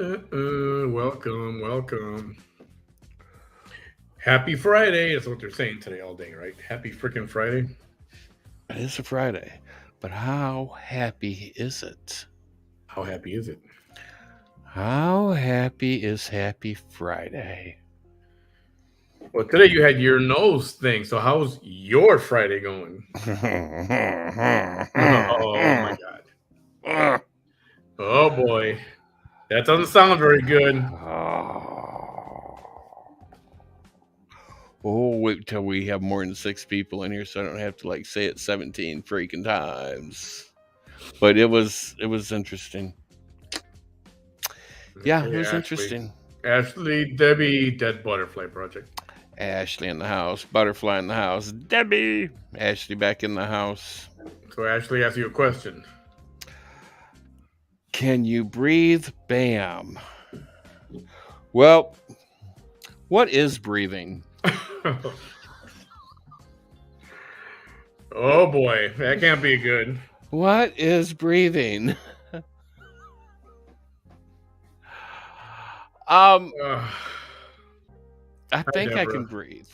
Welcome, welcome. Happy Friday is what they're saying today all day, right? Happy freaking Friday. It is a Friday, but how happy is it? How happy is it? How happy is Happy Friday? Well, today you had your nose thing, so how's your Friday going? Oh my God. Oh boy. That doesn't sound very good. Oh, wait till we have more than 6 people in here, so I don't have to say it 17 freaking times. But it was interesting. Yeah, it Okay, was Ashley. interesting. Ashley, Debbie, Dead Butterfly Project. Ashley in the house, Butterfly in the house, Debbie, Ashley back in the house. So Ashley asked you a question. Can you breathe? Bam. Well, what is breathing? Oh boy, that can't be good. What is breathing? um, Uh, I Hi, think I can Deborah. breathe.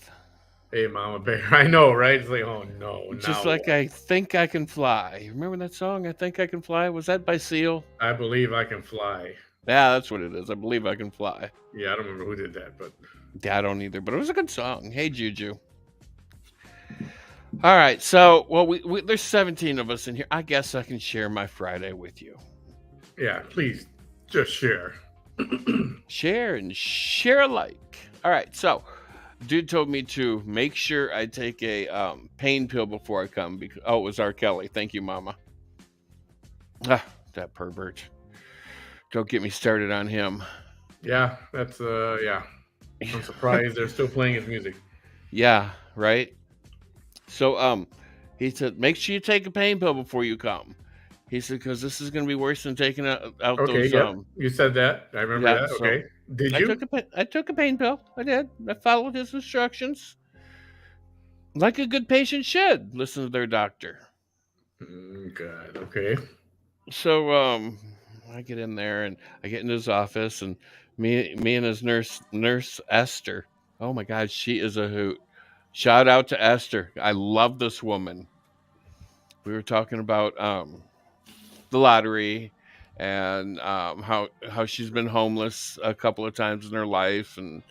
Hey, Mama Bear. I know, right? It's like, oh no, Just now like what? I think I can fly. Remember that song? I think I can fly. Was that by Seal? I believe I can fly. Yeah, that's what it is. I believe I can fly. Yeah, I don't remember who did that, but Yeah, I don't either, but it was a good song. Hey, Juju. All right, so we there's 17 of us in here. I guess I can share my Friday with you. yeah, please just share. Share and share alike. All right, so dude told me to make sure I take a pain pill before I come. Because it was R. Kelly. Thank you, Mama. Ah, that pervert. Don't get me started on him. Yeah, that's yeah. I'm surprised they're still playing his music. Yeah, right. So he said make sure you take a pain pill before you come. He said because this is going to be worse than taking out Okay, those yep. You said that. I remember Yeah. that. So Okay. Did you? I took a pain pill. I did. I followed his instructions like a good patient should. Listen to their doctor. God. Okay. So I get in there and I get in his office and me and his nurse Esther. Oh my God, she is a hoot. Shout out to Esther. I love this woman. We were talking about the lottery and how she's been homeless a couple of times in her life and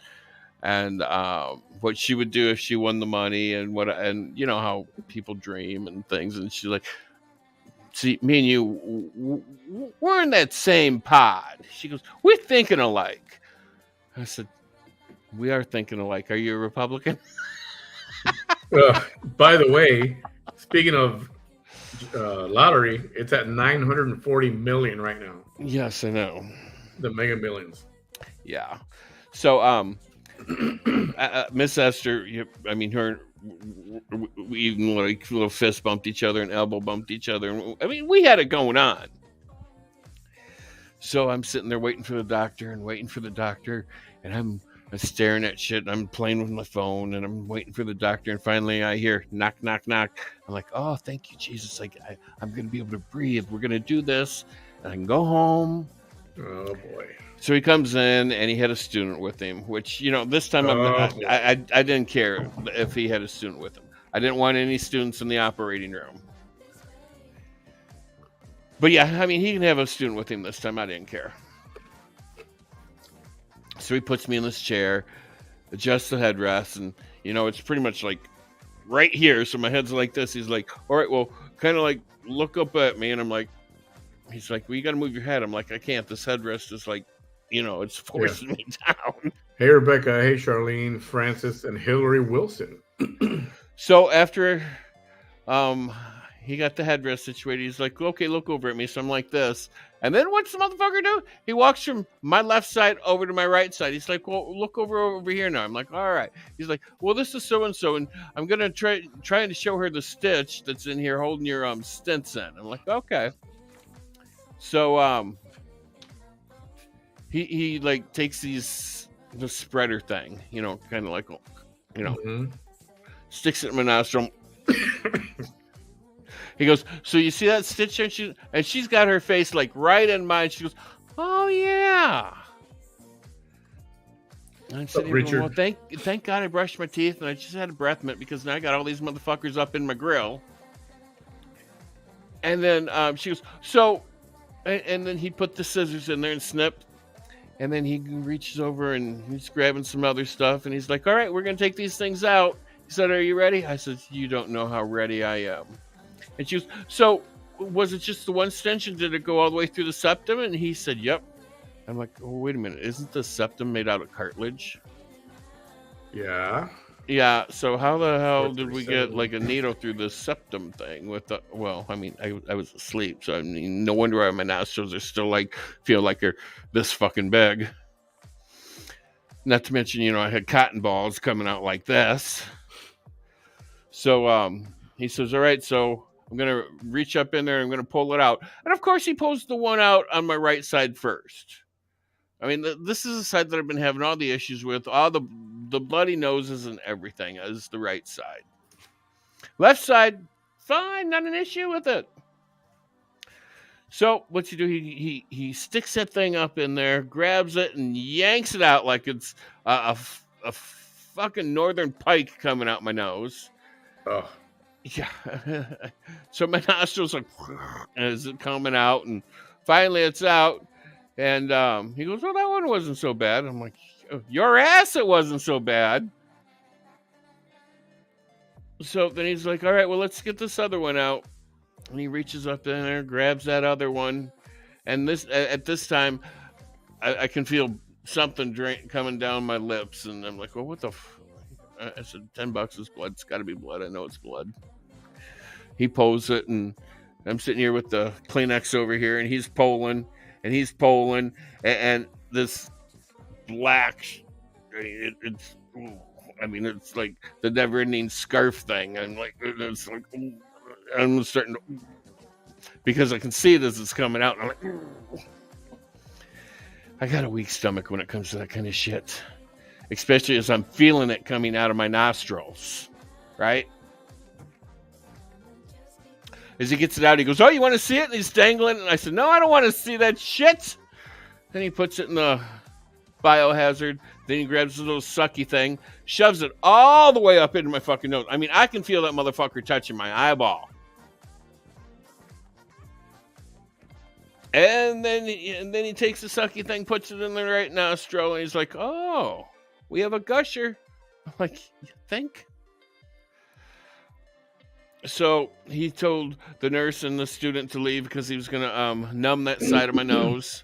what she would do if she won the money and you know how people dream and things and she's like, see, me and you, we're in that same pod. She goes, we're thinking alike. I said, we are thinking alike. Are you a Republican? By the way, speaking of lottery, it's at 940 million right now. Yes, I know. The Mega Millions. Yeah. So, Miss Esther, I mean, her, we even like little fist bumped each other and elbow bumped each other. I mean, we had it going on. So I'm sitting there waiting for the doctor and waiting for the doctor, and I'm staring at shit. And I'm playing with my phone, and I'm waiting for the doctor. And finally, I hear knock, knock, knock. I'm like, oh, thank you, Jesus! I'm gonna be able to breathe. We're gonna do this, and I can go home. Oh boy. So he comes in, and he had a student with him. Which this time Oh boy. I didn't care if he had a student with him. I didn't want any students in the operating room. But yeah, I mean, he can have a student with him this time. I didn't care. So he puts me in this chair, adjusts the headrest, and it's pretty much like right here. So my head's like this. He's like, all right, well, kind of like look up at me, and I'm like, he's like, well, you got to move your head. I'm like, I can't. This headrest is like, it's Yeah. forcing me down. Hey Rebecca. Hey Charlene, Francis, and Hillary Wilson. So after he got the headrest situated, he's like, okay, look over at me. So I'm like this. And then what's the motherfucker do? He walks from my left side over to my right side. He's like, well, look over here now. I'm like, all right. He's like, well, this is so and so, and I'm gonna trying to show her the stitch that's in here holding your stents in. I'm like, okay. So he like takes the spreader thing, kind of like Mm-hmm. sticks it in my nostril. He goes, so you see that stitch? And she's got her face like right in mine. She goes, oh yeah. I'm sitting here going, well, thank God I brushed my teeth and I just had a breath mint because now I got all these motherfuckers up in my grill. And then she goes, so, and then he put the scissors in there and snipped. And then he reaches over and he's grabbing some other stuff. And he's like, all right, we're going to take these things out. He said, are you ready? I said, you don't know how ready I am. And she goes, so was it just the one extension? Did it go all the way through the septum? And he said, yep. I'm like, oh, wait a minute. Isn't the septum made out of cartilage? Yeah. Yeah. So how the hell did we get like a needle through the septum thing with the, well, I mean, I was asleep. So I mean, no wonder why my nostrils are still like, feel like they're this fucking big. Not to mention, you know, I had cotton balls coming out like this. So he says, all right, so I'm going to reach up in there and I'm going to pull it out. And of course, he pulls the one out on my right side first. I mean, this is the side that I've been having all the issues with. All the bloody noses and everything is the right side. Left side, fine, not an issue with it. So what's he do? He sticks that thing up in there, grabs it, and yanks it out like it's a fucking northern pike coming out my nose. Oh. Yeah. So my nostrils like as it coming out, and finally it's out. And he goes, well, that one wasn't so bad. I'm like, your ass, it wasn't so bad. So then he's like, all right, well, let's get this other one out. And he reaches up in there, grabs that other one. And this at this time, I can feel something coming down my lips. And I'm like, well, what the I said, $10 is blood. It's got to be blood. I know it's blood. He pulls it, and I'm sitting here with the Kleenex over here, and he's pulling. And this black, it's like the never-ending scarf thing. And like, it's like, I'm starting to, because I can see it as it's coming out. And I'm like, I got a weak stomach when it comes to that kind of shit, especially as I'm feeling it coming out of my nostrils, right? As he gets it out, he goes, oh, you want to see it? And he's dangling it. And I said, no, I don't want to see that shit. Then he puts it in the biohazard. Then he grabs the little sucky thing, shoves it all the way up into my fucking nose. I mean, I can feel that motherfucker touching my eyeball. And then he takes the sucky thing, puts it in the right nostril, and he's like, oh, we have a gusher. I'm like, you think? So he told the nurse and the student to leave because he was going to numb that side of my nose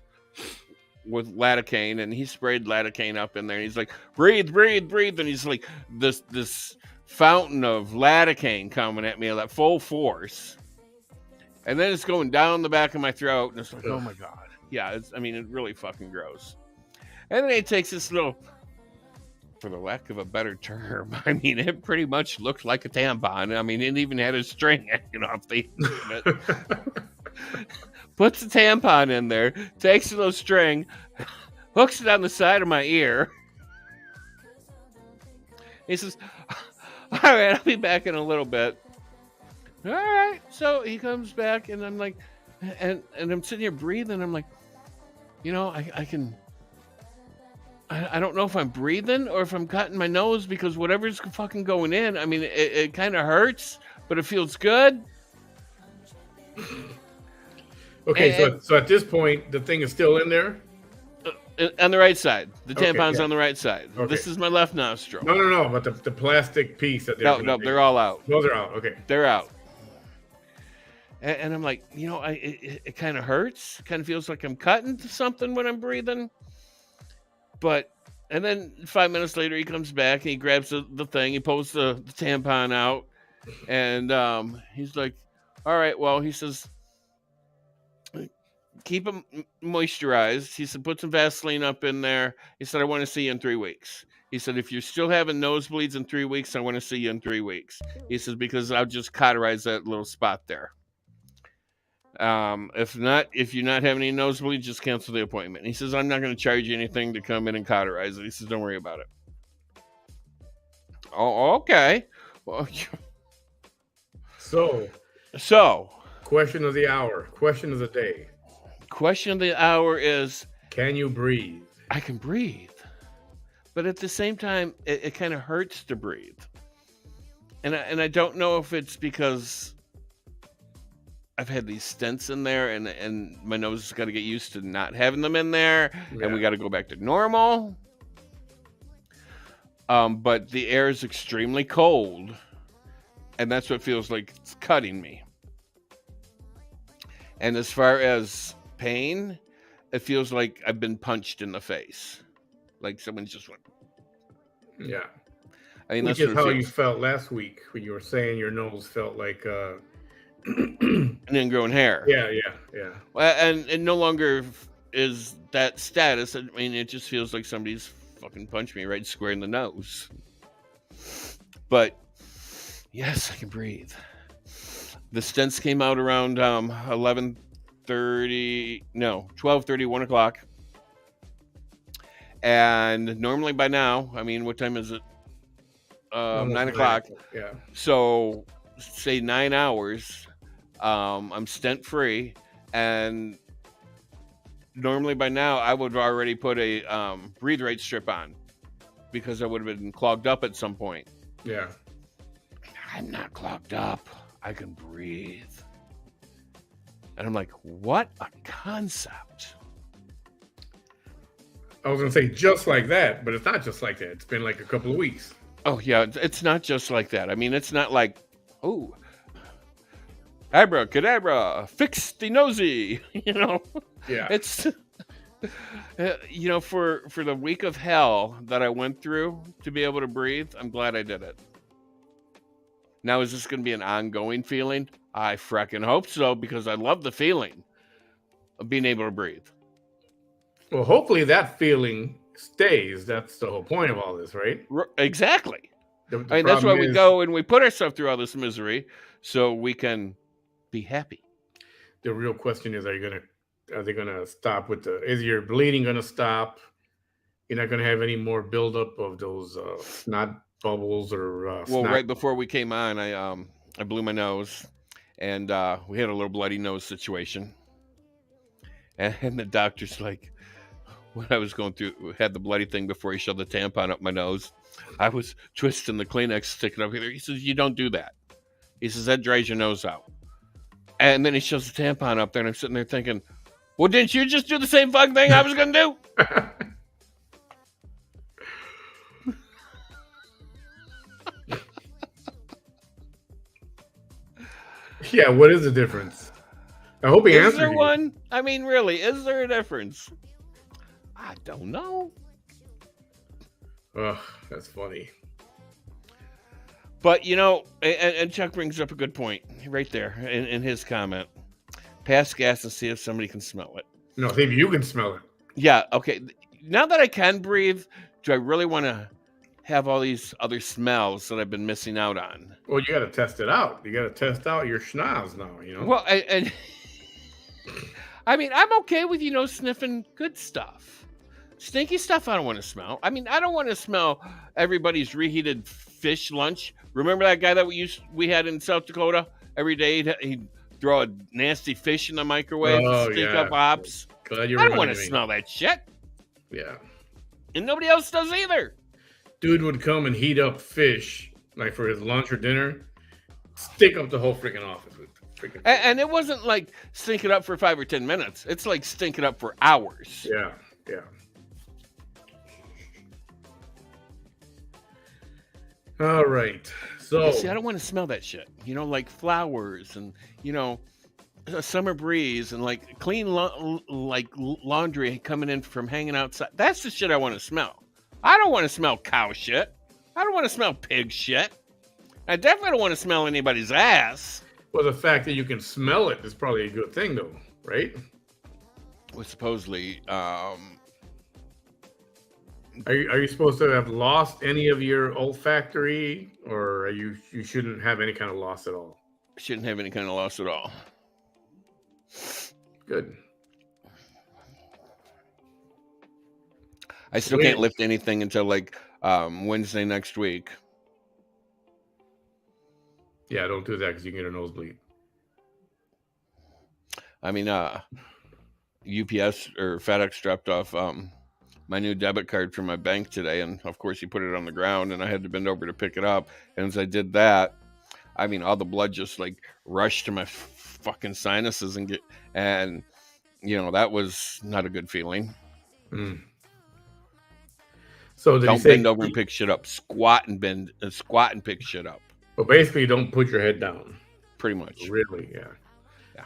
with lidocaine, and he sprayed lidocaine up in there. And he's like, breathe. And he's like, this fountain of lidocaine coming at me at that full force. And then it's going down the back of my throat, and it's like, oh my God. Yeah, it really fucking gross. And then he takes this little, for the lack of a better term, I mean, it pretty much looked like a tampon. I mean, it even had a string hanging off the end of it. Puts the tampon in there, takes the little string, hooks it on the side of my ear. He says, all right, I'll be back in a little bit. All right. So he comes back, and I'm like, and I'm sitting here breathing. I'm like, you know, I don't know if I'm breathing or if I'm cutting my nose, because whatever's fucking going in, I mean, it kind of hurts, but it feels good. Okay, so at this point, the thing is still in there? On the right side. The tampon's on the right side. Okay. This is my left nostril. No, but the plastic piece that they're No, they're all out. Those are out, okay. They're out. And I'm like, you know, it kind of hurts. It kind of feels like I'm cutting something when I'm breathing. And then 5 minutes later, he comes back and he grabs the thing. He pulls the tampon out. And he's like, all right, well, he says, keep them moisturized. He said, put some Vaseline up in there. He said, I want to see you in 3 weeks. He said, if you're still having nosebleeds in 3 weeks, I want to see you in 3 weeks. He says, because I'll just cauterize that little spot there. If you're not having any nosebleeds, just cancel the appointment. He says, I'm not going to charge you anything to come in and cauterize it. He says, don't worry about it. Oh, okay. Well, so question of the hour, question of the day. Question of the hour is, can you breathe? I can breathe. but at the same time, it kind of hurts to breathe. And I don't know if it's because I've had these stents in there, and my nose has got to get used to not having them in there, and we Yeah. got to go back to normal. But the air is extremely cold, and that's what feels like it's cutting me. And as far as pain, it feels like I've been punched in the face, like someone's just went. Yeah. I mean, Which that's is what it how you feels. felt last week when you were saying your nose felt like And ingrown hair. yeah, yeah. Well, and it no longer is that status. I mean, it just feels like somebody's fucking punched me right square in the nose. But yes, I can breathe. The stents came out around 11:30, no, 12:30, 1 o'clock. And normally by now, I mean, what time is it? Almost 9 9 o'clock. o'clock. Yeah. So say 9 hours. I'm stent free, and normally by now I would have already put a breathe right strip on because I would have been clogged up at some point. Yeah. I'm not clogged up. I can breathe. And I'm like, what a concept. I was gonna say just like that, but it's not just like that. It's been like a couple of weeks. Oh, yeah, it's not just like that. I mean, it's not like, oh, abracadabra, fix the nosy, Yeah. It's, for the week of hell that I went through to be able to breathe, I'm glad I did it. Now, is this going to be an ongoing feeling? I frickin' hope so, because I love the feeling of being able to breathe. Well, hopefully that feeling stays. That's the whole point of all this, right? Exactly. The I mean, that's why problem we is go and we put ourselves through all this misery so we can be happy. the real question is: are they gonna stop with is your bleeding gonna stop? You're not gonna have any more buildup of those snot bubbles or Well, snot. right before we came on, I blew my nose, and we had a little bloody nose situation. And the doctor's like, when I was going through, had the bloody thing before he shoved the tampon up my nose, I was twisting the Kleenex, sticking up here. He says, "You don't do that." He says, "That dries your nose out." And then he shoves the tampon up there, and I'm sitting there thinking, well, didn't you just do the same fucking thing I was going to do? Yeah, what is the difference? I hope he Is answered there you. one? I mean, really, is there a difference? I don't know. Ugh, that's funny. But, and Chuck brings up a good point right there in his comment. Pass gas and see if somebody can smell it. No, maybe you can smell it. Yeah, okay. Now that I can breathe, do I really want to have all these other smells that I've been missing out on? Well, you got to test it out. You got to test out your schnoz now. Well, and I mean, I'm okay with, sniffing good stuff. Stinky stuff I don't want to smell. I mean, I don't want to smell everybody's reheated fish lunch. Remember that guy that we had in South Dakota? Every day he'd throw a nasty fish in the microwave, Oh, stink yeah. up ops. Glad you I don't want reminded to me. smell that shit. Yeah. And nobody else does either. Dude would come and heat up fish, like for his lunch or dinner, stick up the whole freaking office with freaking fish. And it wasn't like stink it up for 5 or 10 minutes. It's like stink it up for hours. Yeah, yeah. All right. So, See, I don't want to smell that shit. Like flowers and, a summer breeze and like clean laundry coming in from hanging outside. That's the shit I want to smell. I don't want to smell cow shit. I don't want to smell pig shit. I definitely don't want to smell anybody's ass. well, the fact that you can smell it is probably a good thing, though, right? Well, supposedly, Are you supposed to have lost any of your olfactory, or you shouldn't have any kind of loss at all? shouldn't have any kind of loss at all. Good. I still can't lift anything until like Wednesday next week. Yeah, don't do that because you can get a nosebleed. I mean, UPS or FedEx dropped off my new debit card from my bank today, and of course he put it on the ground, and I had to bend over to pick it up. And as I did that, I mean, all the blood just like rushed to my fucking sinuses and that was not a good feeling. Mm. So did Don't he say bend over and pick shit up. Squat and pick shit up. Well, basically, don't put your head down. Pretty much. Really, yeah. Yeah.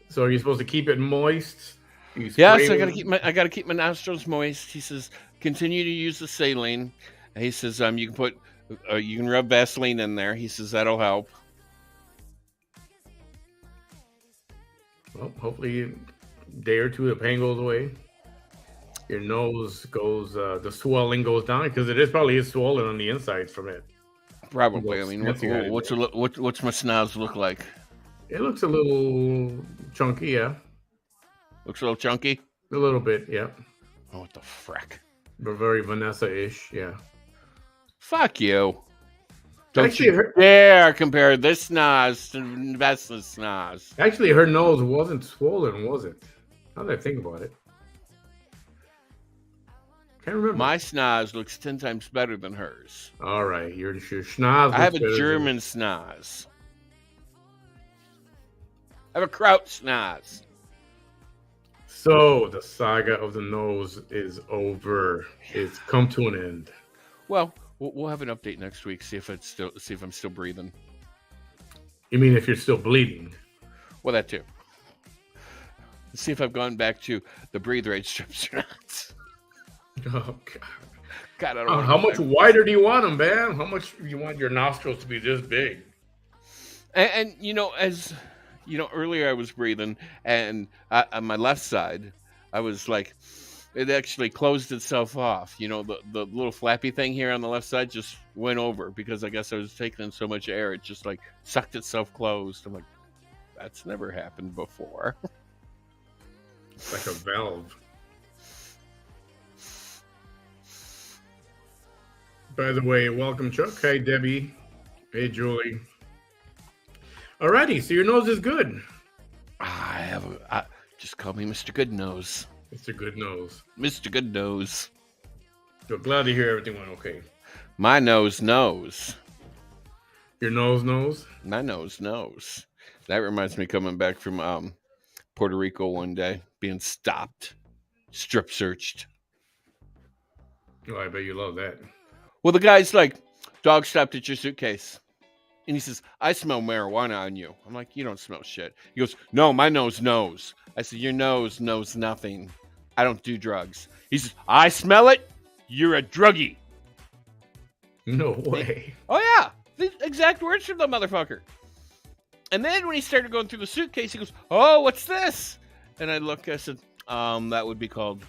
So are you supposed to keep it moist? Yeah, so I gotta keep my nostrils moist. He says, continue to use the saline. And he says, you can rub Vaseline in there. He says that'll help. Well, hopefully, a day or two, the pain goes away. Your nose goes, the swelling goes down because it probably is swollen on the insides from it. Probably. I mean, what's my snoz look like? It looks a little chunky, yeah. Looks a little chunky? A little bit, yeah. Oh, what the frick? But very Vanessa-ish, yeah. Fuck you. Don't you dare compare this snoz to Vanessa's snoz. Actually, her nose wasn't swollen, was it? Now that I think about it. Can't remember. My snoz looks 10 times better than hers. All right, your schnoz. I have a German snoz. I have a Kraut snoz. So the saga of the nose is over. It's come to an end. Well, we'll have an update next week. See if I'm still breathing. You mean if you're still bleeding? Well, that too. See if I've gone back to the breathe right strips or not. Oh God, I don't know. How much wider do you want them, man? How much do you want your nostrils to be this big? And as earlier I was breathing, and on my left side, I was like, it actually closed itself off. The little flappy thing here on the left side just went over because I guess I was taking in so much air. It just like sucked itself closed. I'm like, that's never happened before. It's like a valve. By the way, welcome, Chuck. Hey, Debbie. Hey, Julie. Alrighty, so your nose is good. Just call me Mr. Good Nose. Mr. Good Nose. Mr. Good Nose. So glad to hear everything went okay. My nose knows. Your nose knows? My nose knows. That reminds me coming back from Puerto Rico one day, being stopped, strip searched. Oh, I bet you love that. Well, the guy's like, dog stopped at your suitcase. And he says, I smell marijuana on you. I'm like, you don't smell shit. He goes, no, my nose knows. I said, your nose knows nothing. I don't do drugs. He says, I smell it. You're a druggie. No way. Oh, yeah. The exact words from the motherfucker. And then when he started going through the suitcase, he goes, oh, what's this? And I look, I said, that would be called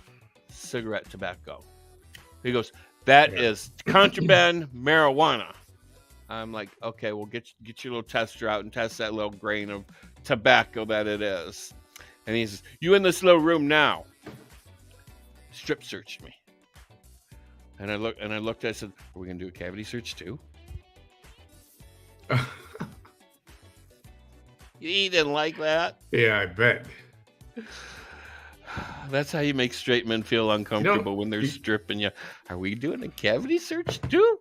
cigarette tobacco. He goes, that is contraband marijuana. I'm like, okay, well, get your little tester out and test that little grain of tobacco that it is. And he says, you in this little room now. Strip searched me. And I looked, I said, are we going to do a cavity search too? He didn't like that. Yeah, I bet. That's how you make straight men feel uncomfortable when they're stripping you. Are we doing a cavity search too?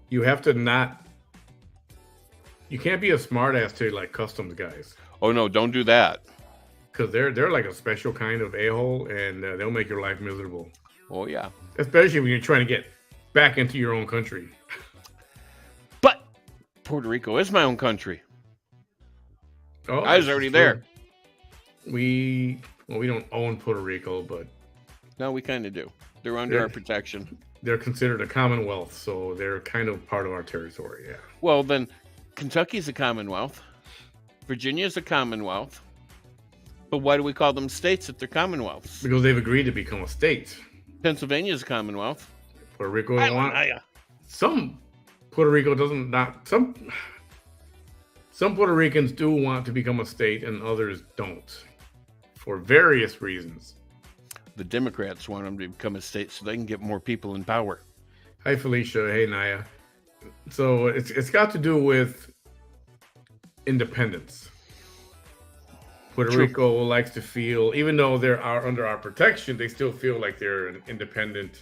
You have to not. You can't be a smartass to like customs guys. Oh no, don't do that. Because they're like a special kind of a-hole, and they'll make your life miserable. Oh yeah. Especially when you're trying to get back into your own country. But Puerto Rico is my own country. Oh, I was already there. We don't own Puerto Rico, but no, we kind of do. They're under our protection. They're considered a commonwealth, so they're kind of part of our territory. Yeah. Well, then Kentucky's a commonwealth. Virginia's a commonwealth. But why do we call them states if they're commonwealths? Because they've agreed to become a state. Pennsylvania's a commonwealth. Puerto Rico don't want. Some Puerto Rico doesn't not some. Some Puerto Ricans do want to become a state, and others don't, for various reasons. The Democrats want them to become a state so they can get more people in power. Hi, Felicia. Hey, Naya. So it's got to do with independence. Puerto True. Rico likes to feel, even though they are under our protection, they still feel like they're an independent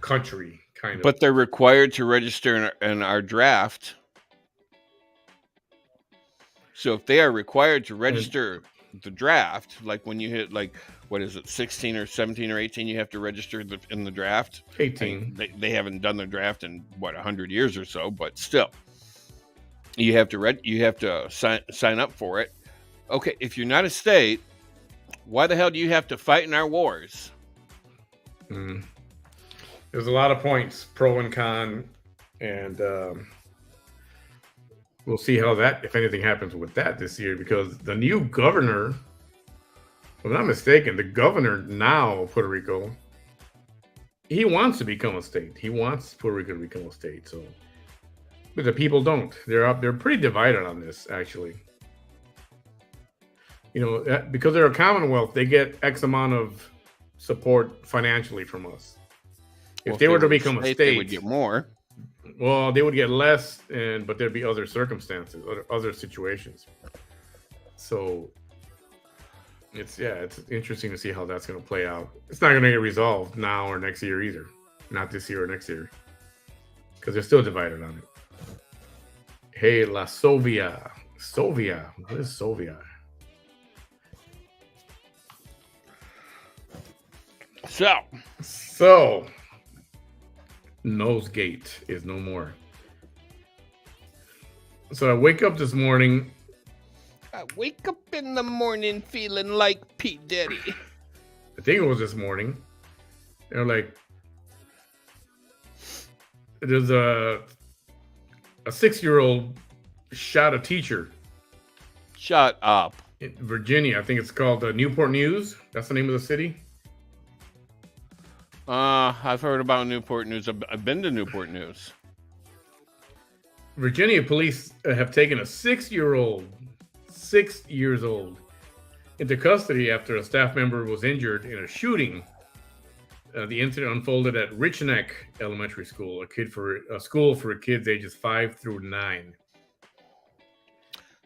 country, kind of. But they're required to register in our draft. So if they are required to register the draft, like when you hit like what is it, 16 or 17 or 18, you have to register in the draft. 18. I mean, they haven't done their draft in 100 years or so, but still, you have to sign up for it. Okay, if you're not a state, why the hell do you have to fight in our wars? There's a lot of points, pro and con, and we'll see how that, if anything, happens with that this year, because the new governor, if I'm not mistaken, the governor now of Puerto Rico, he wants to become a state. He wants Puerto Rico to become a state. So, but the people don't. They're pretty divided on this, actually. Because they're a Commonwealth, they get X amount of support financially from us. If they were to become a state, they would get more. Well, they would get less, but there'd be other circumstances, other situations. So it's interesting to see how that's going to play out. It's not going to get resolved now or next year either. Not this year or next year, because they're still divided on it. Hey, La Sovia. What is Sovia? So Nosegate is no more. So I wake up this morning. I wake up in the morning feeling like P. Diddy. I think it was this morning. They're like, there's a 6-year-old shot a teacher. Shut up. In Virginia. I think it's called Newport News. That's the name of the city. I've heard about Newport News. I've been to Newport News. Virginia police have taken a 6-year-old, 6 years old, into custody after a staff member was injured in a shooting. The incident unfolded at Rich Neck Elementary School, a school for kids ages 5 through 9.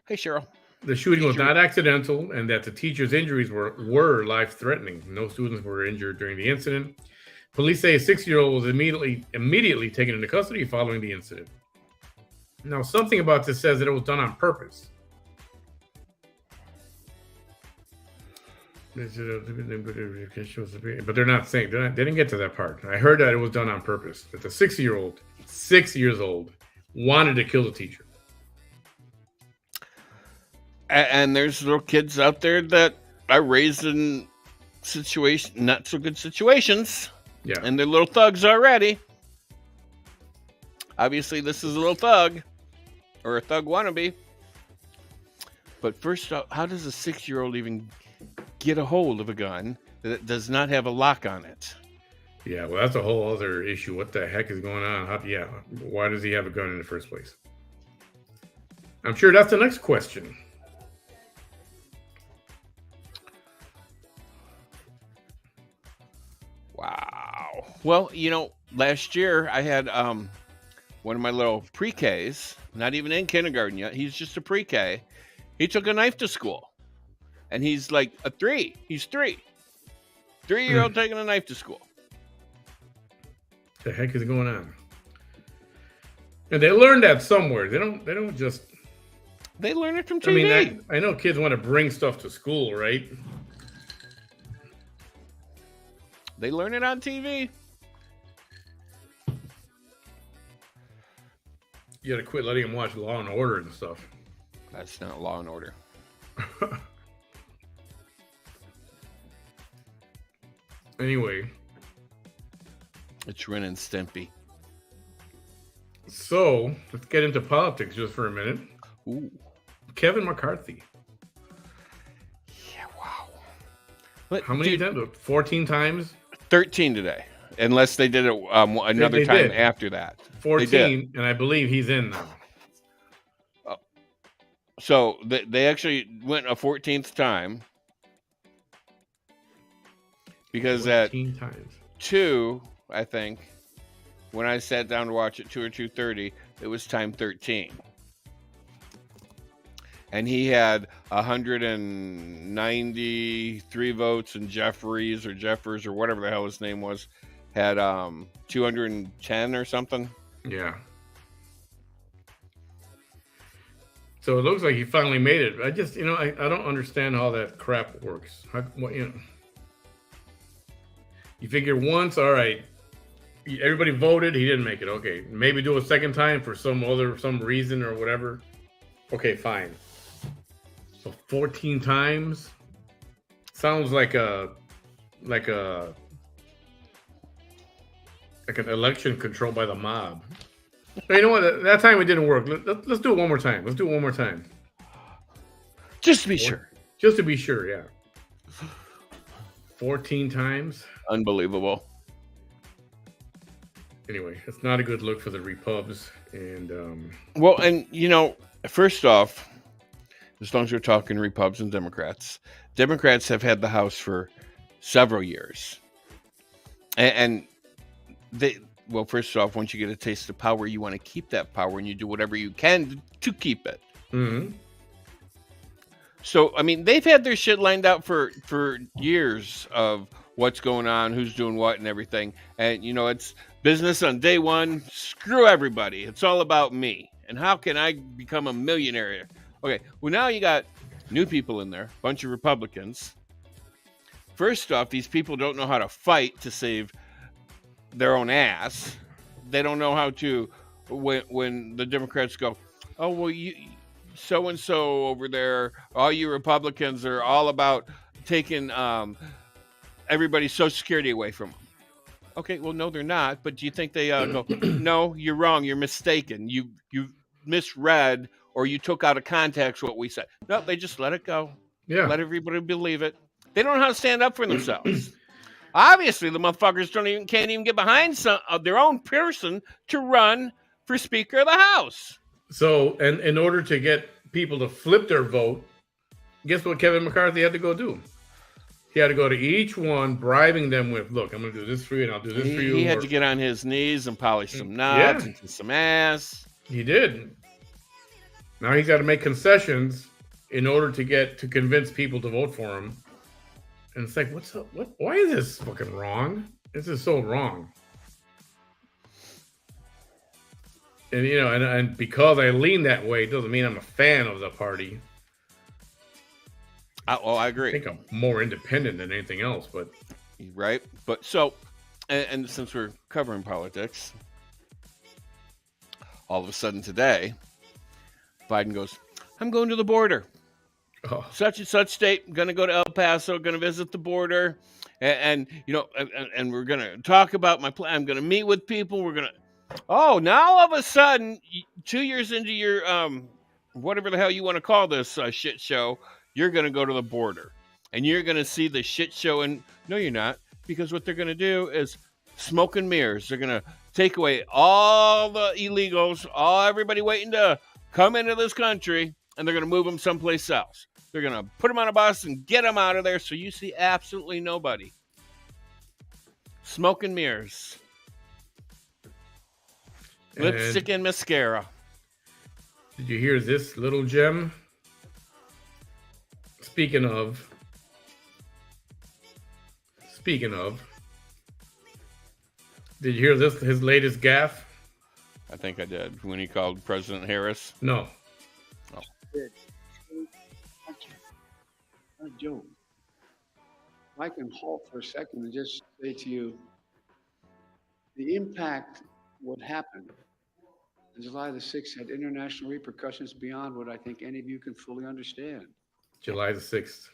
Hey, Cheryl. The shooting was not accidental, and that the teacher's injuries were life-threatening. No students were injured during the incident. Police say a 6-year-old was immediately taken into custody following the incident. Now, something about this says that it was done on purpose. But they're not saying, they didn't get to that part. I heard that it was done on purpose. That the 6-year-old, 6 years old, wanted to kill the teacher. And there's little kids out there that are raised in not so good situations. Yeah. And they're little thugs already. Obviously, this is a little thug. Or a thug wannabe. But first off, how does a 6-year-old even get a hold of a gun that does not have a lock on it? Yeah, well, that's a whole other issue. What the heck is going on? Why does he have a gun in the first place? I'm sure that's the next question. Wow. Well, last year I had one of my little pre-Ks, not even in kindergarten yet. He's just a pre-K. He took a knife to school. And he's like a 3. He's 3. 3-year-old taking a knife to school. The heck is going on? And they learned that somewhere. They don't just. They learn it from TV. I know kids want to bring stuff to school, right? They learn it on TV. You gotta quit letting them watch Law and Order and stuff. That's not Law and Order. Anyway. It's Ren and Stimpy. So, let's get into politics just for a minute. Ooh. Kevin McCarthy. Yeah, wow. But, how many times? 14 times? 13 today. Unless they did it another time after that. 14, and I believe he's in now. Oh. So, they actually went a 14th time. Because at 2, I think, when I sat down to watch at 2 or 2:30, it was time 13. And he had 193 votes, and Jeffers or whatever the hell his name was had 210 or something. Yeah. So it looks like he finally made it. I just, I don't understand how that crap works. You figure once, all right, everybody voted, he didn't make it. Okay, maybe do a second time for some reason or whatever. Okay, fine. So 14 times sounds like an election controlled by the mob. But you know what? That time it didn't work. Let's do it one more time. Just to be sure. Just to be sure, yeah. 14 times. Unbelievable. Anyway, it's not a good look for the Repubs. And well, and first off, as long as we're talking Repubs and Democrats have had the House for several years, and they. Well, first off, once you get a taste of power, you want to keep that power, and you do whatever you can to keep it. Mm-hmm. So, I mean, they've had their shit lined out for years of what's going on, who's doing what, and everything. And, it's business on day one. Screw everybody. It's all about me. And how can I become a millionaire? Okay, well, now you got new people in there, a bunch of Republicans. First off, these people don't know how to fight to save their own ass. They don't know how to, when the Democrats go, oh, well, you so-and-so over there, all you Republicans are all about taking everybody's Social Security away from them. Okay, well, no, they're not. But do you think they go, no, you're wrong. You're mistaken. You misread, or you took out of context what we said. No, they just let it go. Yeah. Let everybody believe it. They don't know how to stand up for themselves. Obviously, the motherfuckers can't even get behind their own person to run for Speaker of the House. So, and in order to get people to flip their vote, guess what Kevin McCarthy had to go do? He had to go to each one, bribing them with, look, I'm going to do this for you, and I'll do this for you. He had to get on his knees and polish some knobs and kiss some ass. He did. Now he's got to make concessions in order to convince people to vote for him. And it's like, what's up? Why is this fucking wrong? This is so wrong. And and because I lean that way, doesn't mean I'm a fan of the party. I agree. I think I'm more independent than anything else, but right. But so, and since we're covering politics, all of a sudden today, Biden goes, "I'm going to the border." Oh. Such and such state, going to go to El Paso, going to visit the border, and we're going to talk about my plan. I'm going to meet with people. We're going to. Oh, now all of a sudden, 2 years into your whatever the hell you want to call this shit show, you're going to go to the border, and you're going to see the shit show. And no, you're not, because what they're going to do is smoke and mirrors. They're going to take away all the illegals, everybody waiting to come into this country, and they're going to move them someplace else. They're going to put them on a bus and get them out of there, so you see absolutely nobody. Smoke and mirrors. Lipstick and mascara. Did you hear this little gem? Speaking of, did you hear this? His latest gaffe? I think I did. When he called President Harris? No. Oh. Joe, if I can halt for a second and just say to you, the impact what happened on July the 6th had international repercussions beyond what I think any of you can fully understand. July the 6th.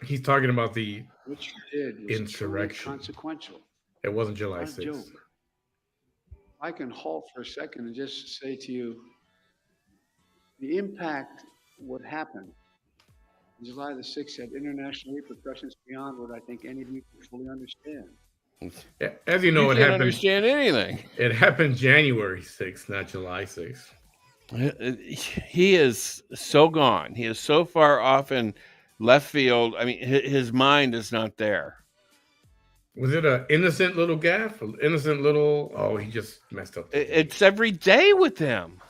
He's talking about the what you did is insurrection. Consequential. It wasn't July 6th. Joke. If I can halt for a second and just say to you, the impact what happened on July the 6th had international repercussions beyond what I think any of you can fully understand. As you know, it happened. Understand anything? It happened January 6th, not July 6th. He is so gone. He is so far off in left field. I mean, his mind is not there. Was it an innocent little gaffe? Innocent little? Oh, he just messed up. It's every day with him.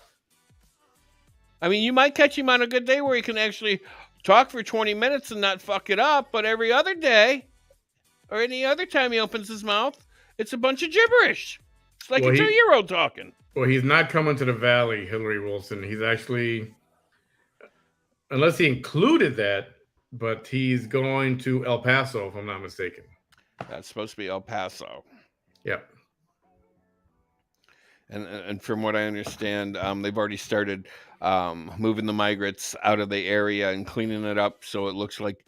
I mean, you might catch him on a good day where he can actually talk for 20 minutes and not fuck it up, but every other day or any other time he opens his mouth, it's a bunch of gibberish. It's like a 2-year-old talking. Well, he's not coming to the Valley, Hillary Wilson. He's actually, unless he included that, but he's going to El Paso, if I'm not mistaken. That's supposed to be El Paso. Yep. And from what I understand, they've already started moving the migrants out of the area and cleaning it up so it looks like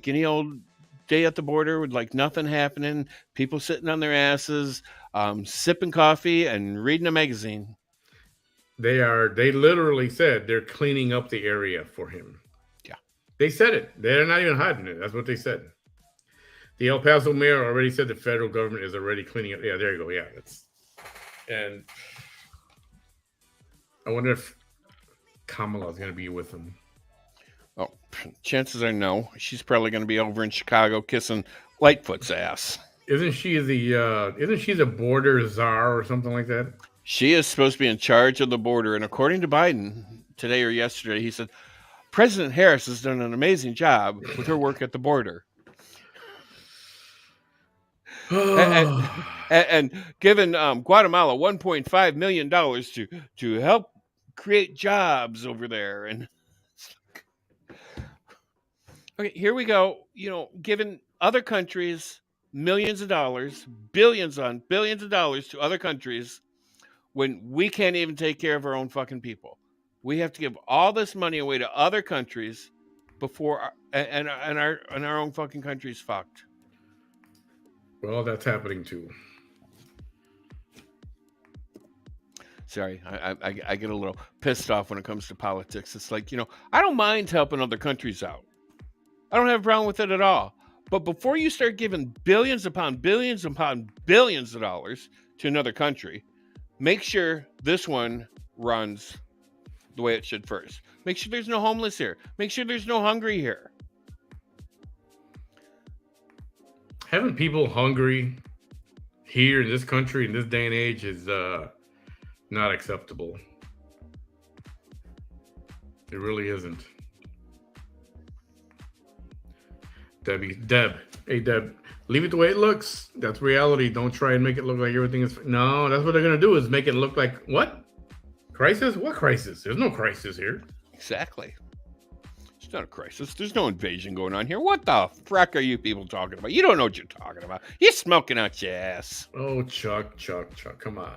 any old day at the border with like nothing happening, people sitting on their asses, sipping coffee and reading a magazine. They literally said they're cleaning up the area for him. Yeah. They said it. They're not even hiding it. That's what they said. The El Paso mayor already said the federal government is already cleaning up. Yeah, there you go. Yeah, and I wonder if Kamala's going to be with him. Oh, chances are no. She's probably going to be over in Chicago kissing Lightfoot's ass. Isn't she the border czar or something like that? She is supposed to be in charge of the border, and according to Biden today or yesterday, he said President Harris has done an amazing job with her work at the border. and given Guatemala $1.5 million to help create jobs over there. And okay, here we go. Giving other countries millions of dollars, billions on billions of dollars to other countries when we can't even take care of our own fucking people. We have to give all this money away to other countries before our own fucking country's fucked. Well, that's happening too. Sorry, I get a little pissed off when it comes to politics. It's like, I don't mind helping other countries out. I don't have a problem with it at all. But before you start giving billions upon billions upon billions of dollars to another country, make sure this one runs the way it should first. Make sure there's no homeless here. Make sure there's no hungry here. Having people hungry here in this country in this day and age is not acceptable. It really isn't. Deb, hey Deb, leave it the way it looks. That's reality. Don't try and make it look like everything is. No, that's what they're gonna do is make it look like what? Crisis? What crisis? There's no crisis here. Exactly. It's not a crisis. There's no invasion going on here. What the frack are you people talking about? You don't know what you're talking about. You're smoking out your ass. Oh, Chuck. Come on.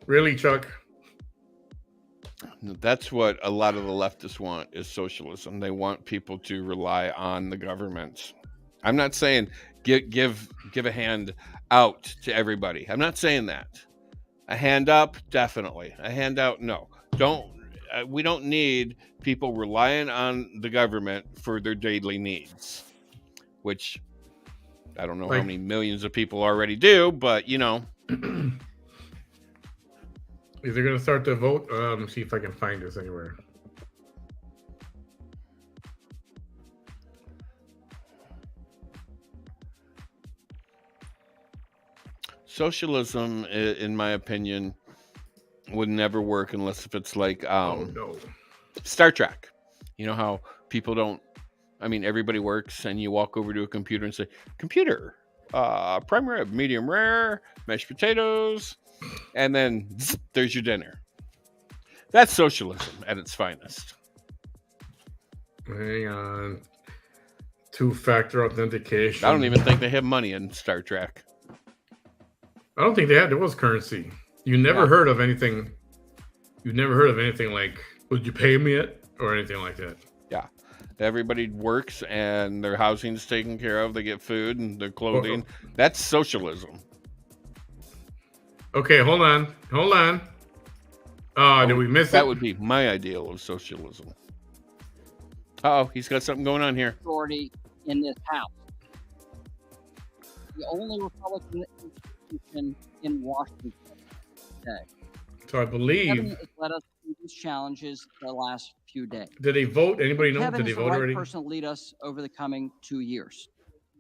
Really, Chuck? That's what a lot of the leftists want is socialism. They want people to rely on the government. I'm not saying give a hand out to everybody. I'm not saying that. A hand up, definitely. A hand out, no. We don't need people relying on the government for their daily needs, which I don't know how many millions of people already do, but Is it going to start the vote? Let me see if I can find this anywhere. Socialism, in my opinion, would never work unless if it's like Star Trek. You know how people don't, everybody works and you walk over to a computer and say, computer, prime rib, medium rare, mashed potatoes, and then there's your dinner. That's socialism at its finest. Hang on. Two-factor authentication. I don't even think they have money in Star Trek. I don't think they had. There was currency. You never heard of anything. You never heard of anything like, would you pay me it? Or anything like that. Yeah. Everybody works and their housing's taken care of. They get food and their clothing. That's socialism. Okay, hold on. Did we miss it? That would be my ideal of socialism. Uh-oh, he's got something going on here. Majority in this House. The only Republican institution in Washington today. So I believe Kevin has led us through these challenges the last few days. Did they vote? Anybody know? Kevin Did they is the vote right already? person to lead us over the coming 2 years.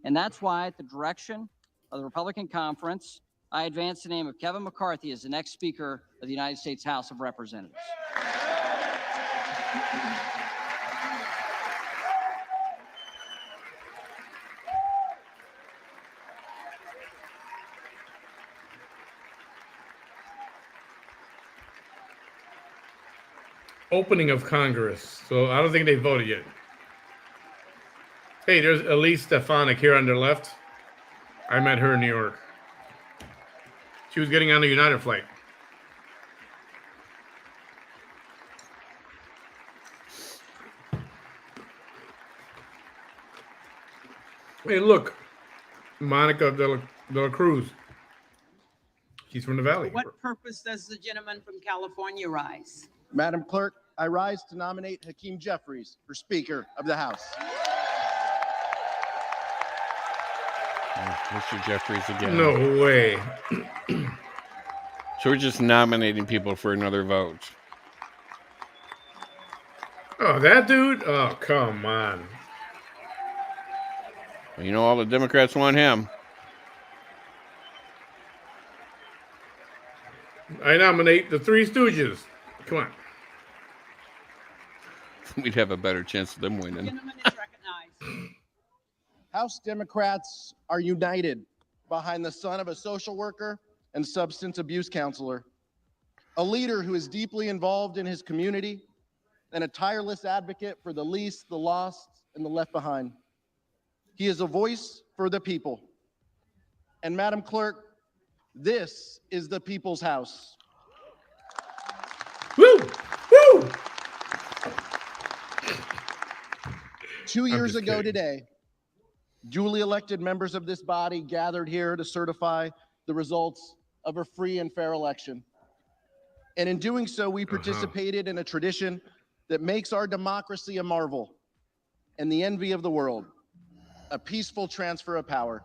And that's why, at the direction of the Republican conference, I advance the name of Kevin McCarthy as the next Speaker of the United States House of Representatives. Opening of Congress. So I don't think they voted yet. Hey, there's Elise Stefanik here on their left. I met her in New York. She was getting on a United flight. Hey, look, Monica de la Cruz. She's from the Valley. What purpose does the gentleman from California rise? Madam Clerk, I rise to nominate Hakeem Jeffries for Speaker of the House. Mr. Jeffries again. No way. So we're just nominating people for another vote. Oh, that dude? Oh, come on. Well, you know, all the Democrats want him. I nominate the Three Stooges. Come on. We'd have a better chance of them The winning. gentleman is recognized. House Democrats are united behind the son of a social worker and substance abuse counselor, a leader who is deeply involved in his community, and a tireless advocate for the least, the lost, and the left behind. He is a voice for the people. And Madam Clerk, this is the people's house. Woo! Woo! 2 years just ago kidding. today, duly elected members of this body gathered here to certify the results of a free and fair election. And in doing so, we participated in a tradition that makes our democracy a marvel and the envy of the world, a peaceful transfer of power.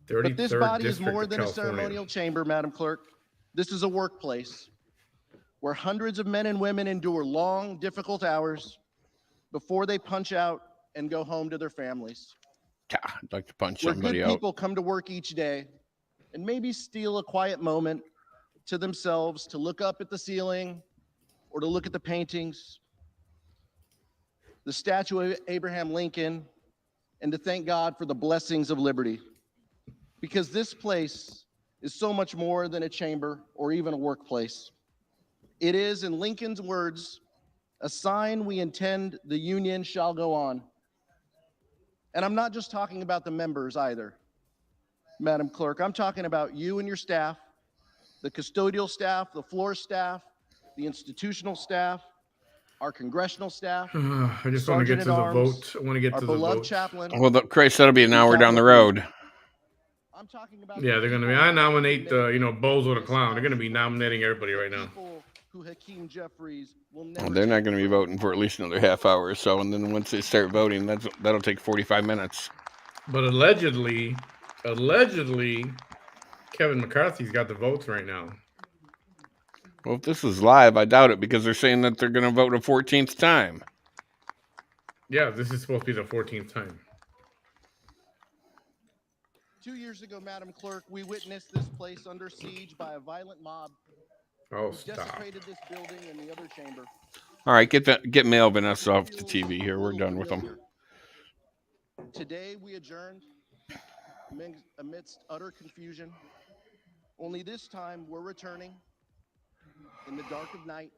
But this 33rd body is District more of than a California. ceremonial chamber, Madam Clerk. This is a workplace where hundreds of men and women endure long, difficult hours before they punch out and go home to their families. God, I'd like to punch Where somebody good out. people come to work each day and maybe steal a quiet moment to themselves to look up at the ceiling or to look at the paintings, the statue of Abraham Lincoln, and to thank God for the blessings of liberty. Because this place is so much more than a chamber or even a workplace. It is, in Lincoln's words, a sign we intend the union shall go on. And I'm not just talking about the members either, Madam Clerk. I'm talking about you and your staff, the custodial staff, the floor staff, the institutional staff, our congressional staff, I just want to get to the vote. I want to get our to the beloved vote. chaplain. Well, Christ, that'll be an hour down the road. I'm talking about Yeah, the they're going to be. people I who nominate, make Bozo the this Clown. They're going to be house nominating everybody right now. people who Hakeem Jeffries will Well, never they're not take going to be from. voting for at least another half hour or so, and then once they start voting, that'll take 45 minutes. But allegedly, Kevin McCarthy's got the votes right now. Well, if this is live, I doubt it because they're saying that they're going to vote a 14th time. Yeah, this is supposed to be the 14th time. 2 years ago, Madam Clerk, we witnessed this place under siege by a violent mob Oh, who stop. desecrated this building and the other chamber. All right, get Mel Vanessa off the TV here. We're done with them. Today, we adjourned amidst utter confusion. Only this time, we're returning in the dark of night,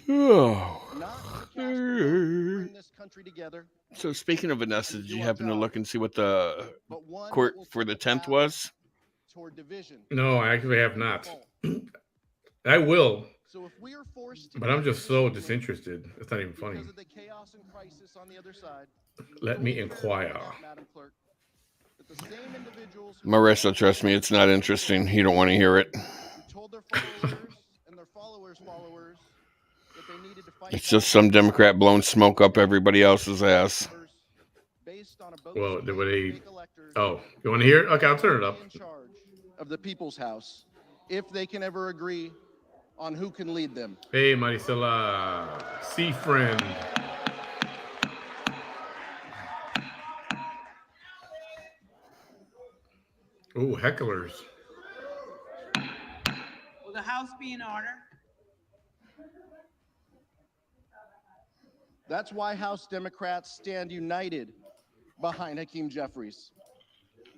Oh. not to cast a vote to bring this country together, So speaking of Vanessa, did you happen to look and see what the but one that court will for set the the 10th path was? toward division. No, I actually have not. I will, So if we are forced to but I'm keep just so this disinterested. It's not even funny. because of the chaos and crisis on the other side, Let me it's fair to inquire. point out, Madam Clerk, that the same individuals who Marissa, trust me, it's not interesting. You don't want to hear it. told their followers and their followers' followers that they needed to fight It's just some Democrat blowing smoke up everybody else's ass. based on a vote Well, split would they- of fake electors Oh, you want to hear it? Okay, I'll turn it up. in charge of the people's house if they can ever agree on who can lead them. Hey, Maricela, sea friend. Ooh, hecklers. House be in order? That's why House Democrats stand united behind Hakeem Jeffries.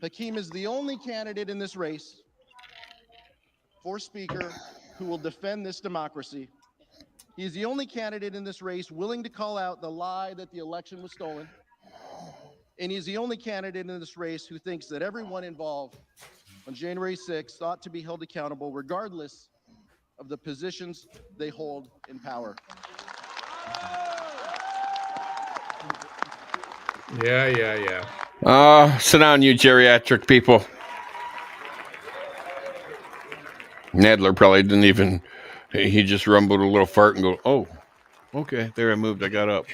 Hakeem is the only candidate in this race for Speaker who will defend this democracy. He is the only candidate in this race willing to call out the lie that the election was stolen. And he's the only candidate in this race who thinks that everyone involved on January 6th ought to be held accountable, regardless of the positions they hold in power. Yeah. Sit down, you geriatric people. Nadler probably didn't even, he just rumbled a little fart and go, oh, okay, there I moved, I got up.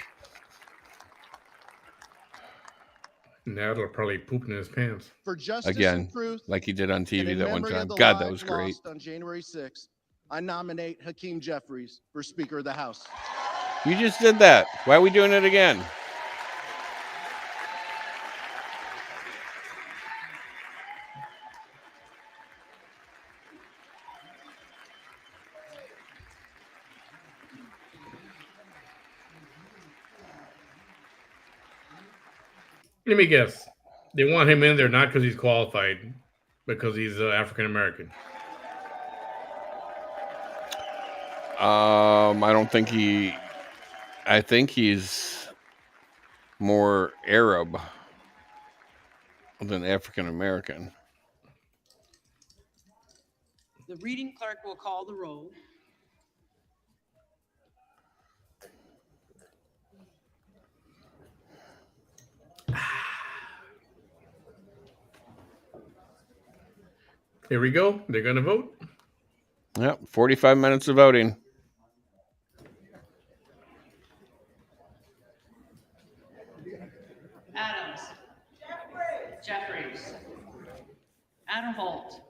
Nadler probably pooping in his pants. For justice Again, and truth, like he did on and TV in that one memory time. of the God, that lives was great. lost on January 6th, I nominate Hakeem Jeffries for Speaker of the House. You just did that. Why are we doing it again? Let me guess. They want him in there not because he's qualified, because he's African American. I don't think he. I think he's more Arab than African American. The reading clerk will call the roll. Here we go. They're going to vote. Yep, 45 minutes of voting. Adams. Jeffries. Aderholt.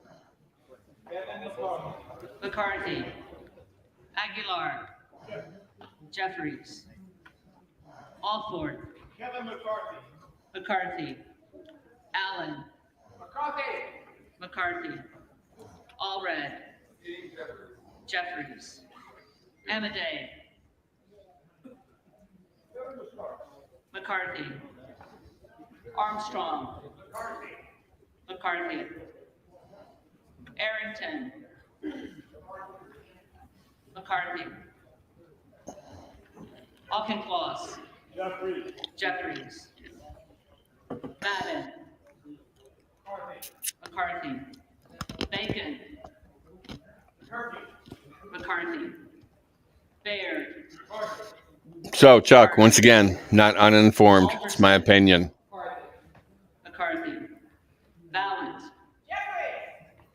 McCarthy. Aguilar. Jeffries. Alford. McCarthy. Allen. McCarthy. Allred. Jeffries. Amaday. McCarthy. Armstrong. McCarthy. Arrington. McCarthy. Auchincloss. Jeffries. Madden. McCarthy. Bacon. McCarthy. Baird. So, Chuck, once again, not uninformed. It's my opinion. McCarthy. Valent.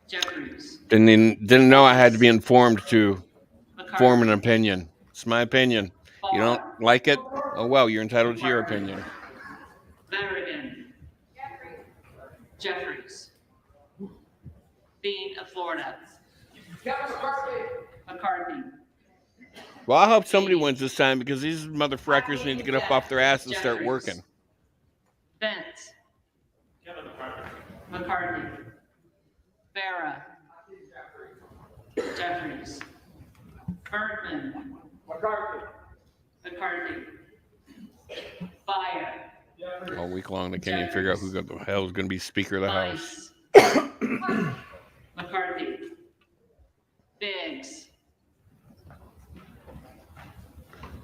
Jeffries. Didn't know I had to be informed to McCarthy. form an opinion. It's my opinion. You don't like it? Oh, well, you're entitled to your opinion. Berrigan. Jeffries. Bean of Florida. McCarthy. Well, I hope somebody wins this time because these motherfuckers need to get up off their ass and start working. Bent. McCarthy. Farah. Jeffries. Bergman. McCarthy. Fire. All week long, they can't even figure out who the hell is going to be Speaker of the House. McCarthy. Biggs.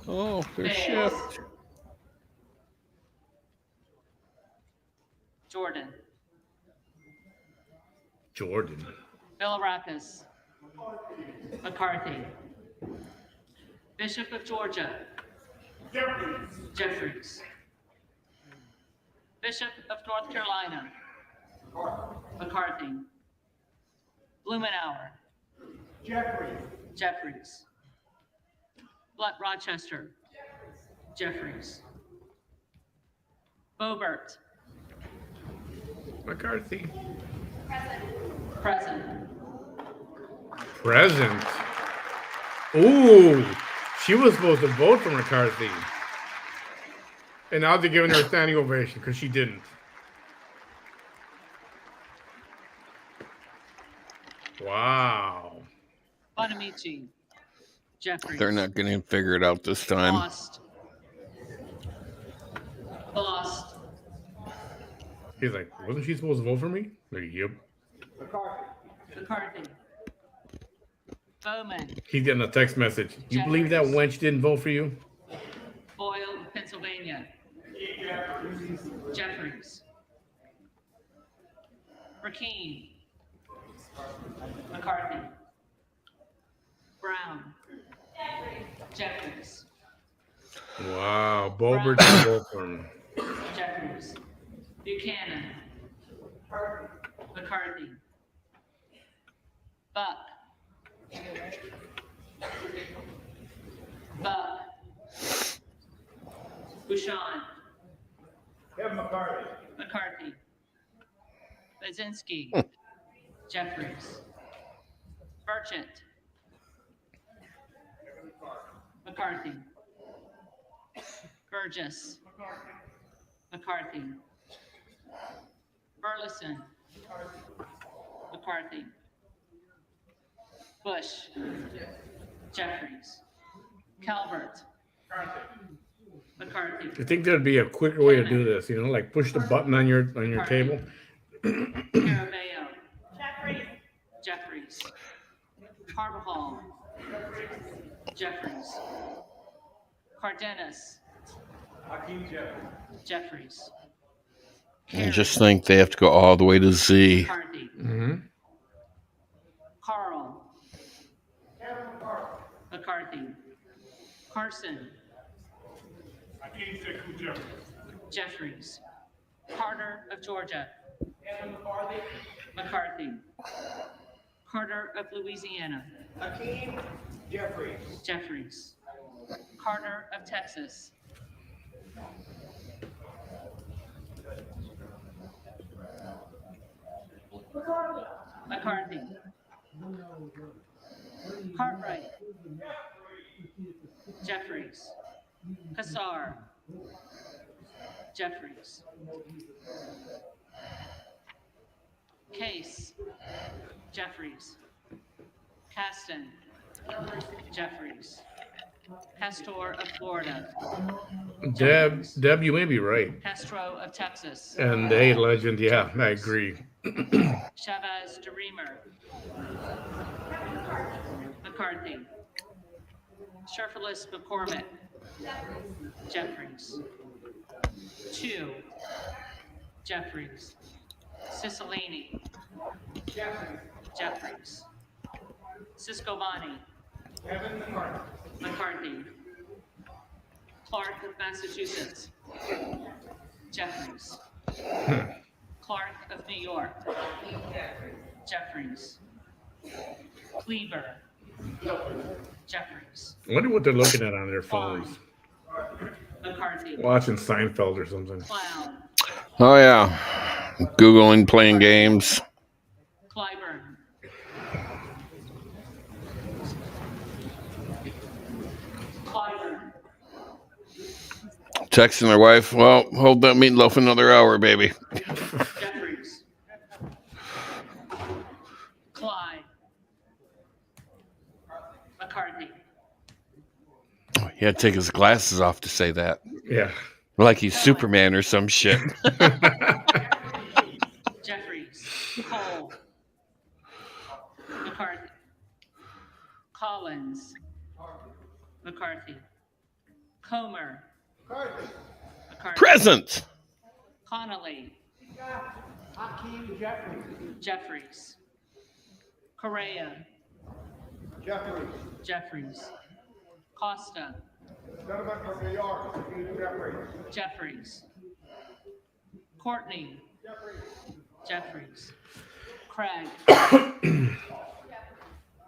Oh, their shift. Jordan. Bilirakis. McCarthy. Bishop of Georgia. Jeffries. Bishop of North Carolina. McCarthy. Blumenauer. Jeffries. Rochester. Jeffries. Boebert. McCarthy. Present. Ooh, she was supposed to vote for McCarthy. And now they're giving her a standing ovation because she didn't. Wow. Bonamici. Jeffries. They're not going to figure it out this time. Lost. Lost. He's like, wasn't she supposed to vote for me? Like, yep. McCarthy. Bowman. He's getting a text message. You believe that wench didn't vote for you? Boyle, Pennsylvania. Jeffries. Rakeen. McCarthy. Brown. Jeffries. Wow, Boebert didn't vote for him. Jeffries. Buchanan. McCarthy. Buck. Buck. Bouchon. Kevin McCarthy. McCarthy. Bazinski. Jeffries. Burchett. McCarthy. Burgess. McCarthy. Burleson. McCarthy. Bush. Jeffries. Calvert. McCarthy. I think there'd be a quicker way to do this, you know, like push the button on your table. Caraveo. Jeffries. Carbajal. Jeffries. Cardenas. Hakeem Jeffries. Jeffries. I just think they have to go all the way to Z. McCarthy. Mm-hmm. Carl. McCarthy. Carson. Hakeem Sekou Jeffries. Jeffries. Carter of Georgia. McCarthy. Carter of Louisiana. Hakeem Jeffries. Jeffries. Carter of Texas. McCarthy. Cartwright. Jeffries. Kassar. Jeffries. Case. Jeffries. Caston. Jeffries. Castor of Florida. Deb, you may be right. Castro of Texas. And hey, legend, yeah, I agree. Chavez de Reamer. McCarthy. Sherfilis McCormick. Jeffries. 2. Jeffries. Cicilline. Jeffries. Ciscovani. Kevin McCarthy. McCarthy. Clark of Massachusetts. Jeffries. Clark of New York. Jeffries. Cleaver. Jeffries. I wonder what they're looking at on their phones. McCarthy. Watching Seinfeld or something. Clown. Oh, yeah. Googling, playing games. Clyburn. Clyburn. Texting their wife, well, hold that meatloaf another hour, baby. Jeffries. Clyde. McCarthy. He had to take his glasses off to say that. Yeah. Like he's Superman or some shit. Jeffries. Cole. McCarthy. Collins. McCarthy. Comer. McCarthy. Present. Connolly. Hakeem Jeffries. Jeffries. Correa. Jeffries. Jeffries. Costa. Gentleman from New York, Hakeem Jeffries. Jeffries. Courtney. Jeffries. Craig.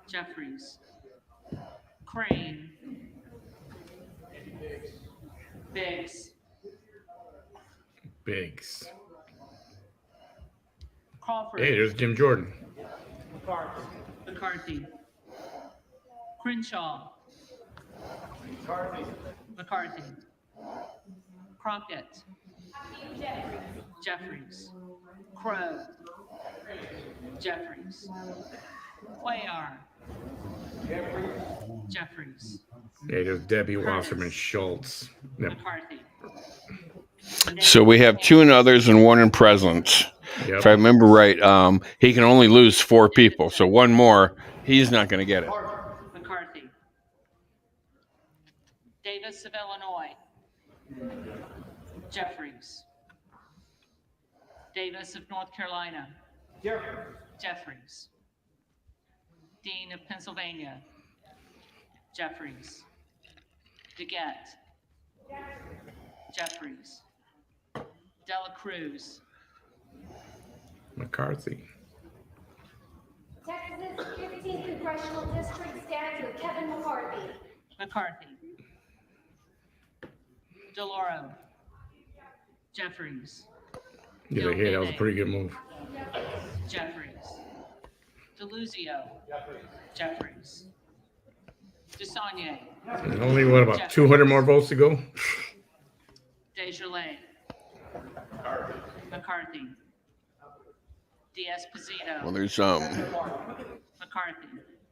Jeffries. Crane. Biggs. Biggs. Crawford. Hey, there's Jim Jordan. McCarthy. McCarthy. Crenshaw. McCarthy. McCarthy. Crockett. Jeffries. Crow. Jeffries. Cuellar. Jeffries. Yeah, there's Debbie Curtis. Wasserman Schultz. Yep. McCarthy. So we have 2 in others and 1 in present. Yep. If I remember right, he can only lose 4 people. So 1 more, he's not going to get it. McCarthy. Davis of Illinois. Jeffries. Davis of North Carolina. Jeffries. Dean of Pennsylvania. Jeffries. DeGette. Jeffries. Dela Cruz. McCarthy. Texas 15th Congressional District stands with Kevin McCarthy. McCarthy. DeLauro. Jeffries. Yeah, hey, that was a pretty good move. Jeffries. DeLuzio. Jeffries. DeSaulnier. And only, what, about 200 more votes to go? Desjardins. McCarthy. D'Esposito. Well, there's McCarthy.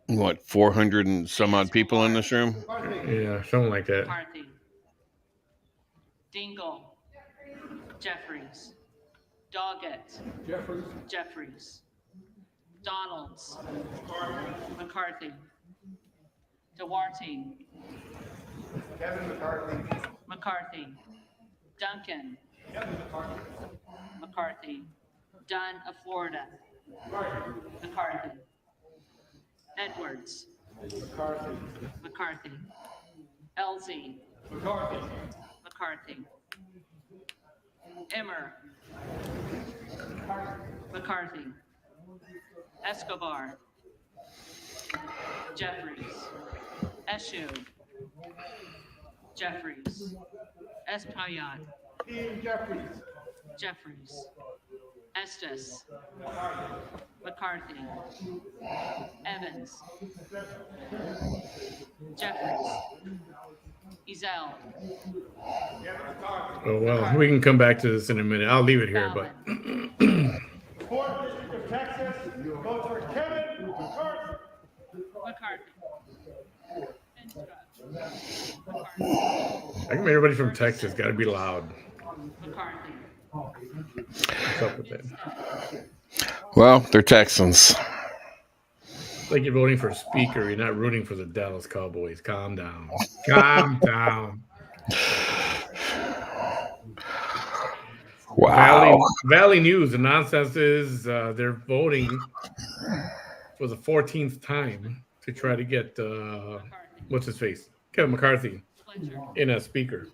what, 400 and some odd people in this room? Yeah, something like that. McCarthy. Dingle. Jeffries. Doggett. Jeffries. Donalds. McCarthy. Duarte. Kevin McCarthy. McCarthy. Duncan. McCarthy. Dunn of Florida. McCarthy. Edwards. McCarthy. Elsie. McCarthy. Emmer. McCarthy. Escobar. Jeffries. Eshu. Jeffries. Espaillat. Dean Jeffries. Jeffries. Estes. McCarthy. Evans. Jeffries. Ezel. Oh, well, we can come back to this in a minute. I'll leave it here, but Fourth District of Texas, vote for Kevin McCarthy. McCarthy. I think everybody from Texas got to be loud. McCarthy. What's up with that? Well, they're Texans. It's like you're voting for a speaker. You're not rooting for the Dallas Cowboys. Calm down. Calm down. Wow. Valley News. The nonsense is they're voting for the 14th time to try to get what's his face, Kevin McCarthy, in as speaker.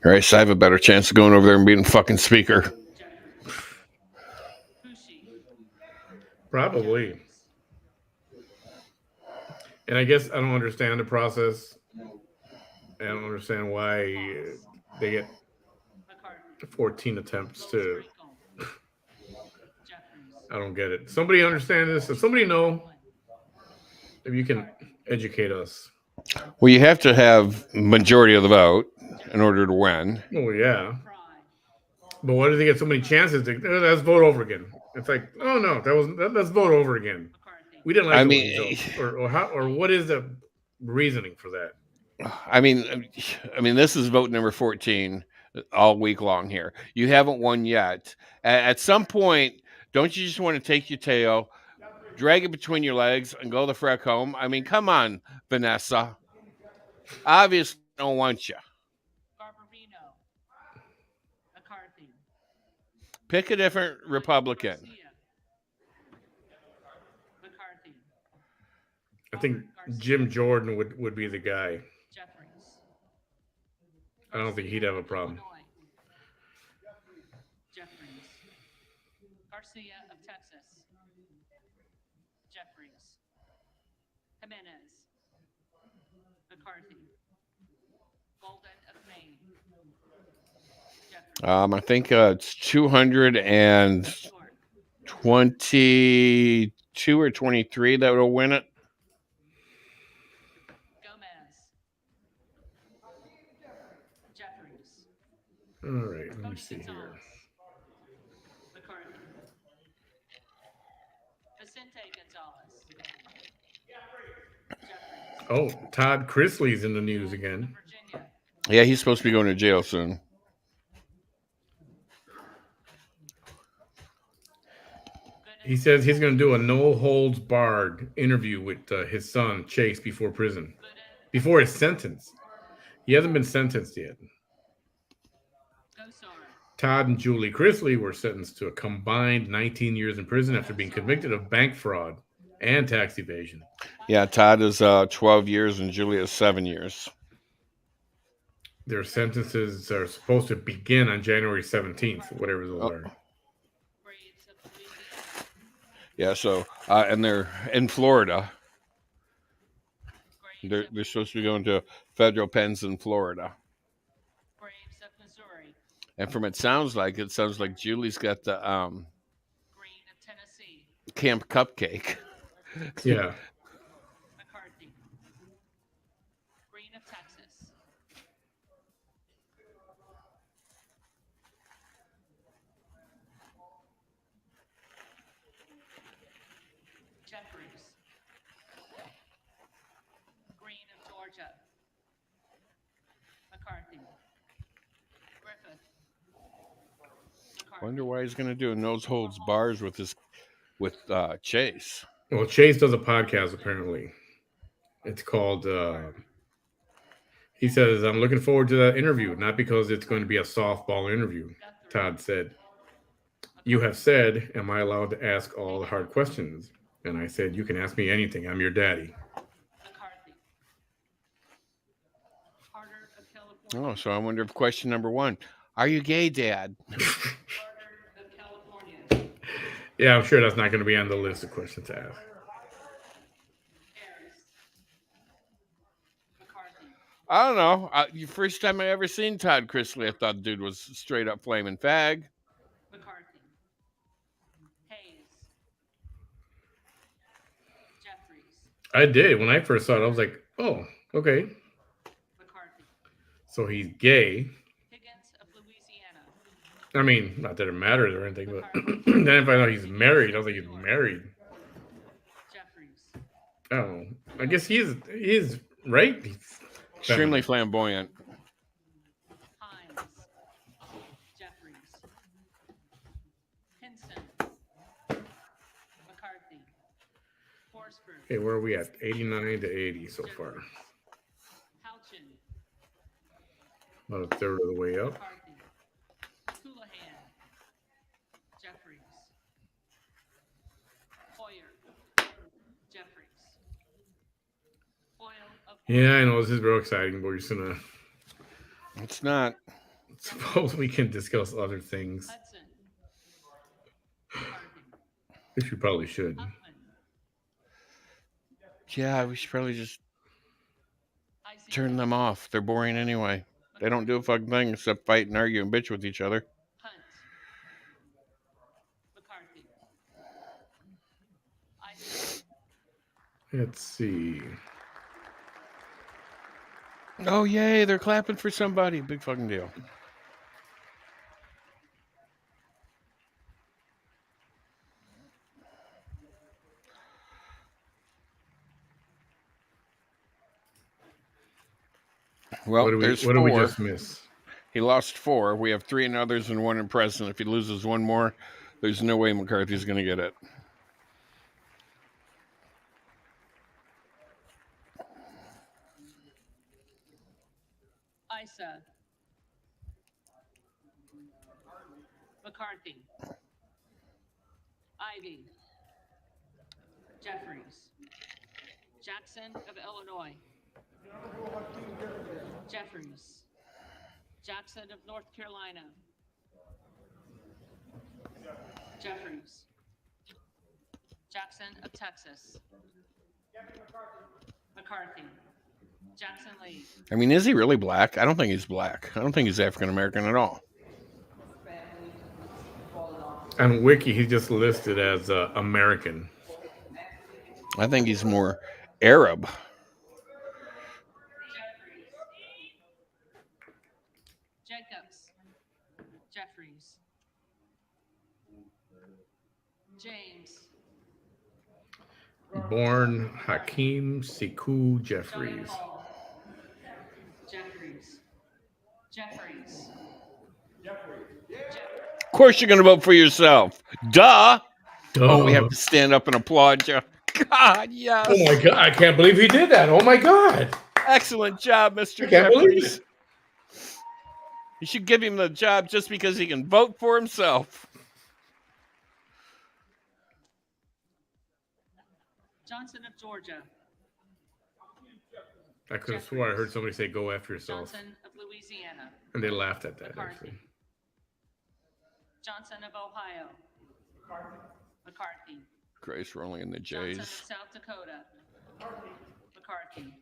All right, so I have a better chance of going over there and being fucking speaker. Probably. And I guess I don't understand the process. I don't understand why they get 14 attempts to. I don't get it. Somebody understand this? If somebody know, if you can educate us. Well, you have to have majority of the vote in order to win. Oh yeah. But why do they get so many chances to let's vote over again? It's like, oh no, let's vote over again. We didn't like the results. Or what is the reasoning for that? I mean, this is vote number 14 all week long here. You haven't won yet. At some point, don't you just want to take your tail, drag it between your legs, and go the frick home? I mean, come on, Vanessa. Obviously, I don't want you. Garbarino. McCarthy. Pick a different Republican. McCarthy. I think Jim Jordan would be the guy. Jeffries. I don't think he'd have a problem. Jeffries. Garcia of Texas. Jeffries. Jimenez. McCarthy. Golden of Maine. Jeffries. I think it's 222 or 23 that will win it. Gomez. Jeffries. All right, let me see here. McCarthy. Oh, Todd Chrisley's in the news again. Virginia. Yeah, he's supposed to be going to jail soon. He says he's going to do a no holds barred interview with his son Chase before his sentence. He hasn't been sentenced yet. Gosar. Todd and Julie Chrisley were sentenced to a combined 19 years in prison after being convicted of bank fraud and tax evasion. Yeah, Todd is 12 years and Julia is 7 years. Their sentences are supposed to begin on January 17th, whatever those are. Braves of Louisiana. Yeah, so and they're in Florida. Braves They're supposed to be going to federal pens in Florida. Braves of Missouri. And from it sounds like Julie's got the Green of Tennessee. Camp Cupcake. Yeah. McCarthy. Green of Texas. Jeffries. Green of Georgia. McCarthy. Griffith. McCarthy. Wonder why he's going to do a nose holds bars with Chase. Well, Chase does a podcast apparently. It's called. He says, "I'm looking forward to that interview, not because it's going to be a softball interview." Todd said, "You have said, am I allowed to ask all the hard questions?" And I said, "You can ask me anything. I'm your daddy." McCarthy. Carter of California. Oh, so I wonder if question number 1, are you gay, Dad? Carter of California. Yeah, I'm sure that's not going to be on the list of questions to ask. Harris. McCarthy. I don't know. The first time I ever seen Todd Chrisley, I thought the dude was straight up flaming fag. McCarthy. Hayes. Jeffries. I did. When I first saw it, I was like, oh, okay. McCarthy. So he's gay. Higgins of Louisiana. I mean, not that it matters or anything, but then I find out he's married. I was like, he's married. Jeffries. I don't know. I guess he is right. He's Extremely feminine. flamboyant. Hines. Jeffries. Hinson. McCarthy. Forsberg. Okay, where are we at? 89 to 80 so far. Houchin. About a third of the way up. McCarthy. Houlihan. Jeffries. Hoyer. Jeffries. Hoyle of Yeah, I know this is real exciting, but we're just gonna It's not. suppose we can discuss other things, Hudson. McCarthy. which we probably should. Huffman. Yeah, we should probably just Heisinger. turn them off. They're boring anyway. They don't do a fucking thing except fight and argue and bitch with each other. Hunt. McCarthy. Isa. Let's see. Oh, yay, they're clapping for somebody. Big fucking deal. Well, there's What did we 4. just miss? He lost 4. We have 3 in others and 1 in president. If he loses 1 more, there's no way McCarthy's going to get it. Isa. McCarthy. Ivy. Jeffries. Jackson of Illinois. Jeffries. Jackson of North Carolina. Jeffries. Jackson of Texas. McCarthy. Jackson Lee. I mean, is he really black? I don't think he's black. I don't think he's African American at all. On Wiki, he's just listed as American. I think he's more Arab. Jacobs. Jeffries. James. Born Hakeem Siku Joey Jeffries. Hall. Jeffries. Jeffries. Of course, you're going to vote for yourself. Duh. Duh. Oh, we have to stand up and applaud you. God, yes. Oh my God! I can't believe he did that. Oh my God! Excellent job, Mr. I can't believe Jeffries. it. You should give him the job just because he can vote for himself. Johnson of Georgia. I could have swore I heard somebody say "Go after yourself," Johnson of Louisiana. and they laughed at that. McCarthy. Actually, Johnson of Ohio. McCarthy. Grace rolling in the Johnson J's. of South Dakota. McCarthy.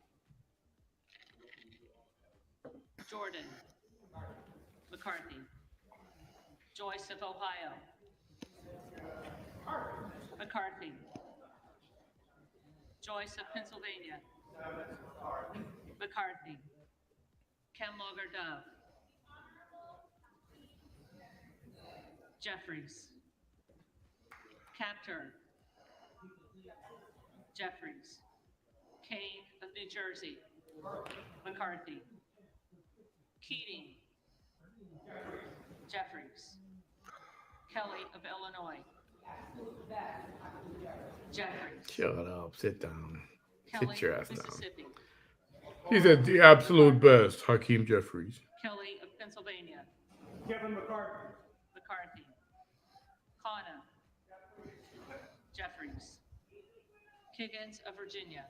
Jordan. McCarthy. Joyce of Ohio. McCarthy. Joyce of Pennsylvania. McCarthy. Kemloger Dove. Jeffries. Capter. Jeffries. Kane of New Jersey. McCarthy. Keating. Jeffries. Kelly of Illinois. Jeffries. shut up. Sit down. Kelly Sit your of ass down. Mississippi. He's at the absolute best, Hakeem Jeffries. Kelly of Pennsylvania. Kevin McCarthy. McCarthy. Kana. Jeffries. Kiggins of Virginia.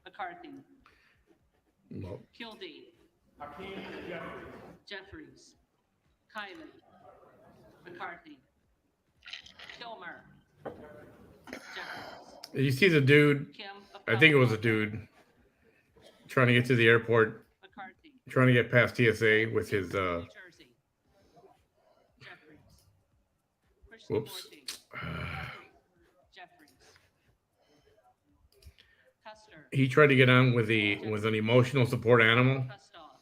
McCarthy. Well, Kildee. Hakeem Jeffries. Jeffries. Kylie. McCarthy. Kilmer. Jeffries. you see the dude. Kim of I think it was a California. dude trying to get to the airport, McCarthy. trying to get past TSA with his. New Jersey. Jeffries. Whoops. Krishnamurti. Jeffries. Custer. He tried to get on with an emotional support animal, Kustoff.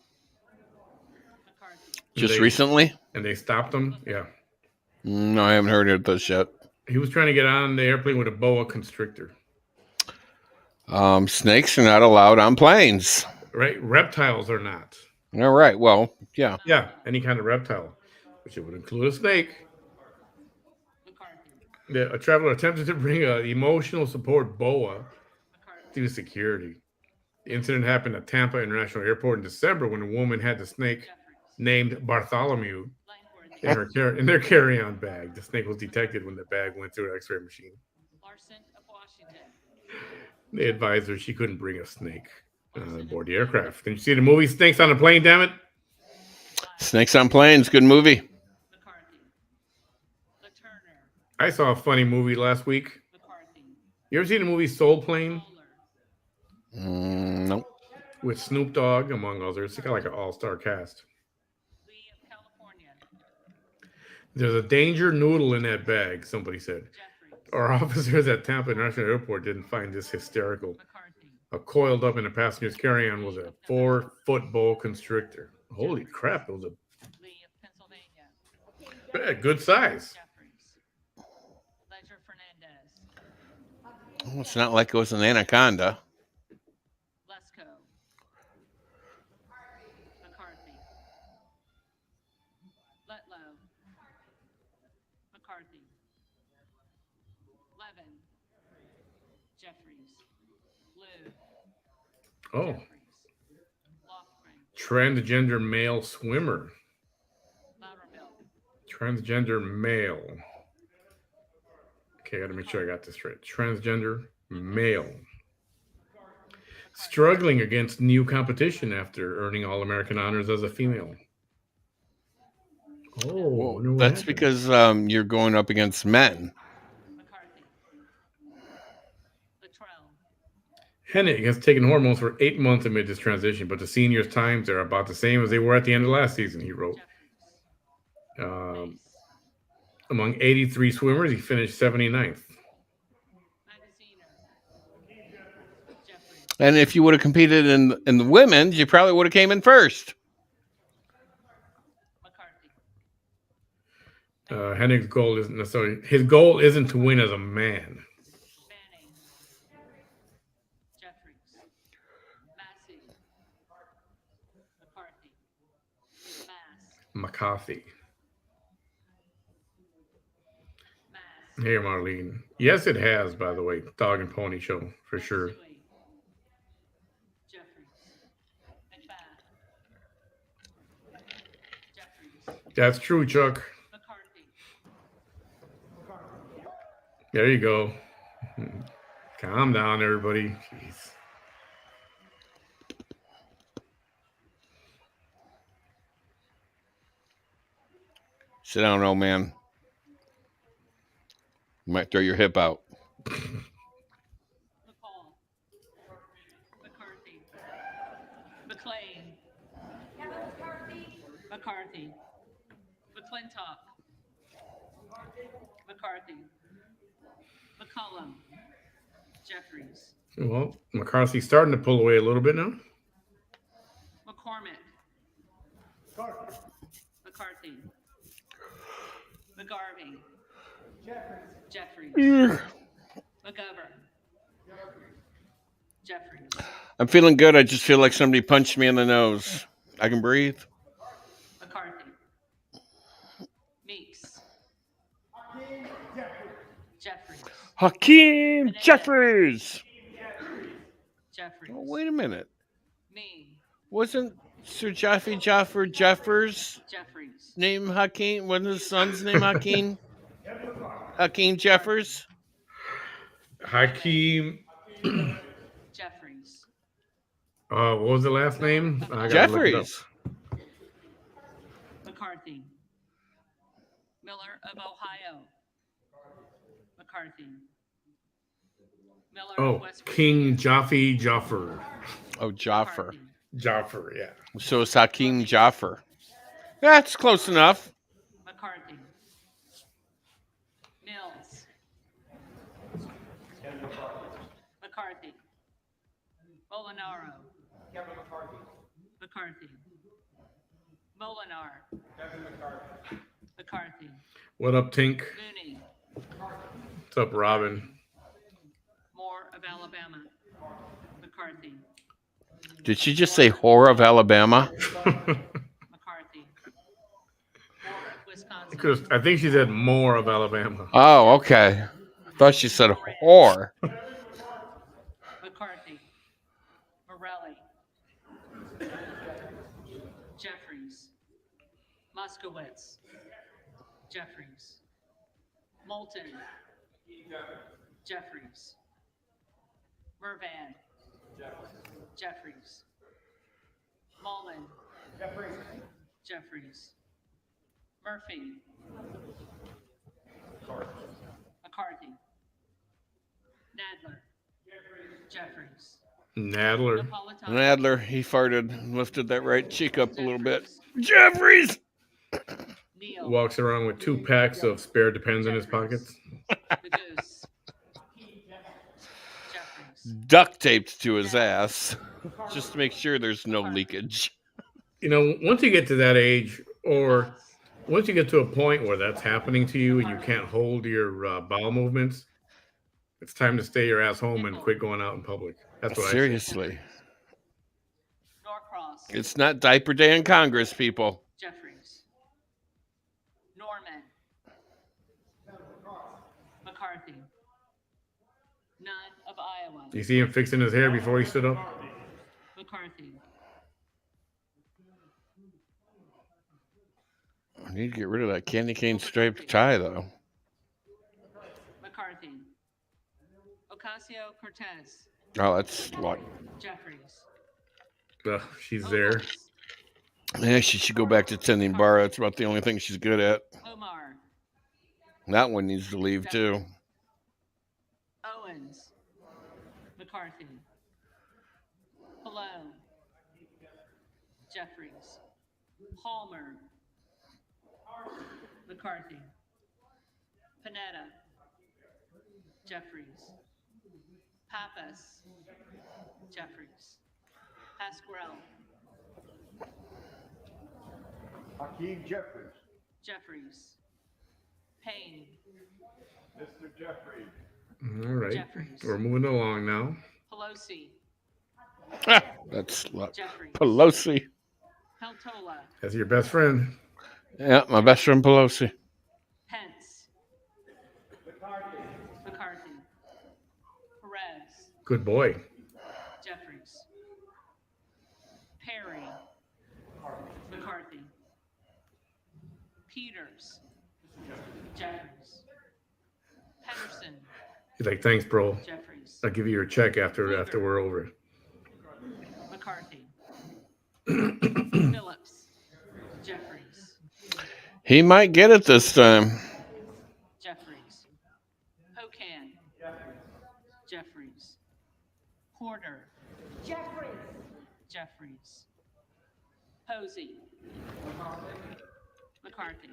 McCarthy. Just They- recently? and they stopped him. Yeah, No, I haven't heard of this yet. he was trying to get on the airplane with a boa constrictor. Snakes are not allowed on planes. Right? Reptiles are not. All right. Well, yeah. Yeah, any kind of reptile, which it would include a snake. McCarthy. A traveler attempted to bring an emotional support boa McCarthy. through security. The incident happened at Tampa International Airport in December when a woman had the snake Jeffries. named Bartholomew Langworthy. in their carry-on bag. The snake was detected when the bag went through an X-ray machine. Larson of Washington. They advised her she couldn't bring a snake aboard the aircraft. Didn't you see the movie Snakes on a Plane? Damn it! Snakes on Planes. Good movie. McCarthy. LaTurner. I saw a funny movie last week. McCarthy. You ever seen the movie Soul Plane Bowler. No. with Snoop Dogg among others? It's got like an all-star cast. Lee of California. There's a danger noodle in that bag. Somebody said. Jeffries. Our officers at Tampa International Airport didn't find this hysterical. McCarthy. Coiled up in a passenger's carry-on was a 4-foot boa constrictor. Holy crap! It was Lee of Pennsylvania. a good size. Jeffries. Ledger Fernandez. Oh, it's not like it was an anaconda. Lesko. McCarthy. Letlow. McCarthy. Levin. Jeffries. Blue. Oh, Jeffries. Lofgren. transgender male swimmer. Loudermilk. Transgender male. Okay, I gotta make sure I got this right. Transgender male. Struggling against new competition after earning All-American honors as a female. Oh, I wonder what That's happened. because you're going up against men. McCarthy. Luttrell. Hennig has taken hormones for 8 months amid this transition, but the seniors' times are about the same as they were at the end of last season, he wrote. Jeffries. Among 83 swimmers, he finished 79th. Magaziner. Jeffries. And if you would have competed in the women's, you probably would have came in first. McCarthy. Hennig's goal isn't necessarily his goal isn't to win as a man. Jeffries. Massey. McCarthy. Mass. McCarthy. Mass. Hey, Marlene. Yes, it has, by the way. Dog and Pony Show, for sure. Matsui. Jeffries. McFadden. Jeffries. That's true, Chuck. McCarthy. There you go. Calm down, everybody. Jeez. Sit down, old man. You might throw your hip out. McCall. McCarthy. McLean. Kevin McCarthy. McCarthy. McClintock. McCarthy. McCullum. Jeffries. Well, McCarthy's starting to pull away a little bit now. McCormick. McCarthy. McGarvey. Jeffries. McGovern. Jeffries. I'm feeling good. I just feel like somebody punched me in the nose. I can breathe. McCarthy. Meeks. Jeffries. Hakeem Jeffries. Jeffries. Oh, wait a minute. Me. Wasn't Sir Jeffers Jeffries. name Hakeem? Wasn't his son's name Hakeem? Hakeem Jeffers? Hakeem. Jeffries. What was the last name? I gotta look it up. Jeffries. McCarthy. Miller of Ohio. McCarthy. Miller of Oh, West King Virginia. Jaffe Jaffer. Oh, Jaffer. McCarthy. Jaffer, yeah. So it's Hakeem Jaffer. That's close enough. McCarthy. Mills. McCarthy. Molinaro. McCarthy. Molinar. McCarthy. What up, Tink? Mooney. What's up, Robin? Moore of Alabama. McCarthy. Did she just say whore of Alabama? McCarthy. Moore of Wisconsin. Because I think she said more of Alabama. Oh, okay. I thought she said whore. McCarthy. Morelli. Jeffries. Moskowitz. Jeffries. Moulton. Jeffries. Mervan. Jeffries. Mullen. Jeffries. Murphy. McCarthy. Nadler. Jeffries. Nadler. Napolitano. Nadler, he farted and lifted that right cheek up a little bit. Jeffries! Neal. Walks around with 2 packs of spare Depends in his pockets. The Goose. Jeffries. Duct taped to his ass. Just to make sure there's no leakage. You know, once you get to that age, or Haas. once you get to a point where that's happening to you and you can't hold your bowel movements, it's time to stay your ass home and quit going out in public. That's what Seriously. Norcross. It's not diaper day in Congress, people. Jeffries. Norman. McCarthy. Nunn of Iowa. I say. You see him fixing his hair before he stood up? McCarthy. I need to get rid of that candy cane striped tie, though. McCarthy. Ocasio-Cortez. Oh, that's like. Jeffries. She's there. Owens. Yeah, she should go back to tending bar. That's about the only thing she's good at. Omar. That one needs to leave, too. Owens. McCarthy. Malone. Jeffries. Palmer. McCarthy. Panetta. Jeffries. Pappas. Jeffries. Pasquarel. Hakeem Jeffries. Jeffries. Payne. Mr. Jeffries. All right. Jeffries. We're moving along now. Pelosi. That's Jeffries. Pelosi. Peltola. That's your best friend. Yeah, my best friend Pelosi. Pence. McCarthy. Perez. Good boy. Jeffries. Perry. McCarthy. Peters. Jeffries. Pedersen. He's like, thanks, bro. Jeffries. I'll give you your check after we're over. McCarthy. Phillips. Jeffries. He might get it this time. Jeffries. Hokan. Jeffries. Porter. Jeffries. Jeffries. Posey. McCarthy.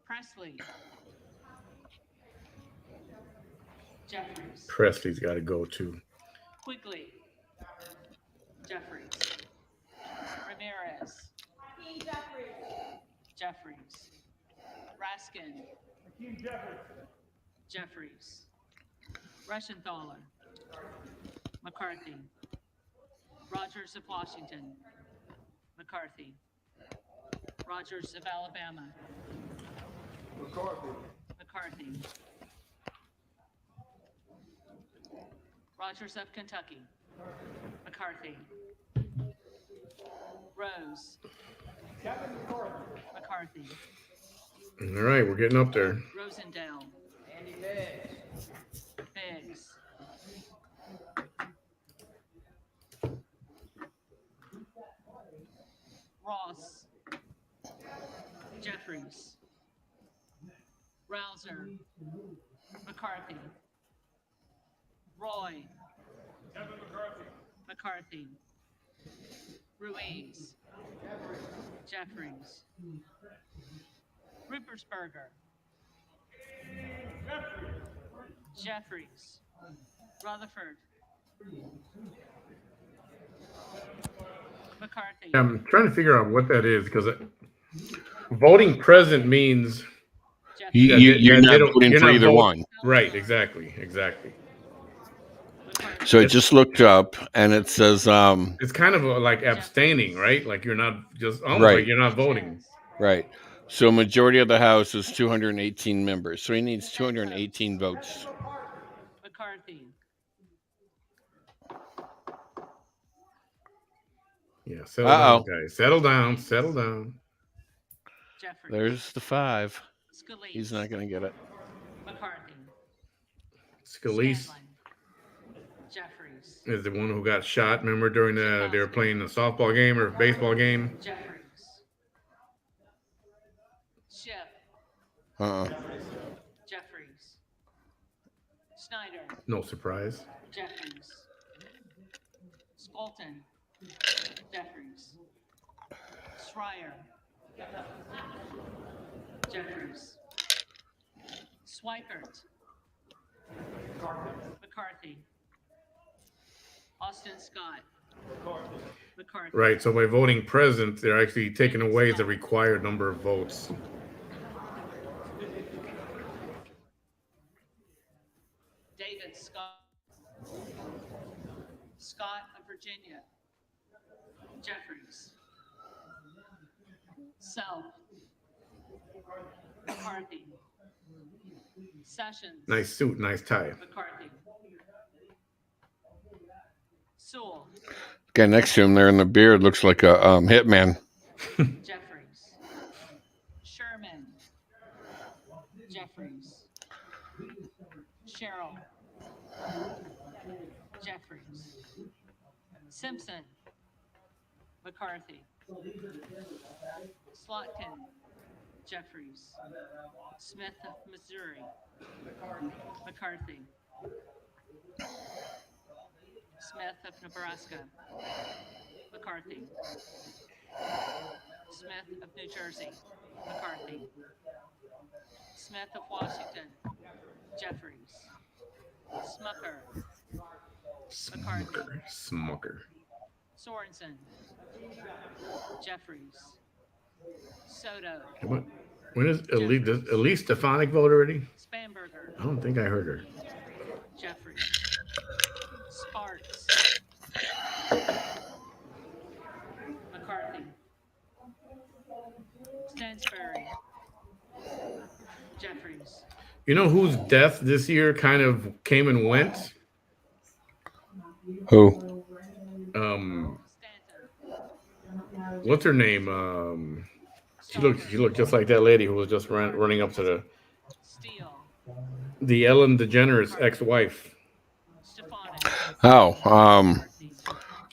Presley. Jeffries. Presley's got to go too. Quigley. Jeffries. Ramirez. Jeffries. Raskin. Jeffries. Reschenthaler. McCarthy. Rogers of Washington. McCarthy. Rogers of Alabama. McCarthy. Rogers of Kentucky. McCarthy. Rose. McCarthy. All right, we're getting up there. Rosendale. Biggs. Ross. Jeffries. Rouser. McCarthy. Roy. McCarthy. Ruiz. Jeffries. Ruppersberger. Jeffries. Rutherford. McCarthy. I'm trying to figure out what that is because voting present means You're not voting for either one. Right, exactly. So I just looked up, and it says It's kind of like abstaining, right? Like you're not just Right. like you're not voting. right. So majority of the House is 218 members. So he needs 218 votes. McCarthy. Yeah, settle down, guys. Settle down. Jeffries. There's the 5. Scalise. He's not going to get it. McCarthy. Scalise Scanlon. Jeffries. is the one who got shot. Remember during they were playing a softball game or baseball game? Jeffries. Schiff. Jeffries. Snyder. No surprise. Jeffries. Skolton. Jeffries. Schreier. Jeffries. Swikert. McCarthy. Austin Scott. McCarthy. Right. So by voting present, they're actually taking away the required number of votes. David Scott. Scott of Virginia. Jeffries. Self. McCarthy. Sessions. Nice suit, nice tie. McCarthy. Sewell. Guy next to him there in the beard looks like a hitman. Jeffries. Sherman. Jeffries. Sherrill. Jeffries. Simpson. McCarthy. Slotkin. Jeffries. Smith of Missouri. McCarthy. Smith of Nebraska. McCarthy. Smith of New Jersey. McCarthy. Smith of Washington. Jeffries. Smucker. McCarthy. Smucker. Sorensen. Jeffries. Soto. What? When is Elise? Does Elise Stefanik vote already? Spanberger. I don't think I heard her. Jeffries. Sparks. McCarthy. Stansbury. Jeffries. You know whose death this year kind of came and went? Who? Stanton. What's her name? She looked just like that lady who was just running up to Steele. the Ellen DeGeneres ex-wife. Stefanik. Oh, McCarthy.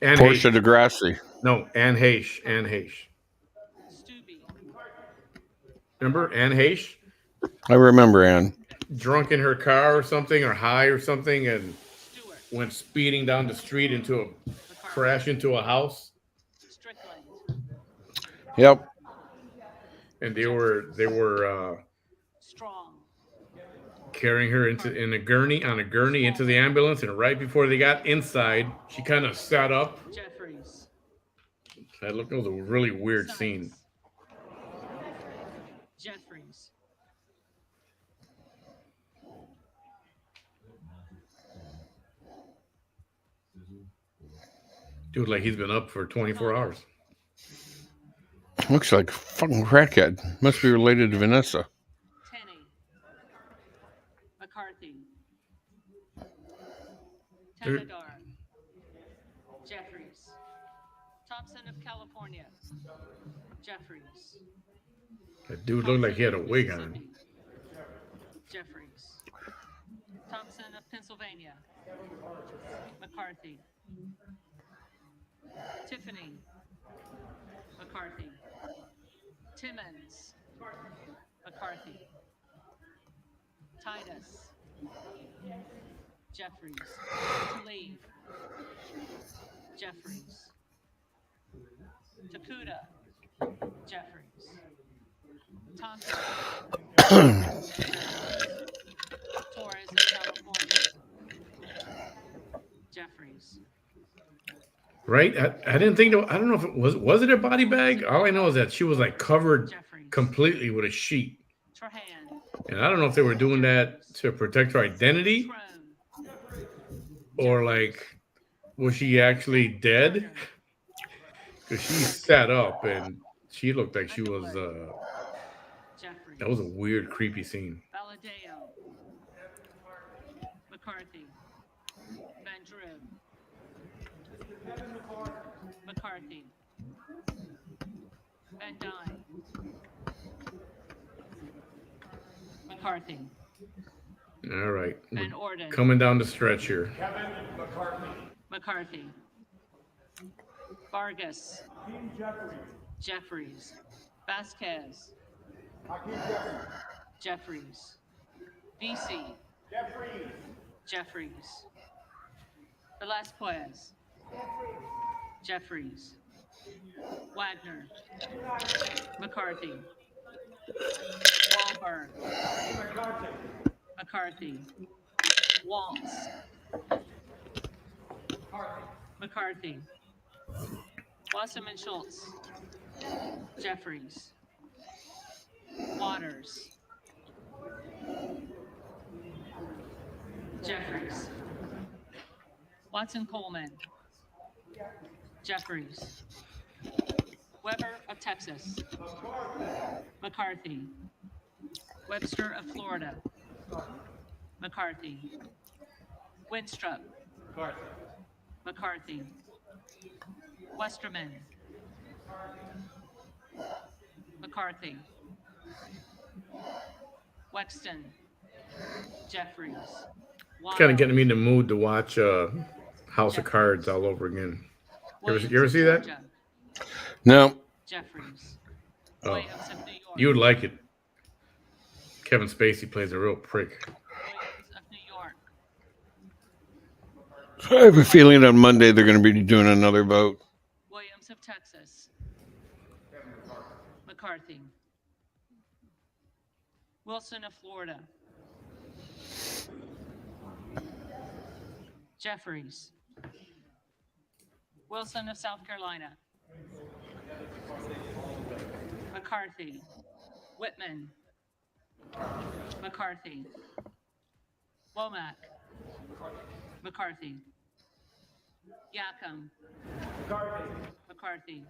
Anne Portia Heche. deGrassi. No, Anne Heche. Anne Heche. Stubbe. Remember Anne Heche? I remember Ann. Drunk in her car or something, or high or something, and Stewart. went speeding down the street into a McCarthy. crash into a house. Strickland. Yep. And they were Strong. carrying her on a gurney into the ambulance, and right before they got inside, she kind of sat up. Jeffries. That was a really weird scene. Sykes. Jeffries. Dude, like he's been up for 24 hours. Looks like a fucking crackhead. Must be related to Vanessa. Tenney. McCarthy. There- Tenadar. Jeffries. Thompson of California. Jeffries. That dude looked like he had a wig on. Mississippi. Jeffries. Thompson of Pennsylvania. McCarthy. Tiffany. McCarthy. Timmons. McCarthy. Titus. Jeffries. Tlaib. Jeffries. Takuda. Jeffries. Thompson. Torres of California. Jeffries. Right? I didn't think. I don't know if it was it a body bag? All I know is that she was like covered Jeffries. completely with a sheet. Trahan. And I don't know if they were doing that to protect her identity, Trone. or like, was she actually dead? Because she sat up and she looked like she was. Jeffries. That was a weird, creepy scene. Valadeo. McCarthy. Van Drew. McCarthy. Van Dyne. McCarthy. All right, Van we're Orden. coming down the stretch here. Kevin McCarthy. McCarthy. Vargas. Hakeem Jeffries. Jeffries. Vasquez. Hakeem Jeffries. Jeffries. VC. Jeffries. Jeffries. Velasquez. Jeffries. Wagner. McCarthy. Wahlberg. McCarthy. McCarthy. Waltz. McCarthy. Wasserman Schultz. Jeffries. Waters. Jeffries. Watson Coleman. Jeffries. Weber of Texas. McCarthy. Webster of Florida. McCarthy. Winstrup. McCarthy. Westerman. McCarthy. Wexton. Jeffries. Kind of getting me in the mood to watch House of Cards all over again. You ever see that? Georgia. No. Jeffries. Oh, Williams of New York. you would like it. Kevin Spacey plays a real prick. Williams of New York. I have a feeling on Monday they're going to be doing another vote. Williams of Texas. McCarthy. Wilson of Florida. Jeffries. Wilson of South Carolina. McCarthy. Whitman. McCarthy. Womack. McCarthy. Yackham. McCarthy.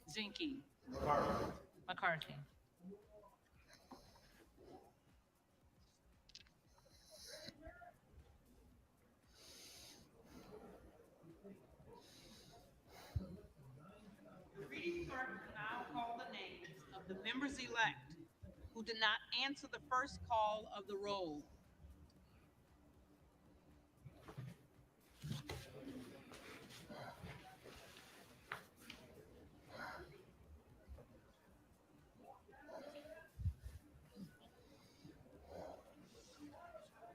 Zinke. McCarthy. The reading clerk will now call the names of the members-elect who did not answer the first call of the roll.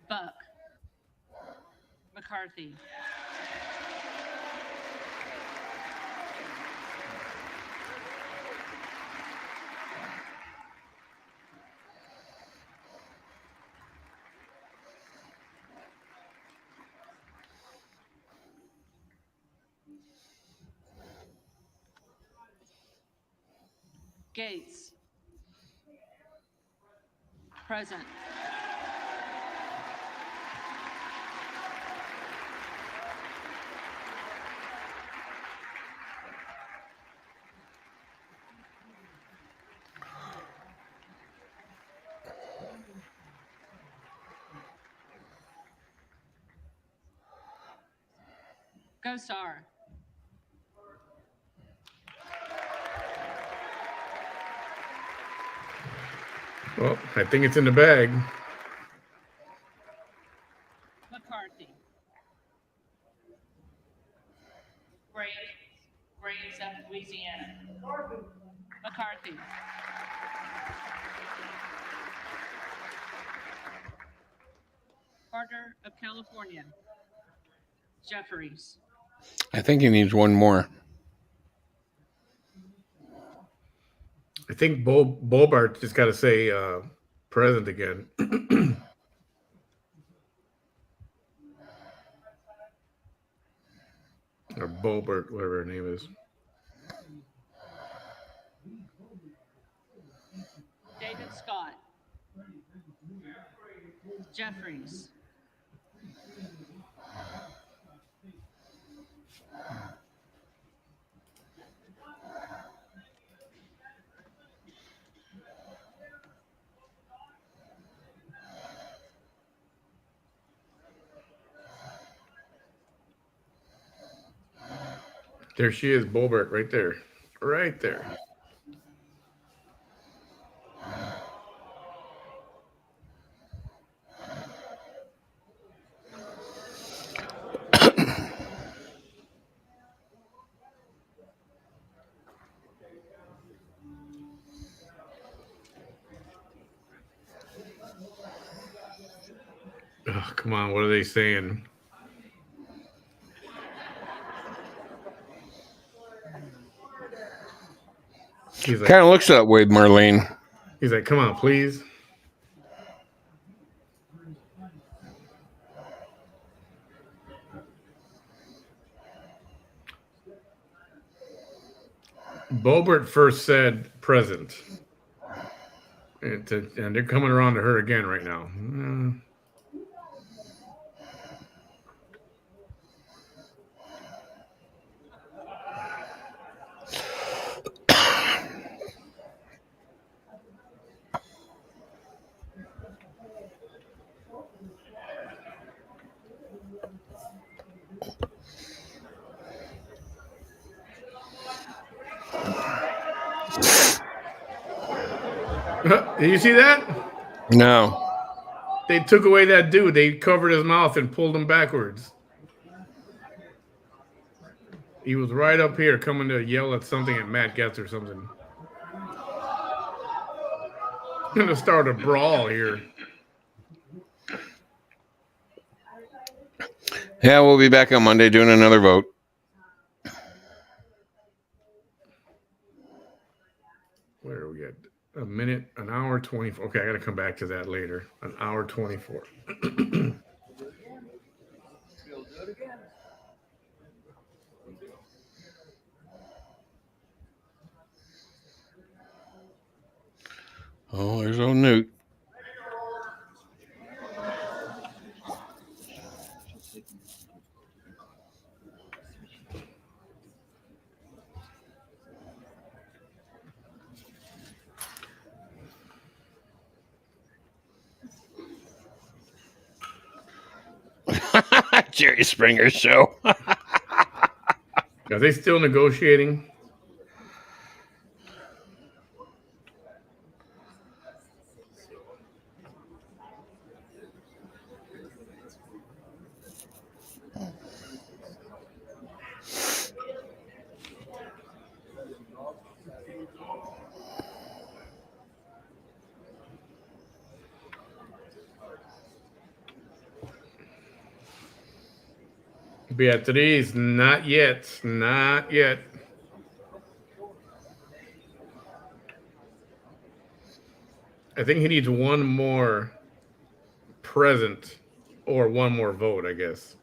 Buck. McCarthy. Gates. Present. Gosar. Well, I think it's in the bag. McCarthy. Graves of Louisiana. McCarthy. Carter of California. Jeffries. I think he needs one more. I think Bobart just got to say present again. Or Bobart, whatever her name is. David Scott. Jeffries. There she is, Bobart, right there. Right there. Oh, come on, what are they saying? He's like, Kind of looks that way, Marlene. he's like, come on, please. Bobart first said present. And they're coming around to her again right now. Did you see that? No. They took away that dude. They covered his mouth and pulled him backwards. He was right up here coming to yell at something at Matt Getz or something. Gonna start a brawl here. Yeah, we'll be back on Monday doing another vote. Where are we at? A minute, an hour 24. Okay, I got to come back to that later. An hour 24. Oh, there's old Newt. Jerry Springer show. Are they still negotiating? Beatriz, not yet. Not yet. I think he needs one more present or one more vote, I guess.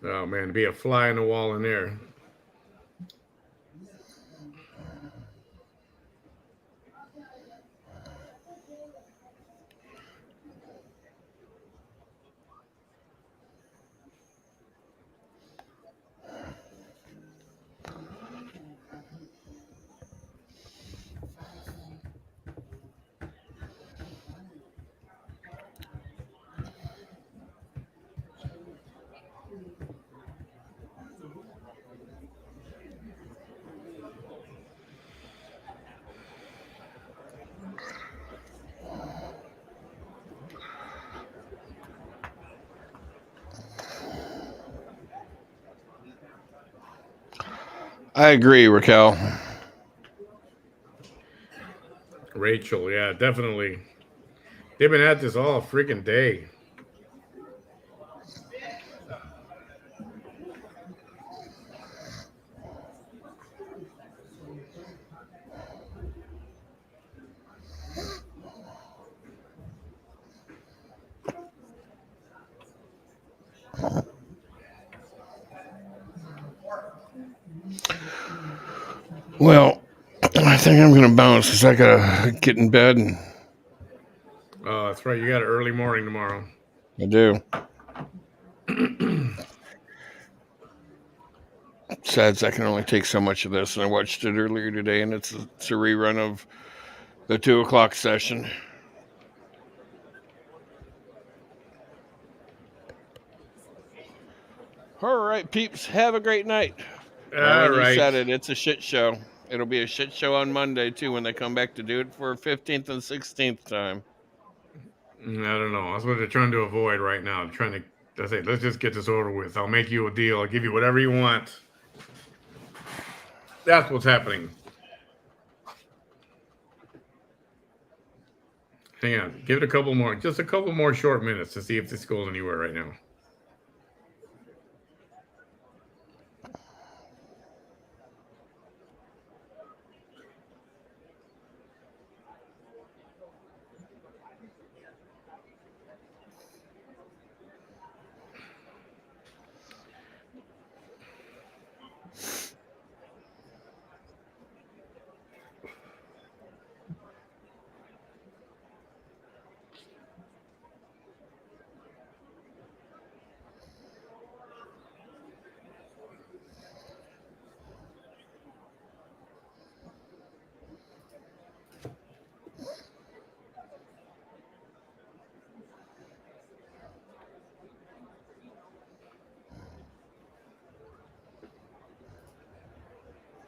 Oh man, to be a fly in the wall in there. I agree, Raquel. Rachel, yeah, definitely. They've been at this all freaking day. Well, I think I'm going to bounce because I got to get in bed. And Oh, that's right. You got an early morning tomorrow. I do. Sad I can only take so much of this. And I watched it earlier today, and it's a rerun of the 2:00 session. All right, peeps. Have a great night. All You right. said it. It's a shit show. It'll be a shit show on Monday, too, when they come back to do it for 15th and 16th time. I don't know. That's what they're trying to avoid right now. They're trying to say, let's just get this over with. I'll make you a deal. I'll give you whatever you want. That's what's happening. Hang on. Give it a couple more, just a couple more short minutes to see if this goes anywhere right now.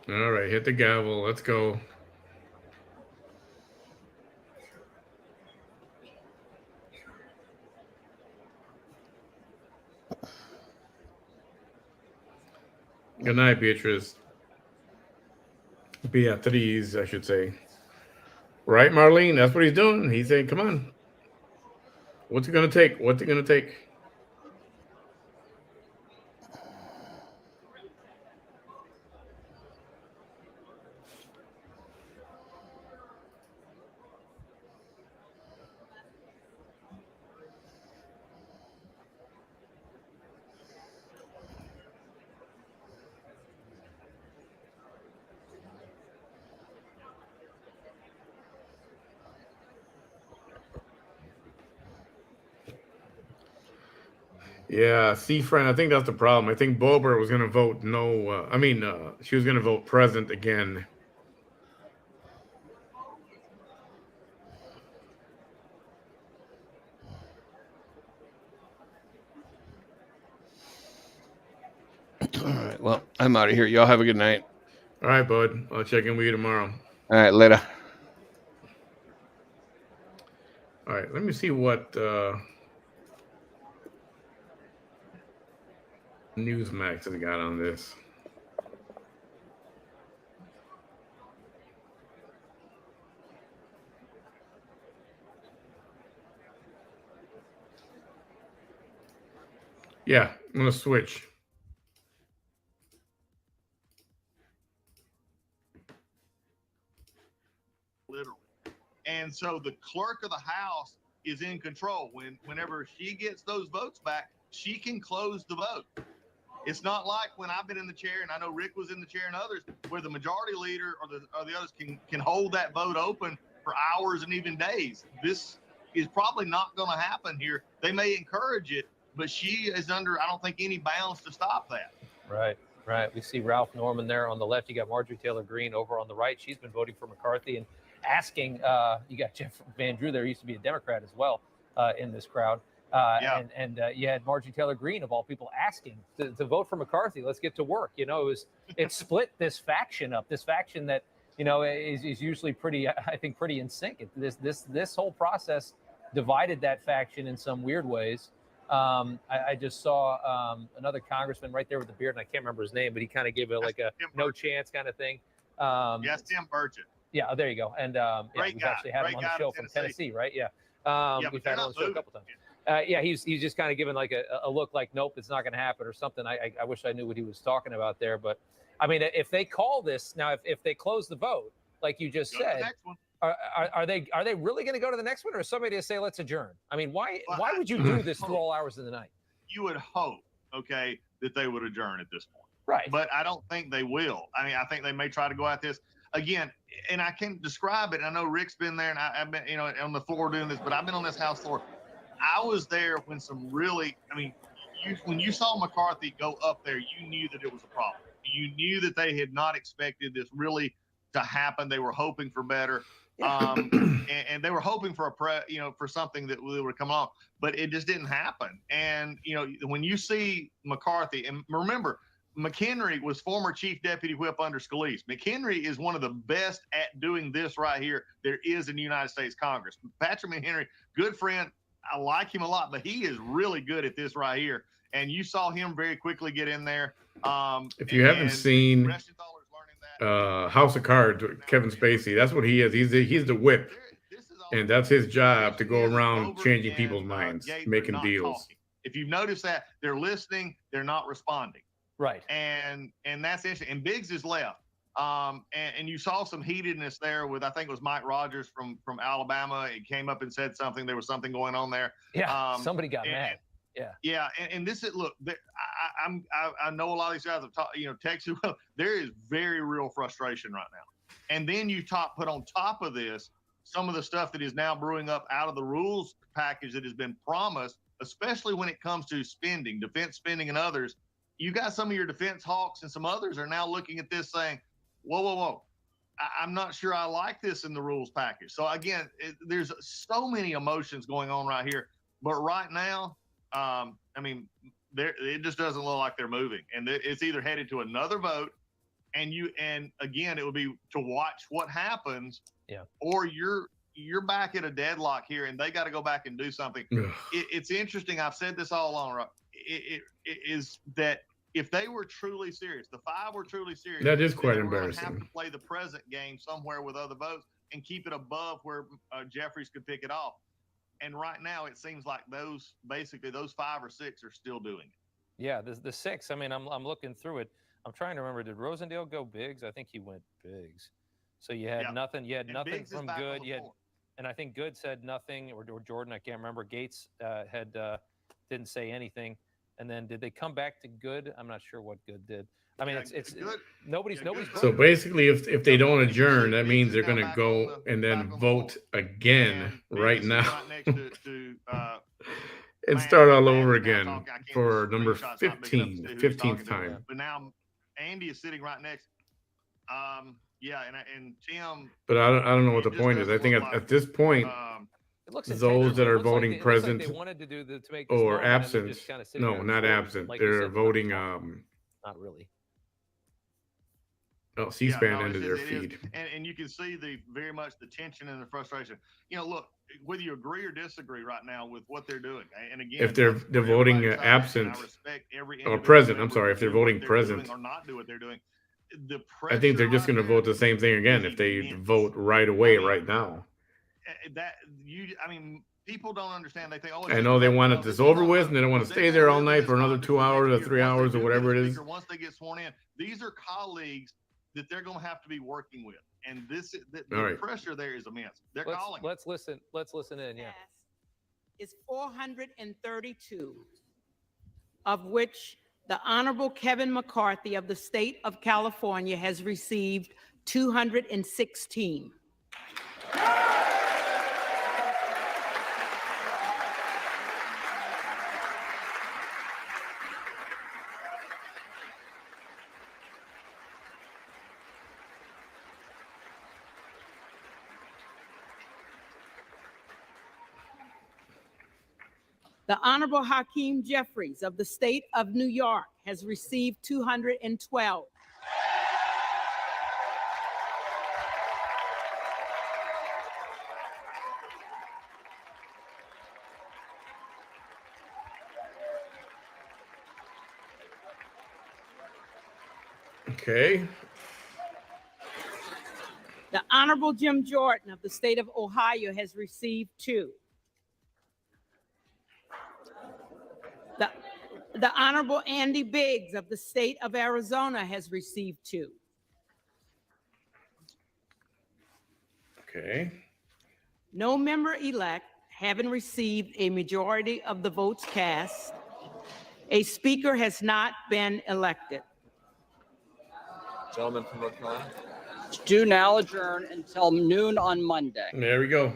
All right, hit the gavel. Let's go. Good night, Beatrice. Beatriz, I should say. Right, Marlene? That's what he's doing. He's saying, come on. What's it going to take? What's it going to take? Yeah, see, friend, I think that's the problem. I think Boebert was going to vote no. She was going to vote present again. All right. Well, I'm out of here. Y'all have a good night. All right, bud. I'll check in with you tomorrow. All right. Later. All right. Let me see what Newsmax has got on this. Yeah, I'm going to switch. Literally. And so the clerk of the House is in control. Whenever she gets those votes back, she can close the vote. It's not like when I've been in the chair, and I know Rick was in the chair and others, where the majority leader or the others can hold that vote open for hours and even days. This is probably not going to happen here. They may encourage it, but she is under, I don't think, any bounds to stop that. Right, right. We see Ralph Norman there on the left. You got Marjorie Taylor Greene over on the right. She's been voting for McCarthy and asking. You got Jeff Van Drew there. He used to be a Democrat as well in this crowd. And you had Marjorie Taylor Greene, of all people, asking to vote for McCarthy. Let's get to work. You know, it split this faction up. This faction that is usually pretty, I think, pretty in sync. This whole process divided that faction in some weird ways. I just saw another congressman right there with the beard, and I can't remember his name, but he kind of gave it like a no chance kind of thing. Yes, Tim Burchett. Yeah, there you go. And we've actually had him on the show from Tennessee, right? Yeah. We've had him on the show a couple times. He's just kind of giving like a look like, nope, it's not going to happen or something. I wish I knew what he was talking about there. But, I mean, if they call this, now if they close the vote, like you just said, are they really going to go to the next one, or is somebody going to say, let's adjourn? I mean, why would you do this through all hours of the night? You would hope, okay, that they would adjourn at this point. Right. But I don't think they will. I mean, I think they may try to go at this again, and I can't describe it. I know Rick's been there, and I've been, on the floor doing this, but I've been on this House floor. I was there when when you saw McCarthy go up there, you knew that it was a problem. You knew that they had not expected this really to happen. They were hoping for better. And they were hoping for for something that would come along, but it just didn't happen. And, when you see McCarthy, and remember, McHenry was former chief deputy whip under Scalise. McHenry is one of the best at doing this right here there is in the United States Congress. Patrick McHenry, good friend. I like him a lot, but he is really good at this right here. And you saw him very quickly get in there. If you haven't seen House of Cards with Kevin Spacey, that's what he is. He's the whip. And that's his job, to go around changing people's minds, making deals. Talking. If you've noticed that, they're listening, they're not responding. Right. And that's interesting. And Biggs is left. And you saw some heatedness there with, I think it was Mike Rogers from Alabama. He came up and said something. There was something going on there. Yeah, somebody got mad. Yeah. And this is, look, I know a lot of these guys have talked, texted. Well, there is very real frustration right now. And then you put on top of this some of the stuff that is now brewing up out of the rules package that has been promised, especially when it comes to spending, defense spending and others. You got some of your defense hawks and some others are now looking at this saying, whoa. I'm not sure I like this in the rules package. So again, there's so many emotions going on right here, but right now, it just doesn't look like they're moving, and it's either headed to another vote, and again, it would be to watch what happens, or you're back at a deadlock here, and they got to go back and do something. It's interesting. I've said this all along. Right? It is that if they were truly serious, the five were truly serious. That is quite they embarrassing. have to play the present game somewhere with other votes and keep it above where Jeffries could pick it off. And right now, it seems like those 5 or 6 are still doing it. Yeah, the 6. I mean, I'm looking through it. I'm trying to remember. Did Rosendale go Biggs? I think he went Biggs. So you had nothing. You had nothing from Good. And I think Good said nothing, or Jordan. I can't remember. Gates didn't say anything. And then did they come back to Good? I'm not sure what Good did. I mean, it's good. Nobody's. So basically, if they don't adjourn, that means they're going to go and then vote again right now. Right next to and Man, start all Manny's over now again talking. I can't. for The number screenshot's not big enough to 15, see the who he's 15th talking to. time. But now Andy is sitting right next. Yeah, and Tim. But I don't know what It the just point is. I doesn't think look at like. this point, It looks those intentional. that It are looks like voting it looks like present they wanted to do to make this or moment, and they're absent, just kind of sitting no, there and not scrolling. absent. Like you They're said, not voting. talking. Not really. Oh, Yeah, C-SPAN no, ended their it is. feed. And you can see very much the tension and the frustration. You know, look, whether you agree or disagree right now with what they're doing, and again, If they're that's for voting everybody to decide, absent and I respect every or individual present, I'm member sorry, to if they're do what voting they're present, doing or not do what they're doing. The I think they're pressure just right going to there vote the same thing again is if they immense. vote right away, I mean, right now. I mean, people don't understand. They think, oh, it's I just know a they vote. want No, it this this is over not with, vote, and they don't want to because they stay will there all live in night this for another bondage 2 for the hours next or year. 3 Once they hours or do get a whatever it is. speaker, once they get sworn in, these are colleagues that they're going to have to be working with, and the pressure there is immense. They're calling. Let's listen in. Yeah. Is 432, of which the Honorable Kevin McCarthy of the state of California has received 216. The Honorable Hakeem Jeffries of the state of New York has received 212. Okay. The Honorable Jim Jordan of the state of Ohio has received 2. The Honorable Andy Biggs of the state of Arizona has received 2. Okay. No member-elect having received a majority of the votes cast, a speaker has not been elected. Gentleman from North Carolina. Do now adjourn until noon on Monday. There we go.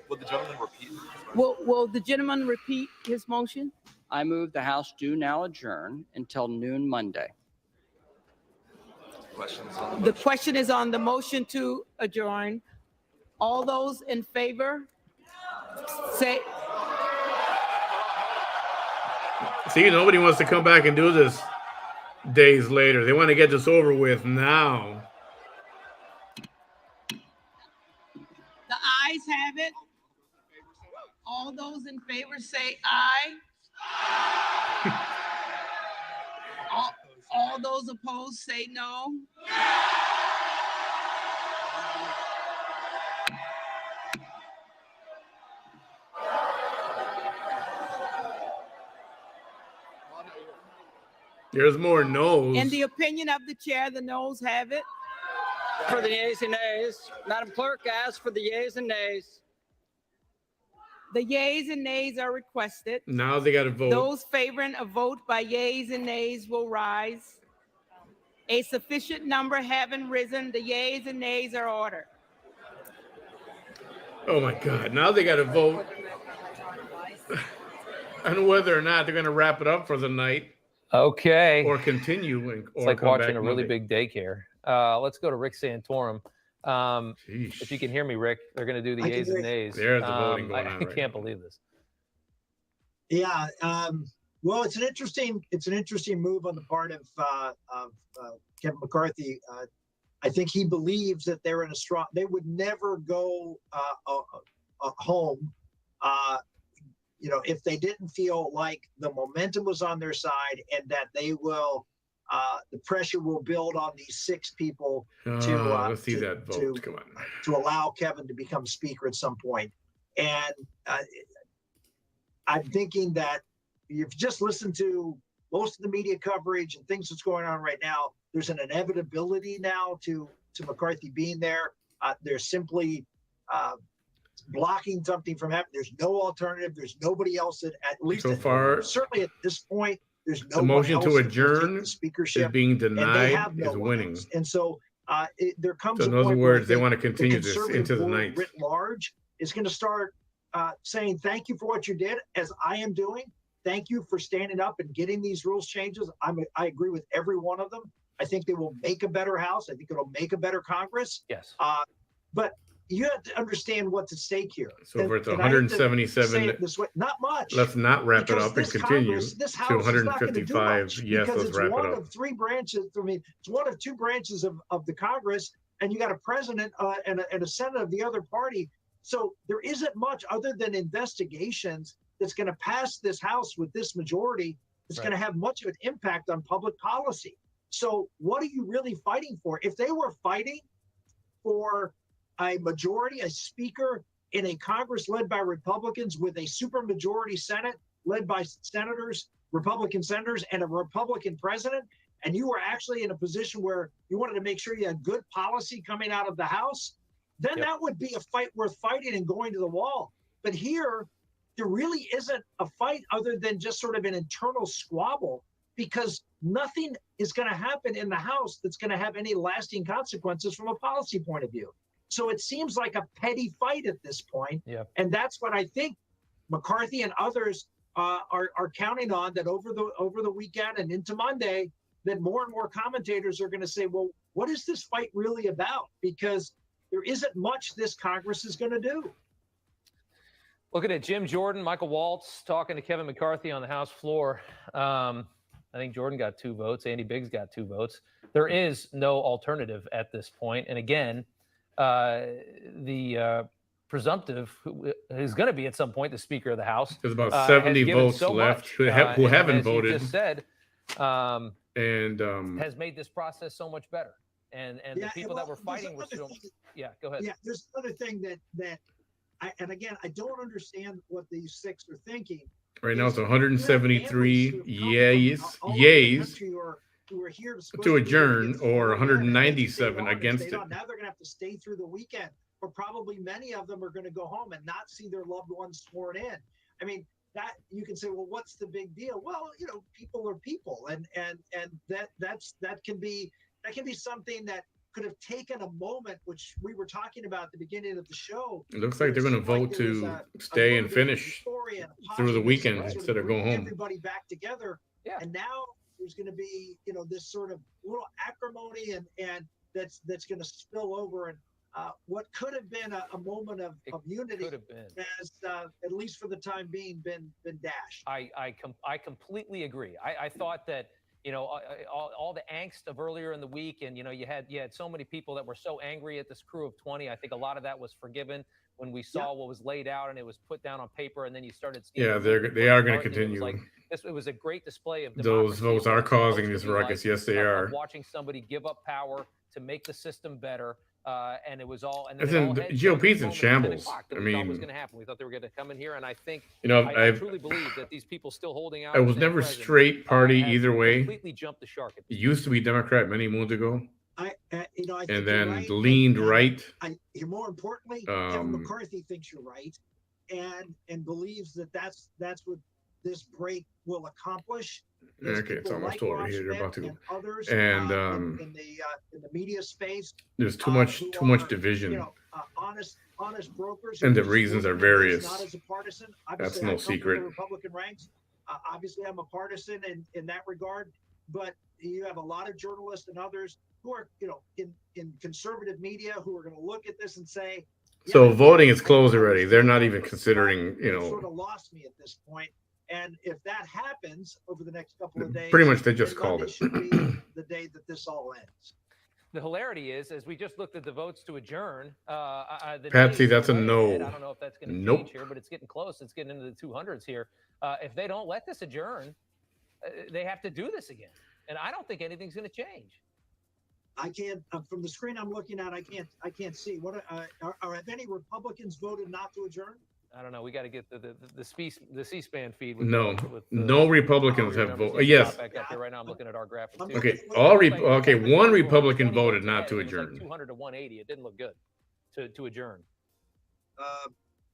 Would the gentleman repeat? Will the gentleman repeat his motion? I move the House do now adjourn until noon Monday. Questions on The question is on the motion to adjourn. All those in favor, say. See, nobody wants to come back and do this days later. They want to get this over with now. The ayes have it. All those in favor say aye. All those opposed say no. There's more no's. In the opinion of the chair, the noes have it. For the yeas and nays, Madam Clerk asks for the yeas and nays. The yeas and nays are requested. Now they got to vote. Those favoring a vote by yeas and nays will rise. A sufficient number having risen, the yeas and nays are ordered. Oh my God. Now they got to vote on whether or not they're going to wrap it up for the night. Okay. Or continue. It's like watching a really big daycare. Let's go to Rick Santorum. If you can hear me, Rick, they're going to do the yeas and nays. There's the voting going on. I can't believe this. Yeah. Well, it's an interesting move on the part of Kevin McCarthy. I think he believes that they're in a strong. They would never go home. If they didn't feel like the momentum was on their side and that they will, the pressure will build on these 6 people let's see that vote. Come on. To allow Kevin to become speaker at some point. And I'm thinking that you've just listened to most of the media coverage and things that's going on right now. There's an inevitability now to McCarthy being there. They're simply blocking something from happening. There's no alternative. There's nobody else that, at least so far, certainly at this point, there's no the motion to adjourn is being denied is winning. And so there comes so a in other point words, where they want to continue this into the night. Writ large is going to start saying thank you for what you did, as I am doing. Thank you for standing up and getting these rules changes. I agree with every one of them. I think they will make a better House. I think it'll make a better Congress. Yes. But you have to understand what's at stake here. So if it's and I hate to say 177, it this way, not much. let's not wrap it Because up and this continue Congress, this to House is not going to do 155. much Yes, because let's it's wrap it one up. of three branches. I mean, it's one of two branches of the Congress, and you got a president and a Senate of the other party. So there isn't much other than investigations that's going to pass this House with this majority. That's going to have much of an impact on public policy. So what are you really fighting for? If they were fighting for a majority, a speaker in a Congress led by Republicans with a supermajority Senate led by senators, Republican senators, and a Republican president, and you were actually in a position where you wanted to make sure you had good policy coming out of the House, then that would be a fight worth fighting and going to the wall. But here, there really isn't a fight other than just sort of an internal squabble, because nothing is going to happen in the House that's going to have any lasting consequences from a policy point of view. So it seems like a petty fight at this point. And that's what I think McCarthy and others are counting on, that over the weekend and into Monday, that more and more commentators are going to say, well, what is this fight really about? Because there isn't much this Congress is going to do. Looking at Jim Jordan, Michael Waltz talking to Kevin McCarthy on the House floor. I think Jordan got 2 votes. Andy Biggs got 2 votes. There is no alternative at this point. And again, the presumptive, who is going to be at some point the Speaker of the House, There's about 70 votes so left who and haven't as voted. You just said, and has made this process so much better. And the people that were fighting were still. Yeah, go ahead. Yeah, there's another thing that and again, I don't understand what these 6 are thinking. Right now it's 173 yays who are here to adjourn, or 197 against it. Now they're going to have to stay through the weekend, or probably many of them are going to go home and not see their loved ones sworn in. I mean, that you can say, well, what's the big deal? Well, you know, people are people, and that can be something that could have taken a moment, which we were talking about at the beginning of the show. It looks like they're going to vote to stay and finish through the weekend instead of go home. Everybody back together. Yeah. And now there's going to be, you know, this sort of little acrimony and that's going to spill over, and what could have been a moment of unity has, at least for the time being, been dashed. I completely agree. I thought that, you know, all the angst of earlier in the week, and you know, you had so many people that were so angry at this crew of 20. I think a lot of that was forgiven when we saw what was laid out and it was put down on paper, and then you started seeing. Yeah, they are going to continue. It was a great display of those votes are causing this ruckus. Yes, they are. Watching somebody give up power to make the system better. And it was all. And then the GOP's in shambles. I mean, was going to happen. We thought they were going to come in here, and I think, you know, I truly believe that these people still holding out. I was never straight party either way. Completely jumped the shark. It used to be Democrat many moons ago. I think and then right. leaned right. More importantly, Kevin McCarthy thinks you're right, and believes that's what this break will accomplish. Okay, it's almost over here. You're about to. And others, and in the media space, there's too much division. You know, honest brokers. And the reasons are various. Not as a partisan. That's no secret. The Republican ranks. Obviously, I'm a partisan in that regard, but you have a lot of journalists and others who are, you know, in conservative media who are going to look at this and say. So voting is closed already. They're not even considering, you know. Sort of lost me at this point. And if that happens over the next couple of days, pretty much they just called it. Should be the day that this all ends. The hilarity is, as we just looked at the votes to adjourn, Patsy, that's a no. I don't know if that's going to change here, but it's getting close. It's getting into the 200s here. If they don't let this adjourn, they have to do this again, and I don't think anything's going to change. I can't from the screen I'm looking at. I can't see. What have any Republicans voted not to adjourn? I don't know. We got to get the C-SPAN feed. No Republicans have voted. Yes. Back up there right now. I'm looking at our graphic. Okay. One Republican voted not to adjourn. Like 200 to 180. It didn't look good to adjourn.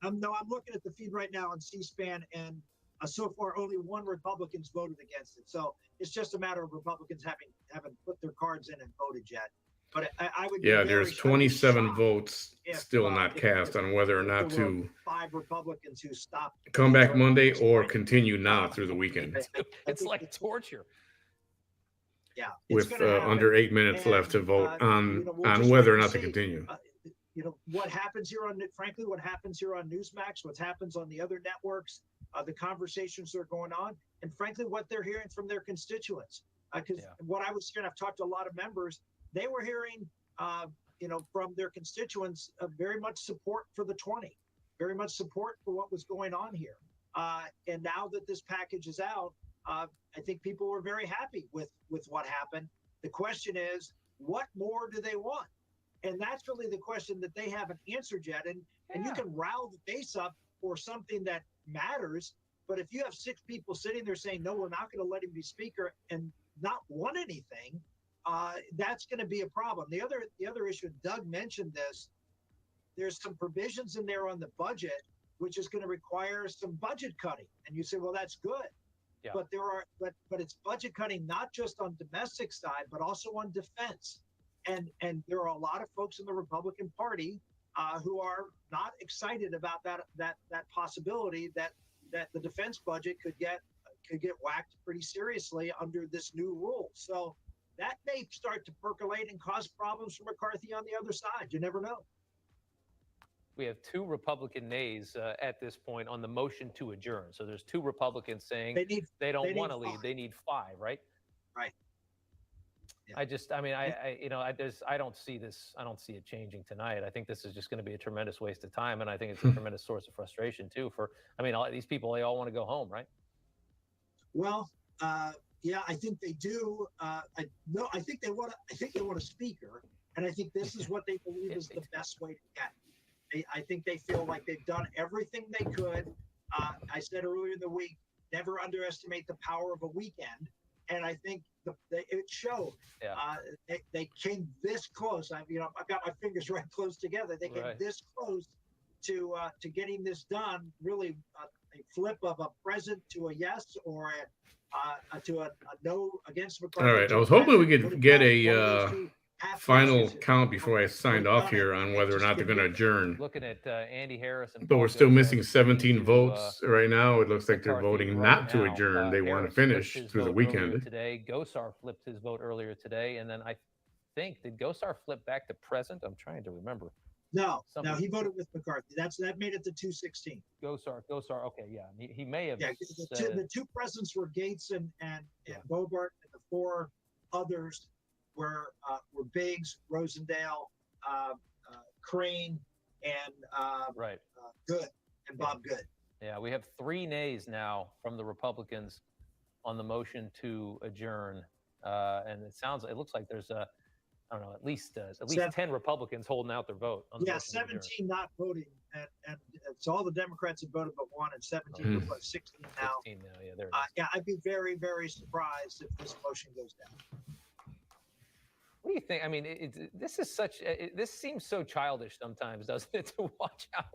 I'm looking at the feed right now on C-SPAN, and so far only one Republican's voted against it. So it's just a matter of Republicans haven't put their cards in and voted yet. But I would be Yeah, very, there's I would be 27 shocked votes if, still not cast on whether or if there not were to 5 Republicans who stopped come back voting Monday this or morning. continue now through the weekend It's like torture. Yeah, it's with going to happen. under 8 minutes And, left to vote on we'll just whether or wait not to and see. continue. What happens here on, frankly, what happens here on Newsmax, what happens on the other networks, the conversations that are going on, and frankly, what they're hearing from their constituents. Because what I was hearing, I've talked to a lot of members, they were hearing, from their constituents, very much support for the 20, very much support for what was going on here. And now that this package is out, I think people were very happy with what happened. The question is, what more do they want? And that's really the question that they haven't answered yet. And you can rile the base up for something that matters, but if you have 6 people sitting there saying, no, we're not going to let him be speaker and not want anything, that's going to be a problem. The other issue, Doug mentioned this, there's some provisions in there on the budget, which is going to require some budget cutting. And you say, well, that's good. Yeah. But but it's budget cutting not just on domestic side, but also on defense. And there are a lot of folks in the Republican Party who are not excited about that possibility that the defense budget could get whacked pretty seriously under this new rule. So that may start to percolate and cause problems for McCarthy on the other side. You never know. We have 2 Republican nays at this point on the motion to adjourn. So there's 2 Republicans saying they don't want to leave. They need 5, right? Right. Yeah. I don't see this. I don't see it changing tonight. I think this is just going to be a tremendous waste of time, and I think it's a tremendous source of frustration too. All these people, they all want to go home, right? Well, yeah, I think they do. I think they want. I think they want a speaker, and I think this is what they believe is the best way to get. I think they feel like they've done everything they could. I said earlier in the week, never underestimate the power of a weekend. And I think it showed. Yeah. They came this close. I've got my fingers right close together. They came this close to getting this done. Really, a flip of a present to a yes, or to a no against McCarthy. All right, I was hoping we could get a final count before I signed off here on whether or not they're going to adjourn. Looking at Andy Harris and but we're still missing 17 votes right now. It looks like they're voting not to adjourn. They want to finish through the weekend. Today, Gosar flipped his vote earlier today, and then I think, did Gosar flip back to present? I'm trying to remember. No, he voted with McCarthy. That made it to 216. Gosar. Okay, yeah, he may have. Yeah, the 2 presidents were Gates and Bobart, and the 4 others were Biggs, Rosendale, Crane, and Good, and Bob Good. Yeah, we have 3 nays now from the Republicans on the motion to adjourn, and it looks like there's at least 10 Republicans holding out their vote. On the 17 not voting, and so all the Democrats have voted but 1, and 17, 16 now. 16 now, yeah, there it is. Yeah, I'd be very, very surprised if this motion goes down. What do you think? I mean, this seems so childish sometimes, doesn't it? To watch out,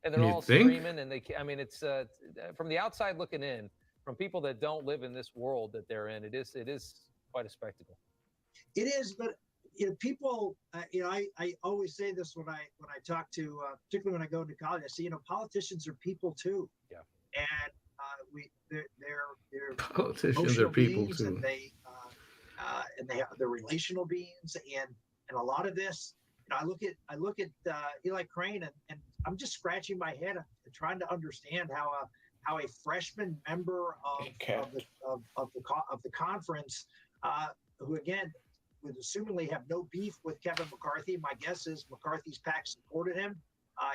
and they're all screaming, and it's from the outside looking in, from people that don't live in this world that they're in. It is quite a spectacle. It is, but people, I always say this when I talk to, particularly when I go to college, I say, politicians are people too. Yeah. And they're politicians are people too. And they have the relational beings, and a lot of this. I look at Eli Crane, and I'm just scratching my head and trying to understand how a freshman member of the conference, who again would assumingly have no beef with Kevin McCarthy. My guess is McCarthy's PAC supported him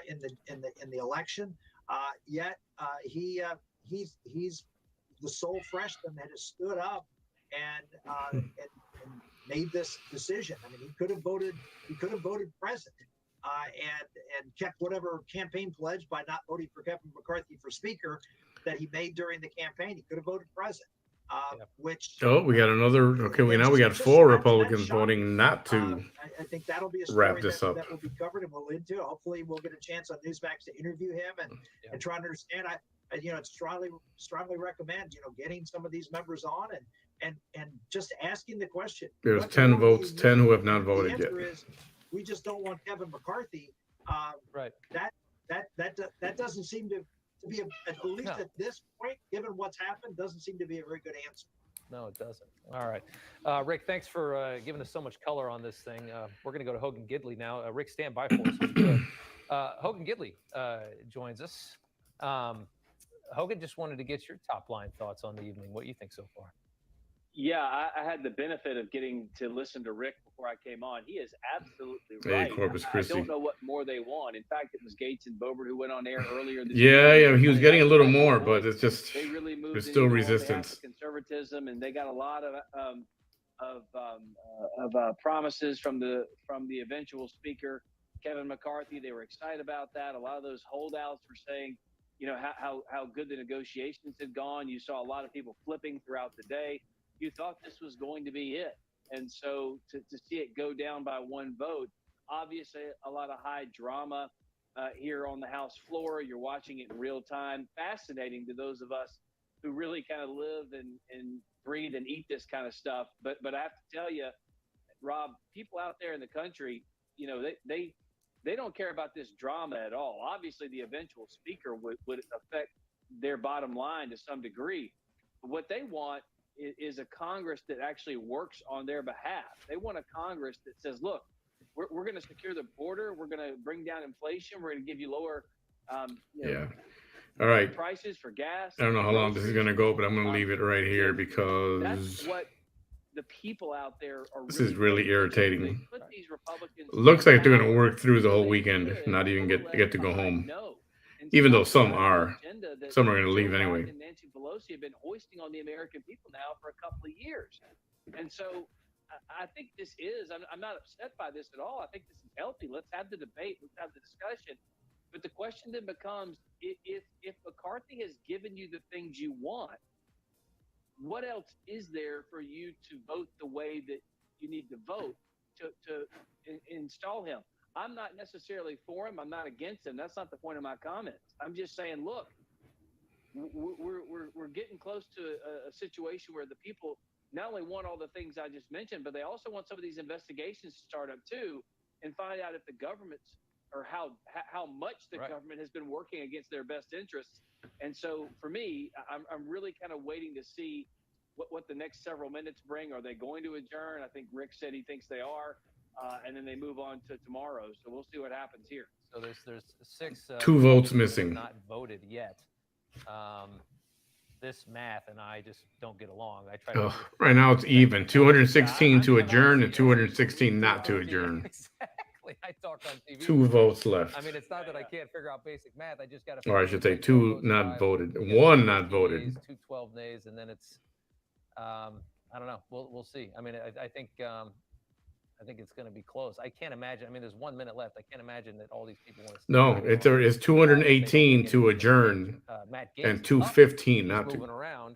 in the election. Yet he's the sole freshman that has stood up and made this decision. I mean, he could have voted present and kept whatever campaign pledge by not voting for Kevin McCarthy for speaker that he made during the campaign. He could have voted present. We got another. Okay, now we got 4 Republicans voting not to. I think that'll be a story wrap this up. That will be covered, and we'll into. Hopefully, we'll get a chance on Newsmax to interview him and try to understand. I strongly recommend getting some of these members on and just asking the question. There's what 10 more do you votes, 10 need? who have not And voted the yet. answer is we just don't want Kevin McCarthy. Right. That doesn't seem to be at least No. at this point, given what's happened, doesn't seem to be a very good answer. No, it doesn't. All right. Rick, thanks for giving us so much color on this thing. We're going to go to Hogan Gidley now. Rick, stand by for us. If you could. Hogan Gidley joins us. Hogan, just wanted to get your top line thoughts on the evening. What do you think so far? Yeah, I had the benefit of getting to listen to Rick before I came on. He is absolutely Hey, right. Corpus I Christi. don't know what more they want. In fact, it was Gates and Bobert who went on air earlier this Yeah, he was pointed getting a out little the more, voice. but it's just They really moved there's the still needle on behalf resistance. of conservatism, and they got a lot of promises from the eventual speaker, Kevin McCarthy. They were excited about that. A lot of those holdouts were saying, you know, how good the negotiations had gone. You saw a lot of people flipping throughout the day. You thought this was going to be it. And so to see it go down by one vote, obviously a lot of high drama here on the House floor. You're watching it in real time. Fascinating to those of us who really kind of live and breathe and eat this kind of stuff. But I have to tell you, Rob, people out there in the country, you know, they don't care about this drama at all. Obviously, the eventual speaker would affect their bottom line to some degree. But what they want is a Congress that actually works on their behalf. They want a Congress that says, look, we're going to secure the border. We're going to bring down inflation. We're going to give you lower All right. prices for gas. I don't know how long this is going to go, but I'm going to leave it right here that's because what the people out there are. this is really irritating. They put these Republicans Looks like they're in going to power. work through the whole weekend, not even get to go home. Even though some are. Some are going to leave anyway. And Nancy Pelosi have been hoisting on the American people now for a couple of years. And so I think this is, I'm not upset by this at all. I think this is healthy. Let's have the debate. Let's have the discussion. But the question then becomes, if McCarthy has given you the things you want, what else is there for you to vote the way that you need to vote to install him? I'm not necessarily for him. I'm not against him. That's not the point of my comments. I'm just saying, look, we're getting close to a situation where the people not only want all the things I just mentioned, but they also want some of these investigations to start up too, and find out if the government's or how much the government has been working against their best interests. And so for me, I'm really kind of waiting to see what the next several minutes bring. Are they going to adjourn? I think Rick said he thinks they are. And then they move on to tomorrow. So we'll see what happens here. So there's 6 2 votes missing. Not voted yet. This math and I just don't get along. I try to right now it's even. 216 to adjourn and 216 not to adjourn. Exactly. I talk on TV. 2 votes left. I mean, it's not that I can't figure out basic math. I just got to. Or I should say 2 not voted. 1 not voted. 2 12 nays, and then it's I don't know. We'll see. I mean, I think it's going to be close. I can't imagine. I mean, there's 1 minute left. I can't imagine that all these people want to. No, it's 218 to adjourn and 215 not to. Moving around.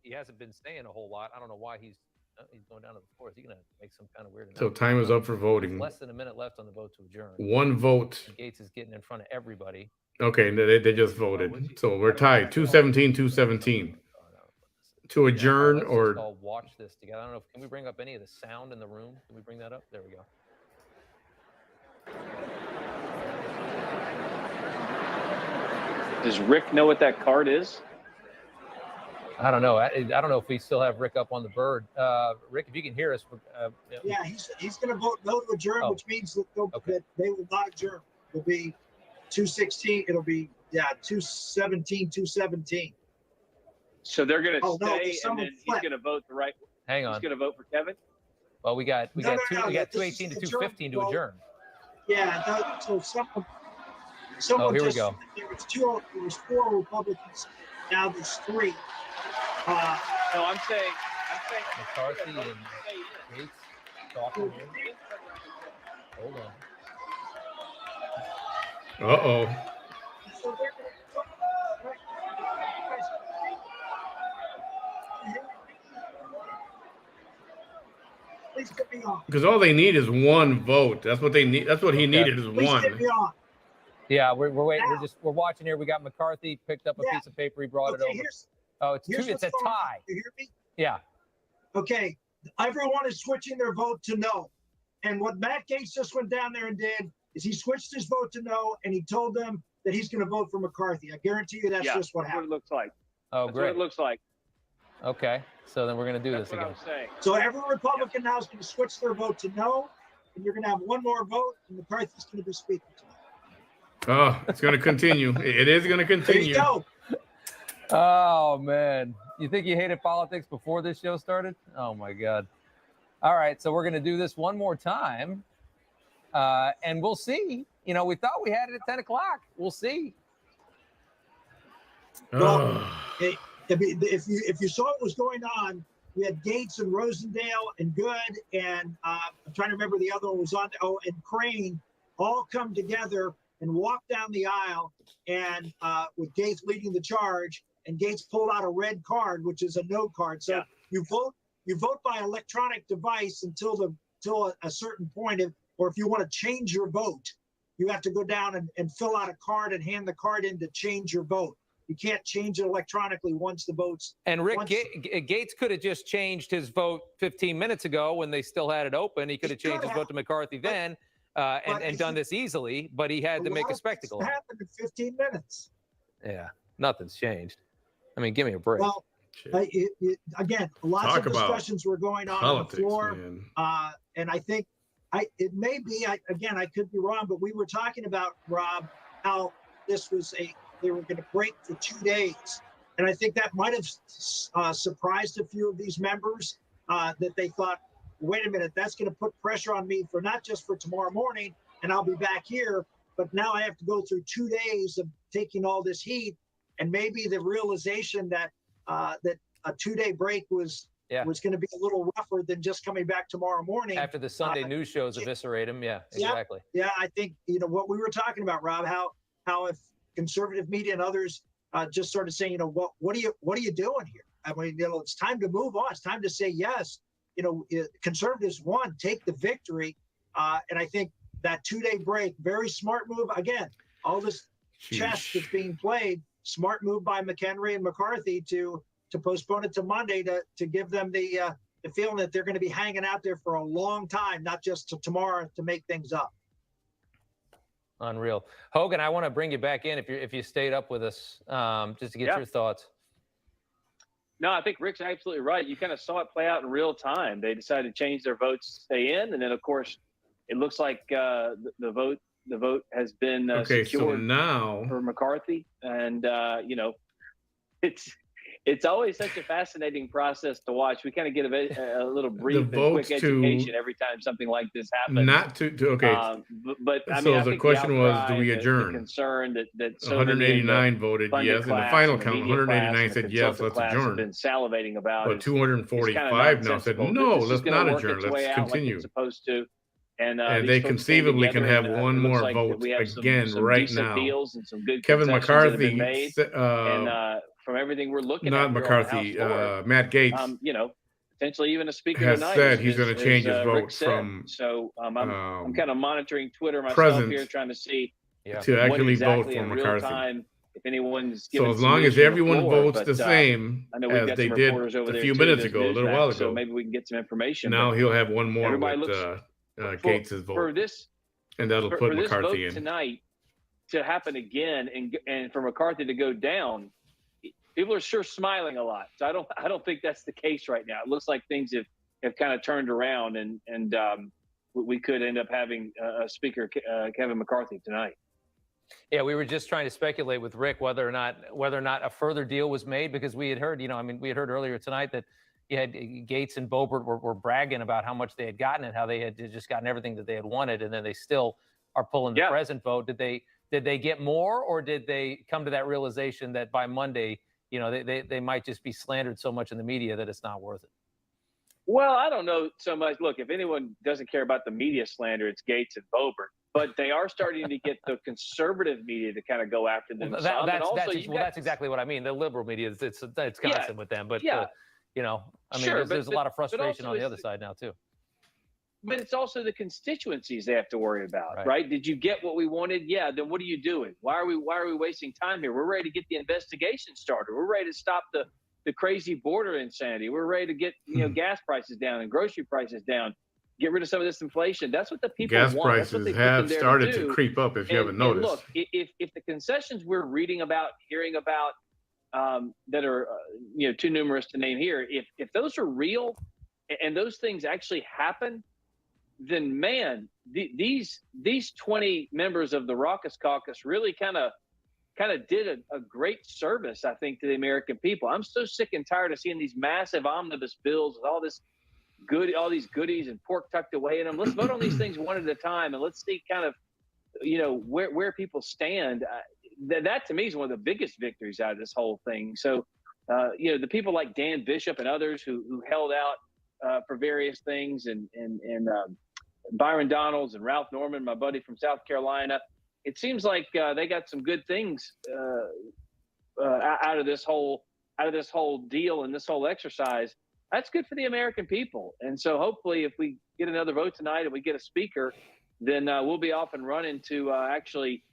He hasn't been staying a whole lot. I don't know why he's going down to the floor. Is he going to make some kind of weird? So time is up for voting. Less than a minute left on the vote to adjourn. 1 vote. And Gates is getting in front of everybody. Okay, they just voted. So we're tied. 217, 217. To adjourn Let's or just all watch this together. I don't know. Can we bring up any of the sound in the room? Can we bring that up? There we go. Does Rick know what that card is? I don't know. I don't know if we still have Rick up on the bird. Rick, if you can hear us. Yeah, he's going to vote no to adjourn, which means that they will not adjourn. It'll be 216. It'll be 217, 217. So they're going to stay, no, and then he's going to vote the right. Hang on. He's going to vote for Kevin. Well, we got 218 to 215 to adjourn. Yeah. So someone here we just, go. There was 4 Republicans. Now there's 3. No, I'm saying McCarthy and Gates talking. Hold on. Uh-oh. So they're please get me on. Because all they need is 1 vote. That's what they need. That's what he needed is Please 1. get me on. Yeah, we're waiting. We're watching here. We got McCarthy picked up a piece of paper. He brought it over. It's 2. It's a tie. You hear me? Yeah. Okay, everyone is switching their vote to no. And what Matt Gaetz just went down there and did is he switched his vote to no, and he told them that he's going to vote for McCarthy. I guarantee you that's just what happened. That's what it looks like. Oh, That's great. what it looks like. Okay, so then we're going to do That's this what again. I'm saying. So every Republican now is going to switch their vote to no, and you're going to have one more vote, and McCarthy's going to be speaker tonight. Oh, it's going to continue. It is going to There you continue. go. Oh, man. You think you hated politics before this show started? Oh, my God. All right, so we're going to do this one more time, and we'll see. You know, we thought we had it at 10 o'clock. We'll see. Well, if you saw what was going on, we had Gates and Rosendale and Good, and I'm trying to remember the other one was on. Oh, and Crane all come together and walk down the aisle, and with Gates leading the charge, and Gates pulled out a red card, which is a no card. So you vote by electronic device until a certain point, or if you want to change your vote, you have to go down and fill out a card and hand the card in to change your vote. You can't change it electronically once the vote's. And Rick Gates could have just changed his vote 15 minutes ago when they still had it open. He could have changed his vote to McCarthy then and done this easily, but he had to make a spectacle of it. Happened in 15 minutes. Yeah, nothing's changed. I mean, give me a break. Well, again, lots of discussions were going on the floor, and I think it may be. Again, I could be wrong, but we were talking about, Rob, how this was they were going to break for 2 days, and I think that might have surprised a few of these members that they thought, wait a minute, that's going to put pressure on me for not just for tomorrow morning, and I'll be back here, but now I have to go through 2 days of taking all this heat, and maybe the realization that that a 2-day break was going to be a little rougher than just coming back tomorrow morning. After the Sunday news shows eviscerate him, exactly. Yeah, I think what we were talking about, Rob, how if conservative media and others just started saying, what are you doing here? I mean, it's time to move on. It's time to say yes. Conservatives won, take the victory, and I think that 2-day break, very smart move. Again, all this chess that's being played, smart move by McHenry and McCarthy to postpone it to Monday to give them the feeling that they're going to be hanging out there for a long time, not just to tomorrow to make things up. Unreal. Hogan, I want to bring you back in if you stayed up with us, just to get your thoughts. No, I think Rick's absolutely right. You kind of saw it play out in real time. They decided to change their votes to stay in, and then of course, it looks like the vote has been secured so now for McCarthy, and it's always such a fascinating process to watch. We kind of get a little brief and quick education every time something like this happens. But I mean, so the question was, do we adjourn? The concern that so 189 voted yes. In the final count, 189 said yes, let's adjourn. Been salivating about, but 245 now said no, let's not adjourn. Let's continue. Like supposed to. And they conceivably can have one more vote again right now. Kevin McCarthy from everything we're looking not at, McCarthy, Matt Gaetz, potentially even a speaker has tonight said he's going to change his vote from. So I'm kind of monitoring Twitter myself here, trying to see to actually vote for McCarthy. Time, if anyone's so as long as everyone votes the same as they did a few minutes ago, a little while ago, so maybe we can get some information. Now he'll have one more with Gates' vote, and that'll put McCarthy in tonight to happen again, and for McCarthy to go down. People are sure smiling a lot. So I don't think that's the case right now. It looks like things have kind of turned around, and we could end up having a speaker, Kevin McCarthy, tonight. Yeah, we were just trying to speculate with Rick whether or not a further deal was made, because we had heard, we had heard earlier tonight that you had Gates and Boebert were bragging about how much they had gotten and how they had just gotten everything that they had wanted, and then they still are pulling the present vote. Did they get more, or did they come to that realization that by Monday, they might just be slandered so much in the media that it's not worth it? Well, I don't know so much. Look, if anyone doesn't care about the media slander, it's Gates and Boebert. But they are starting to get the conservative media to kind of go after them. That's exactly what I mean. The liberal media, it's constant with them. But, there's a lot of frustration on the other side now, too. But it's also the constituencies they have to worry about, right? Did you get what we wanted? Yeah. Then what are you doing? Why are we wasting time here? We're ready to get the investigation started. We're ready to stop the the crazy border insanity. We're ready to get gas prices down and grocery prices down. Get rid of some of this inflation. That's what the people Gas want. That's what they prices put them have there started to to do. creep up, if you haven't And noticed. look, if the concessions we're reading about, hearing about, that are too numerous to name here, if those are real, and those things actually happen, then man, these 20 members of the Raucous Caucus really kind of did a great service, I think, to the American people. I'm so sick and tired of seeing these massive omnibus bills with all these goodies and pork tucked away in them. Let's vote on these things one at a time, and let's see kind of where people stand. That to me is one of the biggest victories out of this whole thing. So the people like Dan Bishop and others who held out for various things, and Byron Donalds and Ralph Norman, my buddy from South Carolina, it seems like they got some good things out of this whole deal and this whole exercise. That's good for the American people. And so hopefully, if we get another vote tonight and we get a speaker, then we'll be off and running to actually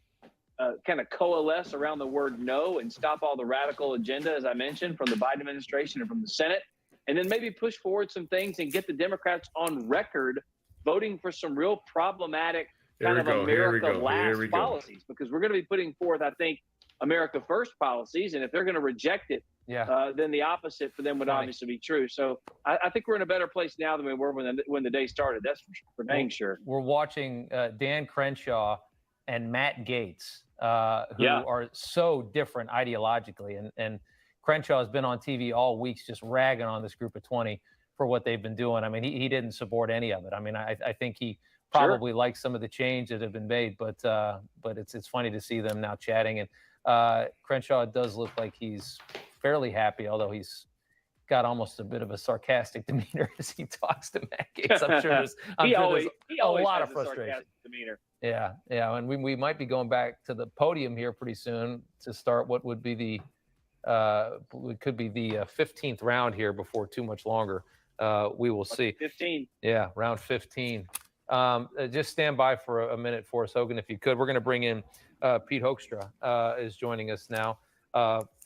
kind of coalesce around the word no and stop all the radical agenda, as I mentioned, from the Biden administration and from the Senate, and then maybe push forward some things and get the Democrats on record voting for some real problematic kind of America last policies, because we're going to be putting forth, I think, America first policies. And if they're going to reject it, then the opposite for them would obviously be true. So I think we're in a better place now than we were when the day started. That's for dang sure. We're watching Dan Crenshaw and Matt Gaetz, who are so different ideologically. And Crenshaw has been on TV all weeks just ragging on this group of 20 for what they've been doing. I mean, he didn't support any of it. I mean, I think he probably likes some of the change that have been made, but it's funny to see them now chatting. And Crenshaw does look like he's fairly happy, although he's got almost a bit of a sarcastic demeanor as he talks to Matt Gaetz. I'm sure there's a lot of frustration. Demeanor. Yeah, and we might be going back to the podium here pretty soon to start what would be the it could be the 15th round here before too much longer. We will see. 15. Yeah, round 15. Just stand by for a minute for us, Hogan, if you could. We're going to bring in Pete Hoekstra is joining us now,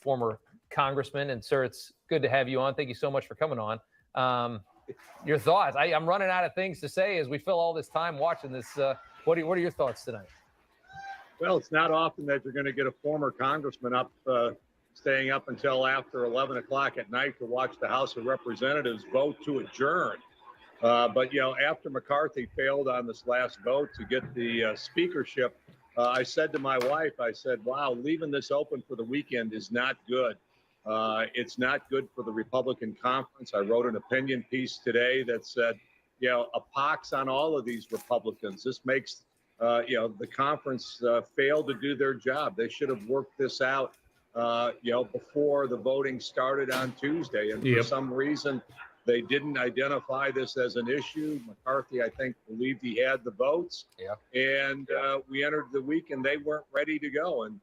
former congressman. And, sir, it's good to have you on. Thank you so much for coming on. Your thoughts? I'm running out of things to say as we fill all this time watching this. What are your thoughts tonight? Well, it's not often that you're going to get a former congressman up staying up until after 11 o'clock at night to watch the House of Representatives vote to adjourn. But, after McCarthy failed on this last vote to get the speakership, I said to my wife, I said, wow, leaving this open for the weekend is not good. It's not good for the Republican conference. I wrote an opinion piece today that said, a pox on all of these Republicans. This makes, the conference fail to do their job. They should have worked this out, before the voting started on Tuesday. And for some reason, they didn't identify this as an issue. McCarthy, I think, believed he had the votes. And we entered the week and they weren't ready to go. And,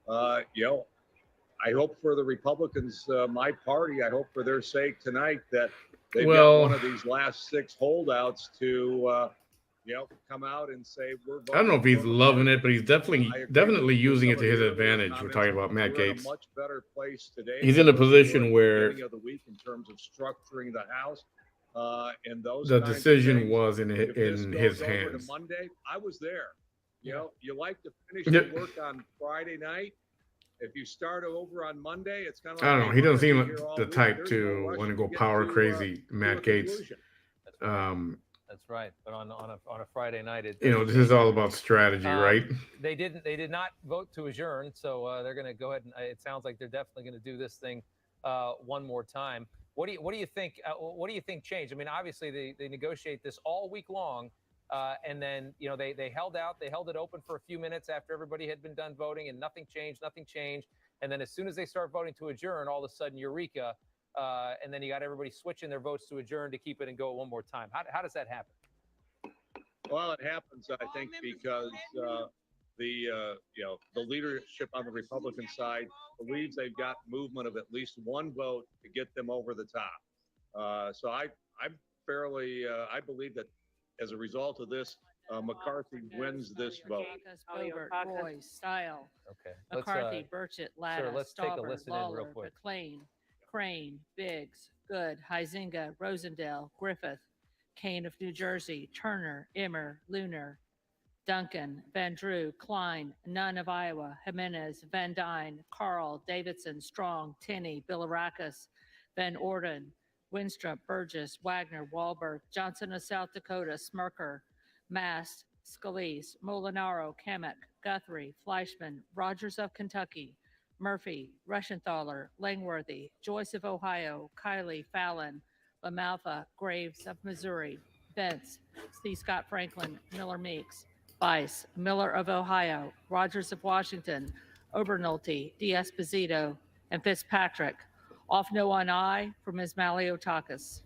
I hope for the Republicans, my party, I hope for their sake tonight that they've got one of these last 6 holdouts to, come out and say we're voting. I don't know if he's loving it, but he's definitely using it to his advantage. We're talking about Matt Gaetz. We're in a much better place today. He's in a position where of the week in terms of structuring the House, and those the decision was in if this his goes over to hands. Monday, I was there. You like to finish your work on Friday night. If you start over on Monday, it's kind of like, I don't know. He doesn't seem like the week. type There's to no rush want to to go get power to, crazy, to Matt a Gaetz. conclusion. That's right. But on a Friday night, this is all about strategy, right? They did not vote to adjourn, so they're going to go ahead and it sounds like they're definitely going to do this thing one more time. What do you think? What do you think changed? I mean, obviously they negotiate this all week long, and then they held out. They held it open for a few minutes after everybody had been done voting, and nothing changed. And then as soon as they start voting to adjourn, all of a sudden, eureka. And then you got everybody switching their votes to adjourn to keep it and go one more time. How does that happen? Well, it happens, I think, because the leadership on the Republican side believes they've got movement of at least one vote to get them over the top. So I'm fairly I believe that as a result of this, McCarthy wins this vote. Boebert, Royce, Style, Okay. McCarthy, Burchett, Latta, let's take a Stauber, listen in real Lawler, quick. McLean, Crane, Biggs, Good, Huizinga, Rosendale, Griffith, Kane of New Jersey, Turner, Immer, Lunar, Duncan, Van Drew, Klein, Nunn of Iowa, Jimenez, Van Dyne, Carl, Davidson, Strong, Tinney, Bilirakis, Van Orden, Winstrup, Burgess, Wagner, Wahlberg, Johnson of South Dakota, Smirker, Mast, Scalise, Molinaro, Kamek, Guthrie, Fleischman, Rogers of Kentucky, Murphy, Rushenthaler, Langworthy, Joyce of Ohio, Kiley, Fallon, LaMalfa, Graves of Missouri, Bentz, C. Scott Franklin, Miller Meeks, Bice, Miller of Ohio, Rogers of Washington, Obernolte, D'Esposito, and Fitzpatrick. Off no on I for Ms. Maliotakis.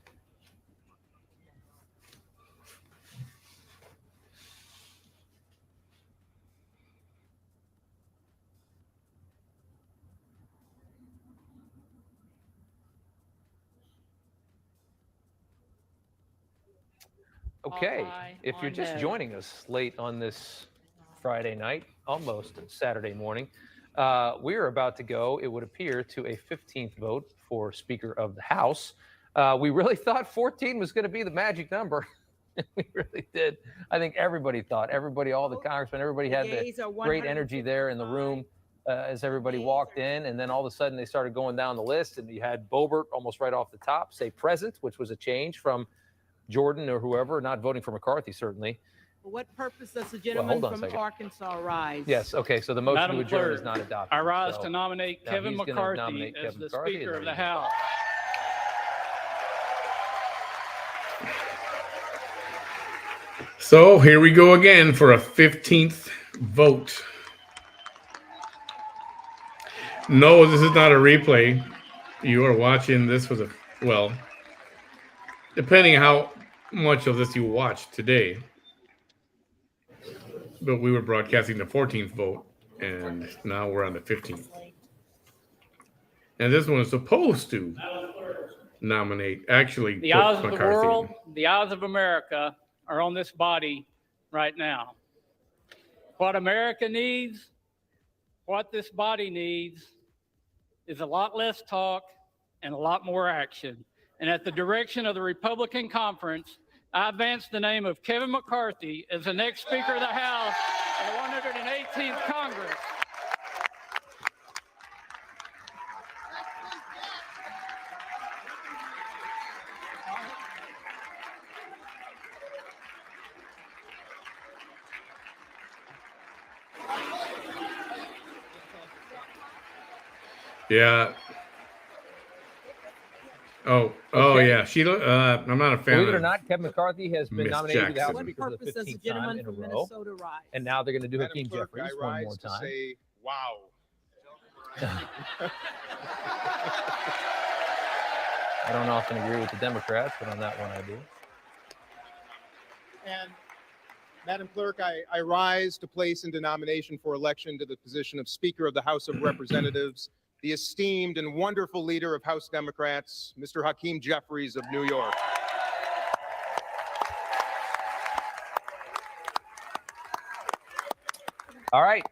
Okay, Aye if you're on just no. joining us late on this Friday night, almost Saturday morning, we are about to go, it would appear, to a 15th vote for Speaker of the House. We really thought 14 was going to be the magic number. We really did. I think everybody thought, all the congressmen, everybody had the great energy there in the room as everybody walked in. And then all of a sudden they started going down the list, and you had Boebert almost right off the top say present, which was a change from Jordan or whoever, not voting for McCarthy, certainly. For what purpose does the Well, gentleman hold on a from second. Arkansas rise? Yes, okay, so the motion Madam to adjourn Clerk, is not adopted. I rise So to nominate now Kevin he's gonna McCarthy nominate as Kevin the McCarthy, Speaker and of there the you go. House. So here we go again for a 15th vote. No, this is not a replay. You are watching this for the, well, depending how much of this you watched today. But we were broadcasting the 14th vote, and now we're on the 15th. And this one is supposed to nominate, actually The put eyes of the McCarthy world, in. the eyes of America are on this body right now. What America needs, what this body needs, is a lot less talk and a lot more action. And at the direction of the Republican Conference, I advance the name of Kevin McCarthy as the next Speaker of the House of the 118th Congress. Yeah. Oh, Okay. yeah. I'm not a fan Believe it or of not, Kevin McCarthy has been Miss nominated to the House Jackson. Speaker for the Purpose does the 15th time gentleman in a from row. Minnesota rise? And now they're going to do Madam Hakeem Clerk, Jeffries I one rise more to time. say, wow. I don't often agree with the Democrats, but on that one I do. And Madam Clerk, I rise to place into nomination for election to the position of Speaker of the House of Representatives, the esteemed and wonderful leader of House Democrats, Mr. Hakeem Jeffries of New York. All right.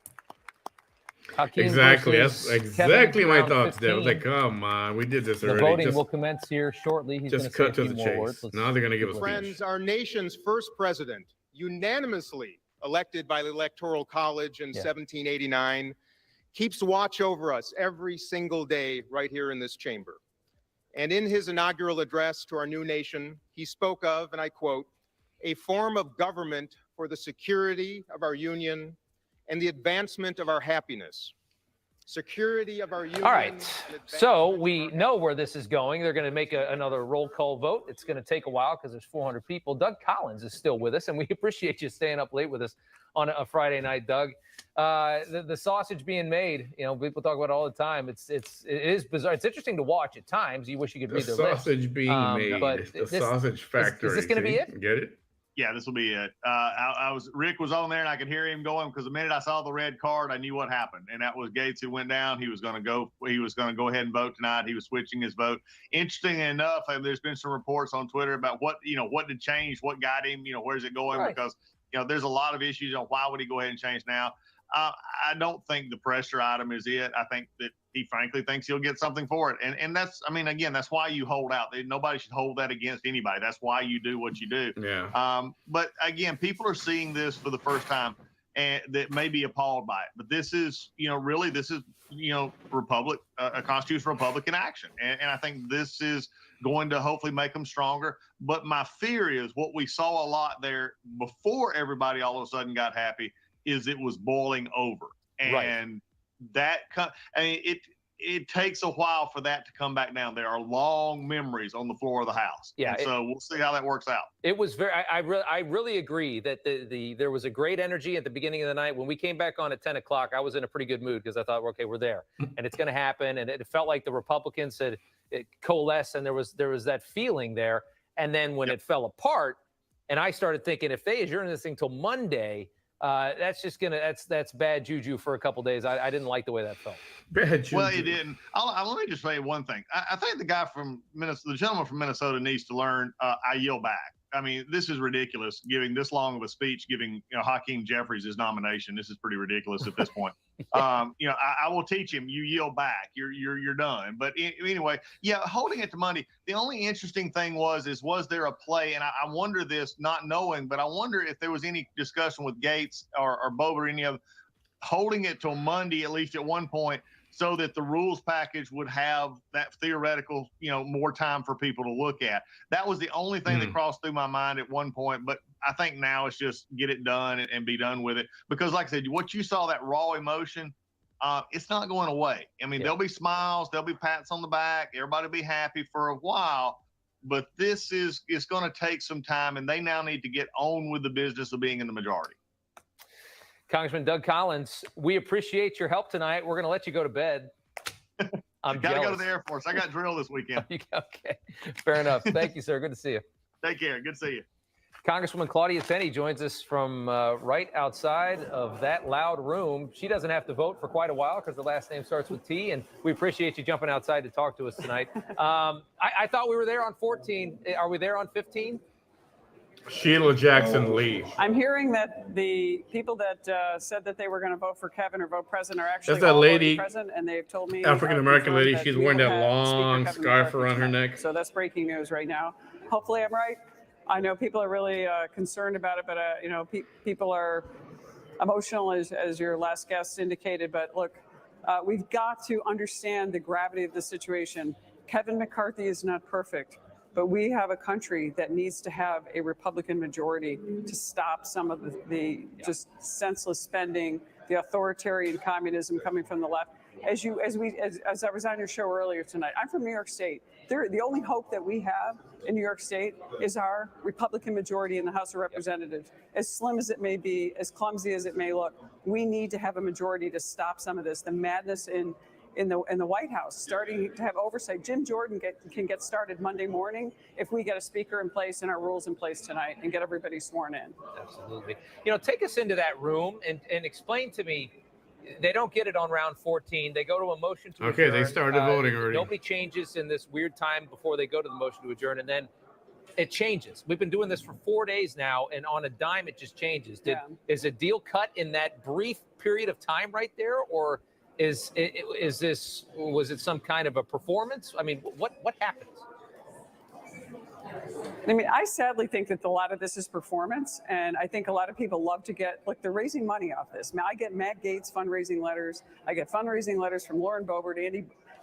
Hakeem Exactly. That's versus exactly Kevin, my round thoughts there. I was 15. like, come on, we did this The already. voting Just, will commence here shortly. He's going just to say a cut to few the more chase. words. Let's Now they're going to give us Friends, our nation's first president, unanimously elected by the Electoral College in 1789, keeps watch over us every single day right here in this chamber. And in his inaugural address to our new nation, he spoke of, and I quote, a form of government for the security of our union and the advancement of our happiness. Security of our union. All right. So we know where this is going. They're going to make another roll call vote. It's going to take a while because there's 400 people. Doug Collins is still with us, and we appreciate you staying up late with us on a Friday night, Doug. The sausage being made, you know, people talk about it all the time. It is bizarre. It's interesting to watch at times. You wish you could read the their list. sausage being made. But The sausage factory. Is this going to be see? it? Get it? Yeah, this will be it. Rick was on there, and I could hear him going because the minute I saw the red card, I knew what happened, and that was Gates who went down. He was going to go ahead and vote tonight. He was switching his vote. Interesting enough, there's been some reports on Twitter about what did change, what got him, where's it going? Right. Because there's a lot of issues on why would he go ahead and change now. I don't think the pressure item is it. I think that he frankly thinks he'll get something for it. And that's, I mean, again, that's why you hold out. Nobody should hold that against anybody. That's why you do what you do. Yeah. But again, people are seeing this for the first time and that may be appalled by it. But this is, really, this is, a constitutional republic in action. And I think this is going to hopefully make them stronger. But my fear is what we saw a lot there before everybody all of a sudden got happy is it was boiling over. And that, it takes a while for that to come back down. There are long memories on the floor of the House. Yeah. And so we'll see how that works out. It was very, I really agree that there was a great energy at the beginning of the night. When we came back on at 10 o'clock, I was in a pretty good mood because I thought, okay, we're there and it's going to happen. And it felt like the Republicans had coalesced and there was that feeling there. And then when it fell apart and I started thinking, if they adjourn this thing till Monday, that's just that's bad juju for a couple days. I didn't like the way that felt. Bad juju. Well, it didn't. Let me just say one thing. I think the guy from Minnesota, the gentleman from Minnesota, needs to learn. I yield back. I mean, this is ridiculous. Giving this long of a speech, giving Hakeem Jeffries his nomination. This is pretty ridiculous at this point. I will teach him. You yield back. You're done. But anyway, holding it to Monday. The only interesting thing was there a play? And I wonder this, not knowing, but I wonder if there was any discussion with Gates or Boebert or any of holding it till Monday, at least at one point, so that the rules package would have that theoretical, more time for people to look at. That was the only thing that crossed through my mind at one point. But I think now it's just get it done and be done with it. Because like I said, what you saw, that raw emotion, it's not going away. I mean, there'll be smiles, there'll be pats on the back, everybody will be happy for a while. But it's going to take some time, and they now need to get on with the business of being in the majority. Congressman Doug Collins, we appreciate your help tonight. We're going to let you go to bed. I'm Got to go to jealous. the Air Force. I got drill this weekend. Okay, fair enough. Thank you, sir. Good to see you. Take care. Good to see you. Congresswoman Claudia Tenney joins us from right outside of that loud room. She doesn't have to vote for quite a while because the last name starts with T, and we appreciate you jumping outside to talk to us tonight. I thought we were there on 14. Are we there on 15? Sheila Jackson Lee. I'm hearing that the people that said that they were going to vote for Kevin or vote president are actually That's that all lady, voting present, and they've told me African American lady. that She's we wearing will that have Speaker long Kevin scarf McCarthy around her tonight. neck. So that's breaking news right now. Hopefully, I'm right. I know people are really concerned about it, but people are emotional, as your last guest indicated. But look, we've got to understand the gravity of the situation. Kevin McCarthy is not perfect. But we have a country that needs to have a Republican majority to stop some of the just senseless spending, the authoritarian communism coming from the left. As I was on your show earlier tonight, I'm from New York State. The only hope that we have in New York State is our Republican majority in the House of Representatives. As slim as it may be, as clumsy as it may look, we need to have a majority to stop some of this, the madness in the White House, starting to have oversight. Jim Jordan can get started Monday morning if we get a speaker in place and our rules in place tonight and get everybody sworn in. Absolutely. Take us into that room and explain to me, they don't get it on round 14. They go to a motion to adjourn. Okay, they started voting already. Nobody changes in this weird time before they go to the motion to adjourn, and then it changes. We've been doing this for 4 days now, and on a dime, it just changes. Is a deal cut in that brief period of time right there, or was it some kind of a performance? I mean, what happens? I mean, I sadly think that a lot of this is performance, and I think a lot of people love to they're raising money off this. I get Matt Gaetz fundraising letters. I get fundraising letters from Lauren Boebert,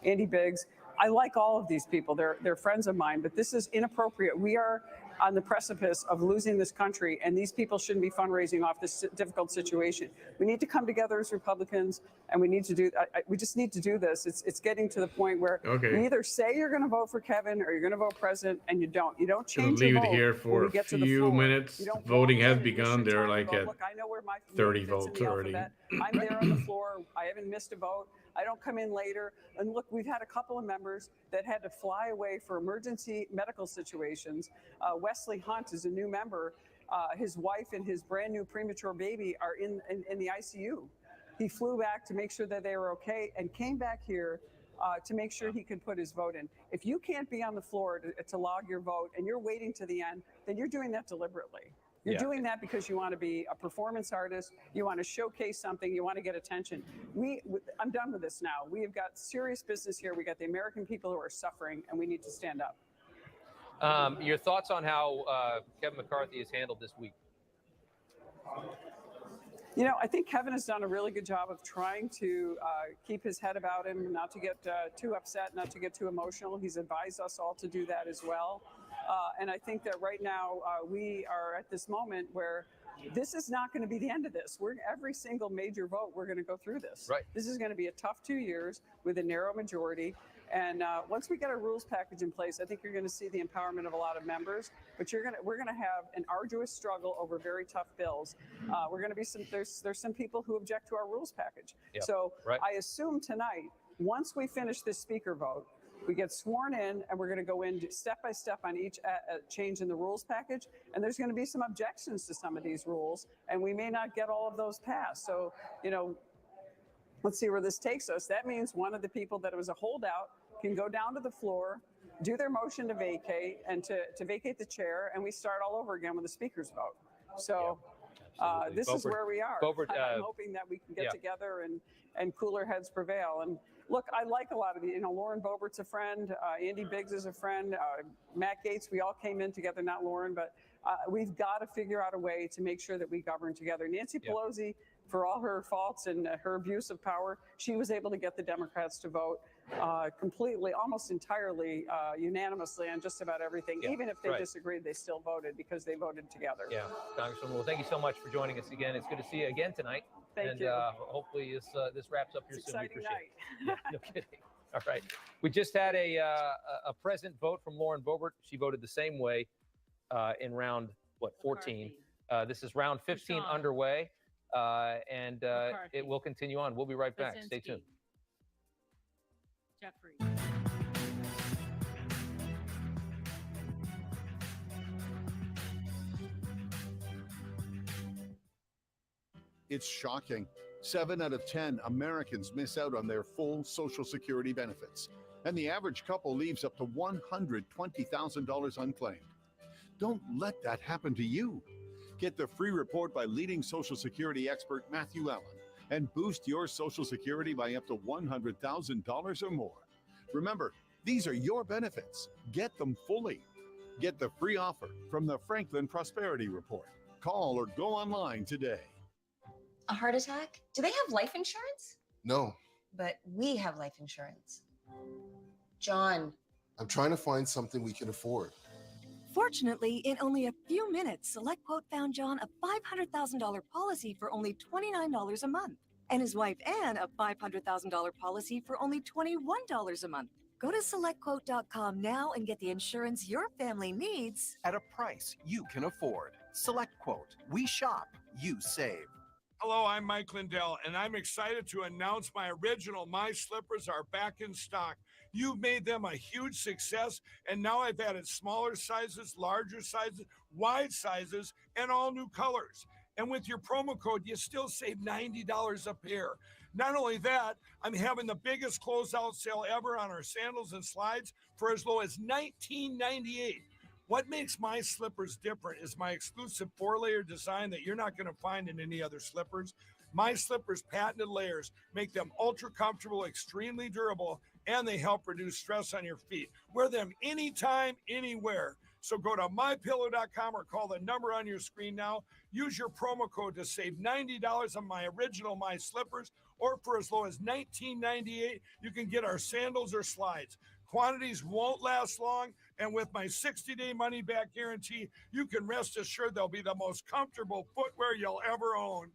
Andy Biggs. I like all of these people. They're friends of mine, but this is inappropriate. We are on the precipice of losing this country, and these people shouldn't be fundraising off this difficult situation. We need to come together as Republicans, and we need to do. We just need to do this. It's getting to the point where you either say you're going to vote for Kevin or you're going to vote president, and you don't. You don't change your Leave vote it here when for we a get to the few floor. minutes. You don't Voting walk has in, begun. waste your They're time like to vote. at Look, I know where my 30 fits in votes the already. alphabet. I'm there on the floor. I haven't missed a vote. I don't come in later. And look, we've had a couple of members that had to fly away for emergency medical situations. Wesley Hunt is a new member. His wife and his brand new premature baby are in the ICU. He flew back to make sure that they were okay and came back here to make sure he could put his vote in. If you can't be on the floor to log your vote and you're waiting to the end, then you're doing that deliberately. You're doing that because you want to be a performance artist. You want to showcase something. You want to get attention. I'm done with this now. We have got serious business here. We got the American people who are suffering, and we need to stand up. Your thoughts on how Kevin McCarthy has handled this week? You know, I think Kevin has done a really good job of trying to keep his head about him, not to get too upset, not to get too emotional. He's advised us all to do that as well. And I think that right now we are at this moment where this is not going to be the end of this. Every single major vote, we're going to go through this. Right. This is going to be a tough 2 years with a narrow majority. And once we get a rules package in place, I think you're going to see the empowerment of a lot of members. But we're going to have an arduous struggle over very tough bills. We're going to be there's some people who object to our rules package. Yep. So right. I assume tonight, once we finish this speaker vote, we get sworn in, and we're going to go in step by step on each change in the rules package. And there's going to be some objections to some of these rules, and we may not get all of those passed. So, you know, let's see where this takes us. That means one of the people that was a holdout can go down to the floor, do their motion to vacate, and to vacate the chair, and we start all over again with the speaker's vote. So this is where we are. I'm hoping that we can get together and cooler heads prevail. And look, I like a lot of you know, Lauren Boebert's a friend, Andy Biggs is a friend, Matt Gaetz, we all came in together, not Lauren, but we've got to figure out a way to make sure that we govern together. Nancy Pelosi, for all her faults and her abuse of power, she was able to get the Democrats to vote completely, almost entirely, unanimously on just about everything. Even if they disagreed, they still voted because they voted together. Yeah, Congresswoman, well, thank you so much for joining us again. It's good to see you again tonight. Thank you. Hopefully this wraps up here soon. Exciting night. Yeah, no kidding. All right. We just had a present vote from Lauren Boebert. She voted the same way in round, 14? This is round 15 underway, and it will continue on. We'll be right back. Stay tuned. Jeffrey. It's shocking. 7 out of 10 Americans miss out on their full Social Security benefits, and the average couple leaves up to $120,000 unclaimed. Don't let that happen to you. Get the free report by leading Social Security expert Matthew Allen and boost your Social Security by up to $100,000 or more. Remember, these are your benefits. Get them fully. Get the free offer from the Franklin Prosperity Report. Call or go online today. A heart attack? Do they have life insurance? No, But we have life insurance. John. I'm trying to find something we can afford. Fortunately, in only a few minutes, SelectQuote found John a $500,000 policy for only $29 a month, and his wife Anne a $500,000 policy for only $21 a month. Go to SelectQuote.com now and get the insurance your family needs at a price you can afford. SelectQuote. We shop, you save. Hello, I'm Mike Lindell, and I'm excited to announce my original My Slippers are back in stock. You've made them a huge success, and now I've added smaller sizes, larger sizes, wide sizes, and all new colors. And with your promo code, you still save $90 a pair. Not only that, I'm having the biggest closeout sale ever on our sandals and slides for as low as $19.98. What makes my slippers different is my exclusive 4-layer design that you're not going to find in any other slippers. My slippers' patented layers make them ultra comfortable, extremely durable, and they help reduce stress on your feet. Wear them anytime, anywhere. So go to mypillow.com or call the number on your screen now. Use your promo code to save $90 on my original My Slippers, or for as low as $19.98, you can get our sandals or slides. Quantities won't last long, and with my 60-day money-back guarantee, you can rest assured they'll be the most comfortable footwear you'll ever own.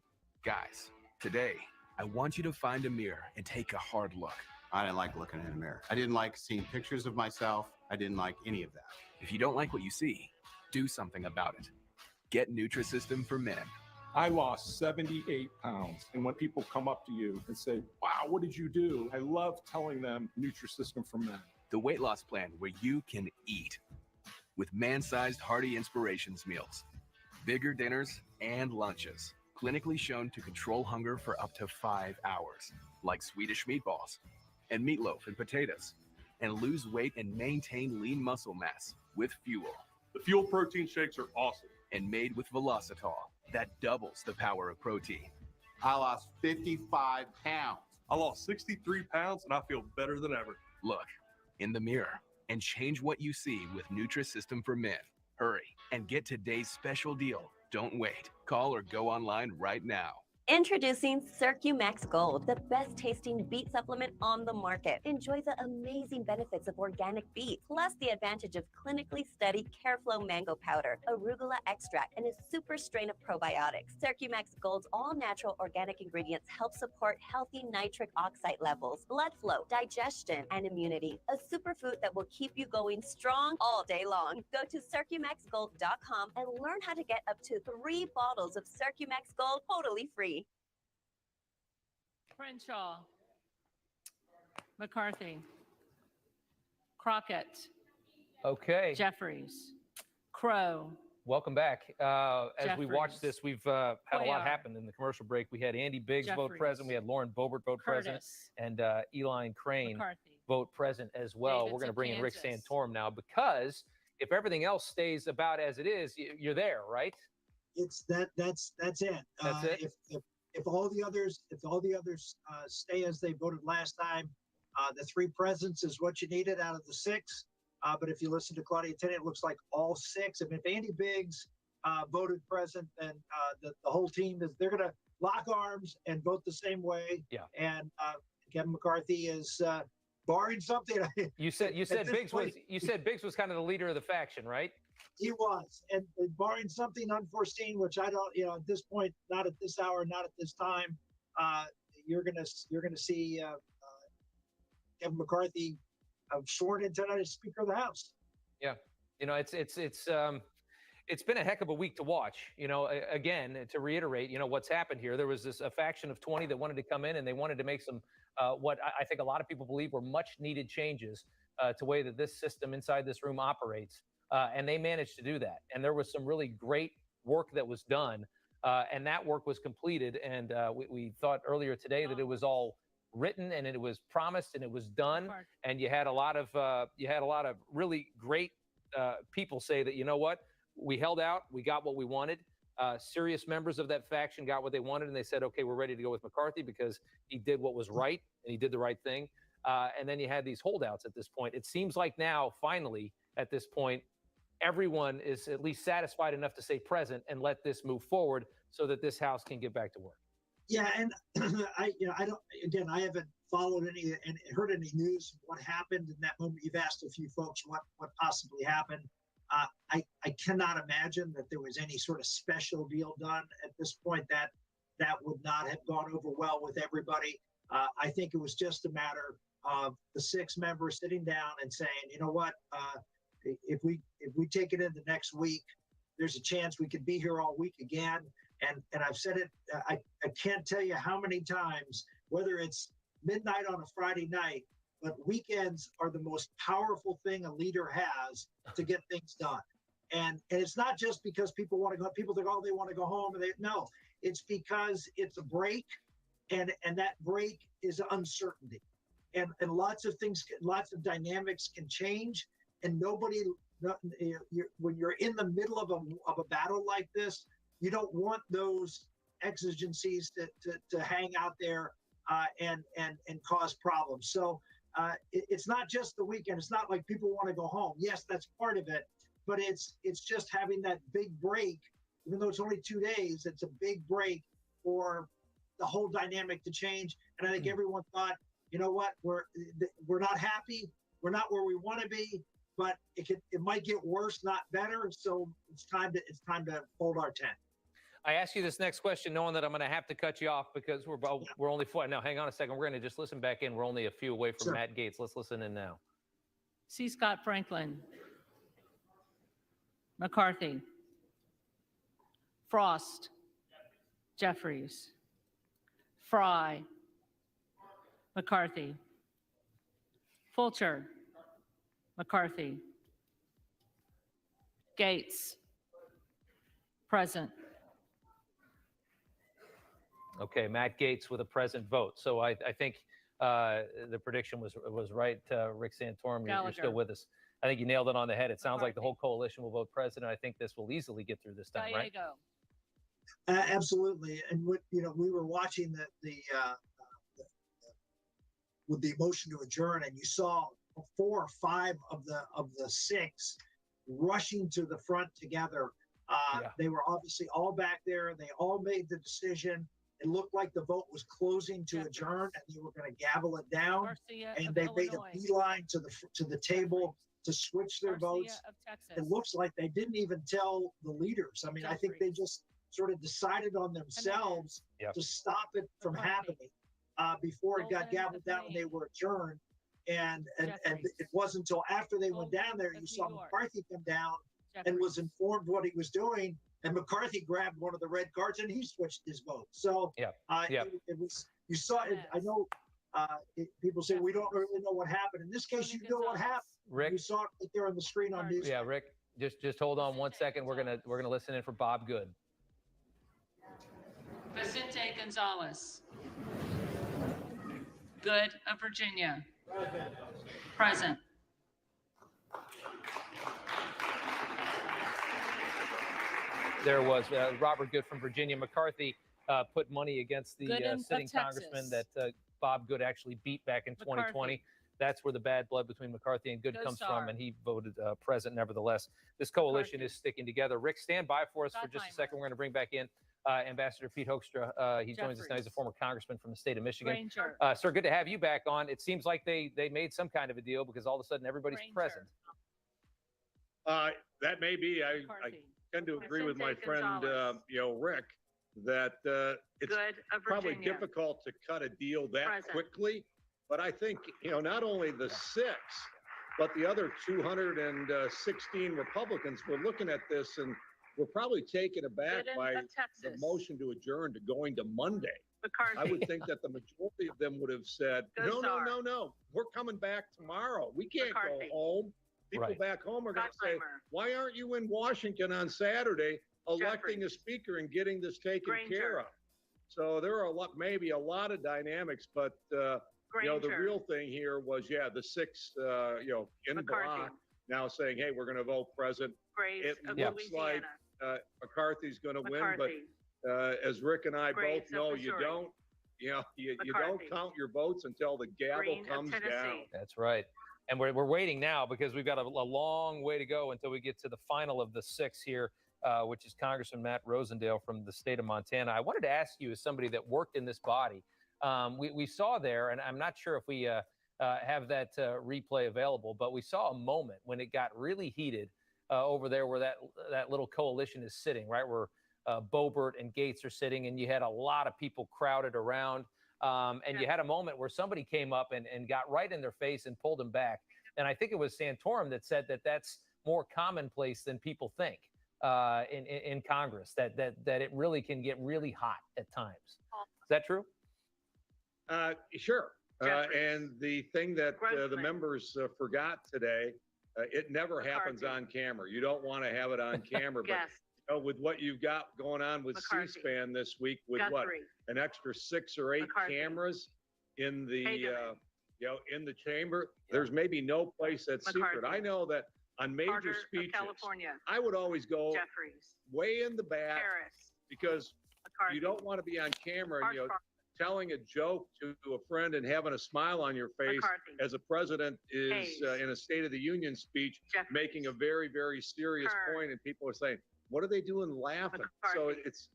Guys, today, I want you to find a mirror and take a hard look. I didn't like looking in a mirror. I didn't like seeing pictures of myself. I didn't like any of that. If you don't like what you see, do something about it. Get Nutrisystem for Men. I lost 78 pounds. And when people come up to you and say, wow, what did you do? I love telling them Nutrisystem for Men. The weight loss plan where you can eat with man-sized hearty inspirations meals, bigger dinners and lunches, clinically shown to control hunger for up to 5 hours, like Swedish meatballs and meatloaf and potatoes, and lose weight and maintain lean muscle mass with Fuel. The Fuel protein shakes are awesome. and made with Velocitol that doubles the power of protein. I lost 55 pounds. I lost 63 pounds and I feel better than ever. Look in the mirror and change what you see with Nutrisystem for Men. Hurry and get today's special deal. Don't wait. Call or go online right now. Introducing CircuMax Gold, the best tasting beet supplement on the market. Enjoy the amazing benefits of organic beet, plus the advantage of clinically studied Careflow mango powder, arugula extract, and a super strain of probiotics. CircuMax Gold's all-natural organic ingredients help support healthy nitric oxide levels, blood flow, digestion, and immunity. A superfood that will keep you going strong all day long. Go to CircuMaxGold.com and learn how to get up to 3 bottles of CircuMax Gold totally free. Crenshaw, McCarthy, Crockett, Okay. Jeffries, Crow. Welcome back. As we watch Jeffries. this, we've had a lot Cuellar. happen in the commercial break. We had Andy Biggs vote Jeffries. present. We had Lauren Boebert vote present, Curtis. and Eline Crane McCarthy. vote present as well. Davids We're going to of bring in Rick Kansas. Santorum now because if everything else stays about as it is, you're there, right? It's that's it. That's it? If all the others stay as they voted last time, the 3 presents is what you needed out of the 6. But if you listen to Claudia Tenney, it looks like all 6. I mean, if Andy Biggs voted present, then the whole team they're going to lock arms and vote the same way. Yeah. And Kevin McCarthy is barring something. You said at this Biggs point, was kind of the leader of the faction, right? He was, and barring something unforeseen, which I don't, at this point, not at this hour, not at this time, you're gonna see Kevin McCarthy sworn in tonight as Speaker of the House. Yeah, it's been a heck of a week to watch. Again, to reiterate, what's happened here. There was a faction of 20 that wanted to come in and they wanted to make some what I think a lot of people believe were much needed changes to the way that this system inside this room operates. And they managed to do that. And there was some really great work that was done. And that work was completed. And we thought earlier today that it was all written and it was promised and it was done. And you had a lot of really great people say that, you know what, we held out, we got what we wanted. Serious members of that faction got what they wanted. And they said, okay, we're ready to go with McCarthy because he did what was right and he did the right thing. And then you had these holdouts at this point. It seems like now, finally, at this point, everyone is at least satisfied enough to say present and let this move forward so that this House can get back to work. Yeah, and I haven't followed any and heard any news of what happened in that moment. You've asked a few folks what possibly happened. I cannot imagine that there was any sort of special deal done at this point that would not have gone over well with everybody. I think it was just a matter of the 6 members sitting down and saying, you know what, if we take it into next week, there's a chance we could be here all week again. And I've said it, I can't tell you how many times, whether it's midnight on a Friday night, but weekends are the most powerful thing a leader has to get things done. And it's not just because people want to go, people think, oh, they want to go home. And no, it's because it's a break. And that break is uncertainty. And lots of things, lots of dynamics can change. And when you're in the middle of a battle like this, you don't want those exigencies to hang out there and cause problems. So it's not just the weekend. It's not like people want to go home. Yes, that's part of it, but it's just having that big break. Even though it's only 2 days, it's a big break for the whole dynamic to change. And I think everyone thought, you know what, we're not happy. We're not where we want to be. But it might get worse, not better. So it's time to hold our tent. I ask you this next question, knowing that I'm going to have to cut you off because we're only 4. Now, hang on a second. We're going to just listen back in. We're only a few away from Matt Gaetz. Let's listen in now. C. Scott Franklin, McCarthy, Frost, Jeffries, Fry, McCarthy, Fulcher, McCarthy, Gaetz, present. Okay, Matt Gaetz with a present vote. So I think the prediction was right. Rick Santorum, you're still with us. I think you nailed it on the head. It sounds like the whole coalition will vote president. I think this will easily get through this time, right? Diego. Absolutely. And what, we were watching with the motion to adjourn, and you saw 4 or 5 of the 6 rushing to the front together. They were obviously all back there. They all made the decision. It looked like the vote was closing to adjourn, and they were going to gavel it down. Garcia And of they made a Illinois. beeline to the table to switch their Garcia votes. of Texas. It looks like they didn't even tell the leaders. I mean, I think they just sort of decided on themselves to stop it from happening before it got gavelled down and they were adjourned. And it wasn't until after they went down there you saw McCarthy come down and was informed what he was doing. And McCarthy grabbed one of the red cards and he switched his vote. So it was, you saw it. I know people say we don't really know what happened. In this case, you know what happened. Rick, you saw it right there on the screen on news. Yeah, Rick, just hold on one second. We're gonna listen in for Bob Good. Vicente Gonzalez. Good of Virginia. Present. There was Robert Good from Virginia. McCarthy put money against the sitting congressman that Bob Good actually beat back in 2020. McCarthy. That's where the bad blood between McCarthy and Good Go comes Star. from, and he voted present nevertheless. This coalition is sticking together. Rick, stand by for us for just a second. We're going to bring back in Ambassador Pete Hoekstra. He joins us now. He's a former congressman from the state of Michigan. Granger. Sir, good to have you back on. It seems like they made some kind of a deal because all of a sudden everybody's present. That may be. I tend to agree with my friend, Rick, that it's probably difficult to cut a deal that quickly. But I think, not only the 6, but the other 216 Republicans were looking at this and were probably taken aback by the motion to adjourn to going to Monday. I would think that the majority of them would have said, no, we're coming back tomorrow. We can't go home. People back home are going to say, why aren't you in Washington on Saturday electing a speaker and getting this taken care of? So there are maybe a lot of dynamics, but the real thing here was, the 6, in block now saying, hey, we're going to vote present. It looks like McCarthy's going to win, but as Rick and I both know, you don't count your votes until the gavel comes down. That's right. And we're waiting now because we've got a long way to go until we get to the final of the 6 here, which is Congressman Matt Rosendale from the state of Montana. I wanted to ask you, as somebody that worked in this body, we saw there, and I'm not sure if we have that replay available, but we saw a moment when it got really heated over there where that little coalition is sitting, right, where Boebert and Gates are sitting, and you had a lot of people crowded around. And you had a moment where somebody came up and got right in their face and pulled them back. And I think it was Santorum that said that that's more commonplace than people think in Congress, that it really can get really hot at times. Is that true? Sure. And the thing that the members forgot today, it never happens on camera. You don't want to have it on camera, but with what you've got going on with C-SPAN this week, with an extra 6 or 8 cameras in the in the chamber, there's maybe no place that's secret. I know that on major speeches, I would always go way in the back because you don't want to be on camera and telling a joke to a friend and having a smile on your face as a president is in a State of the Union speech making a very, very serious point, and people are saying, what are they doing laughing? So it's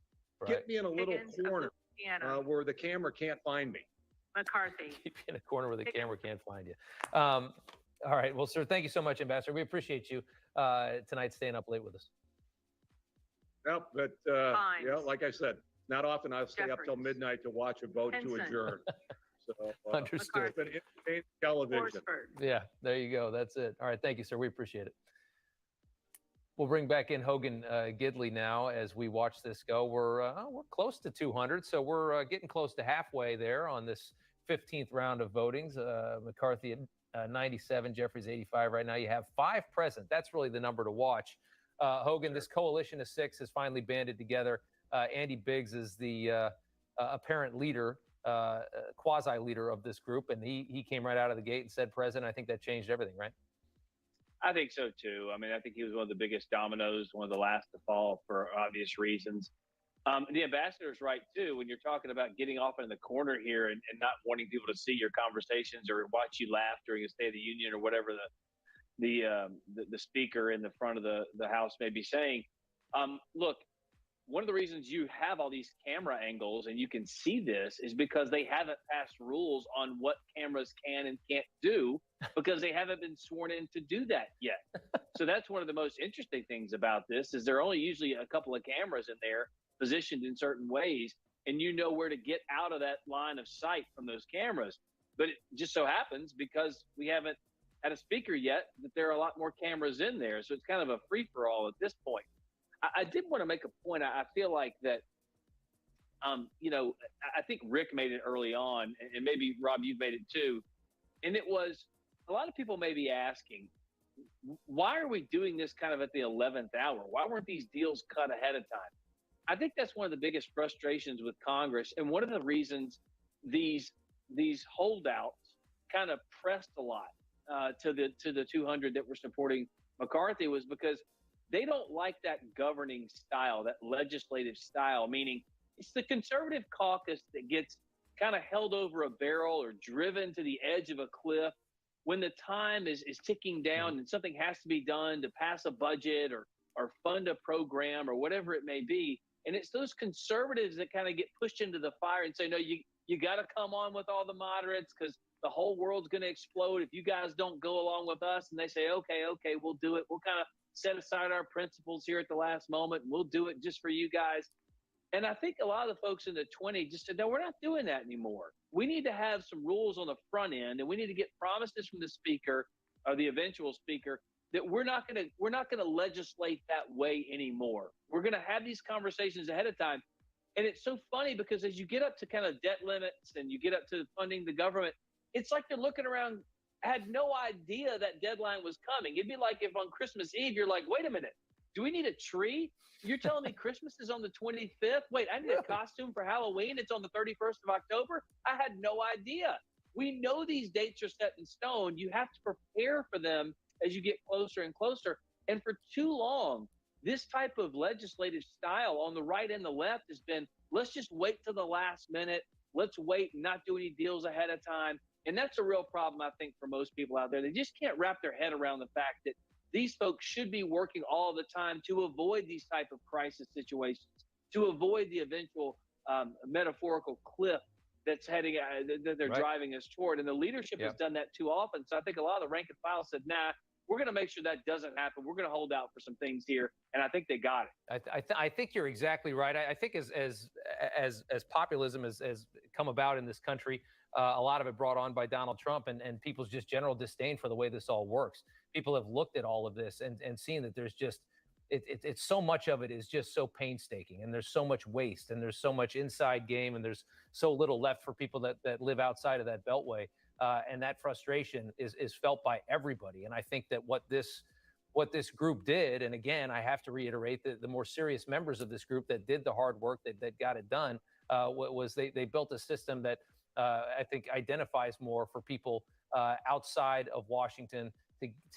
get me in a little corner where the camera can't find me. McCarthy. Keep you in a corner where the camera can't find you. All right. Well, sir, thank you so much, Ambassador. We appreciate you tonight staying up late with us. Well, but like I said, not often I'll stay up till midnight to watch a vote to adjourn. So Understood. It's been entertaining television. Yeah, there you go. That's it. All right. Thank you, sir. We appreciate it. We'll bring back in Hogan Gidley now as we watch this go. We're close to 200, so we're getting close to halfway there on this 15th round of votings. McCarthy at 97, Jeffries 85 right now. You have 5 present. That's really the number to watch. Hogan, this coalition of 6 has finally banded together. Andy Biggs is the apparent leader, quasi-leader of this group, and he came right out of the gate and said, President, I think that changed everything, right? I think so too. I mean, I think he was one of the biggest dominoes, one of the last to fall for obvious reasons. The ambassador's right too. When you're talking about getting off in the corner here and not wanting people to see your conversations or watch you laugh during a State of the Union or whatever the speaker in the front of the House may be saying. Look, one of the reasons you have all these camera angles and you can see this is because they haven't passed rules on what cameras can and can't do because they haven't been sworn in to do that yet. So that's one of the most interesting things about this is there are only usually a couple of cameras in there positioned in certain ways, and you know where to get out of that line of sight from those cameras. But it just so happens because we haven't had a speaker yet that there are a lot more cameras in there. So it's kind of a free-for-all at this point. I did want to make a point. I feel like that, I think Rick made it early on, and maybe, Rob, you've made it too. And it was a lot of people may be asking, why are we doing this kind of at the 11th hour? Why weren't these deals cut ahead of time? I think that's one of the biggest frustrations with Congress. And one of the reasons these holdouts kind of pressed a lot to the 200 that were supporting McCarthy was because they don't like that governing style, that legislative style, meaning it's the conservative caucus that gets kind of held over a barrel or driven to the edge of a cliff when the time is ticking down and something has to be done to pass a budget or fund a program or whatever it may be. And it's those conservatives that kind of get pushed into the fire and say, no, you got to come on with all the moderates because the whole world's going to explode if you guys don't go along with us. And they say, okay, we'll do it. We'll kind of set aside our principles here at the last moment, and we'll do it just for you guys. And I think a lot of the folks in the 20 just said, no, we're not doing that anymore. We need to have some rules on the front end, and we need to get promises from the speaker or the eventual speaker that we're not going to legislate that way anymore. We're going to have these conversations ahead of time. And it's so funny because as you get up to kind of debt limits and you get up to funding the government, it's like they're looking around, had no idea that deadline was coming. It'd be like if on Christmas Eve, you're like, wait a minute, do we need a tree? You're telling me Christmas is on the 25th? Wait, I need a costume for Halloween. It's on the 31st of October. I had no idea. We know these dates are set in stone. You have to prepare for them as you get closer and closer. And for too long, this type of legislative style on the right and the left has been, let's just wait till the last minute. Let's wait and not do any deals ahead of time. And that's a real problem, I think, for most people out there. They just can't wrap their head around the fact that these folks should be working all the time to avoid these type of crisis situations, to avoid the eventual metaphorical cliff that's heading that they're driving us toward. And the leadership has done that too often. So I think a lot of the rank and file said, nah, we're going to make sure that doesn't happen. We're going to hold out for some things here. And I think they got it. I think you're exactly right. I think as populism has come about in this country, a lot of it brought on by Donald Trump and people's just general disdain for the way this all works. People have looked at all of this and seen that there's just, it's so much of it is just so painstaking, and there's so much waste, and there's so much inside game, and there's so little left for people that live outside of that beltway. And that frustration is felt by everybody. And I think that what this group did, and again, I have to reiterate that the more serious members of this group that did the hard work, that got it done, was they built a system that I think identifies more for people outside of Washington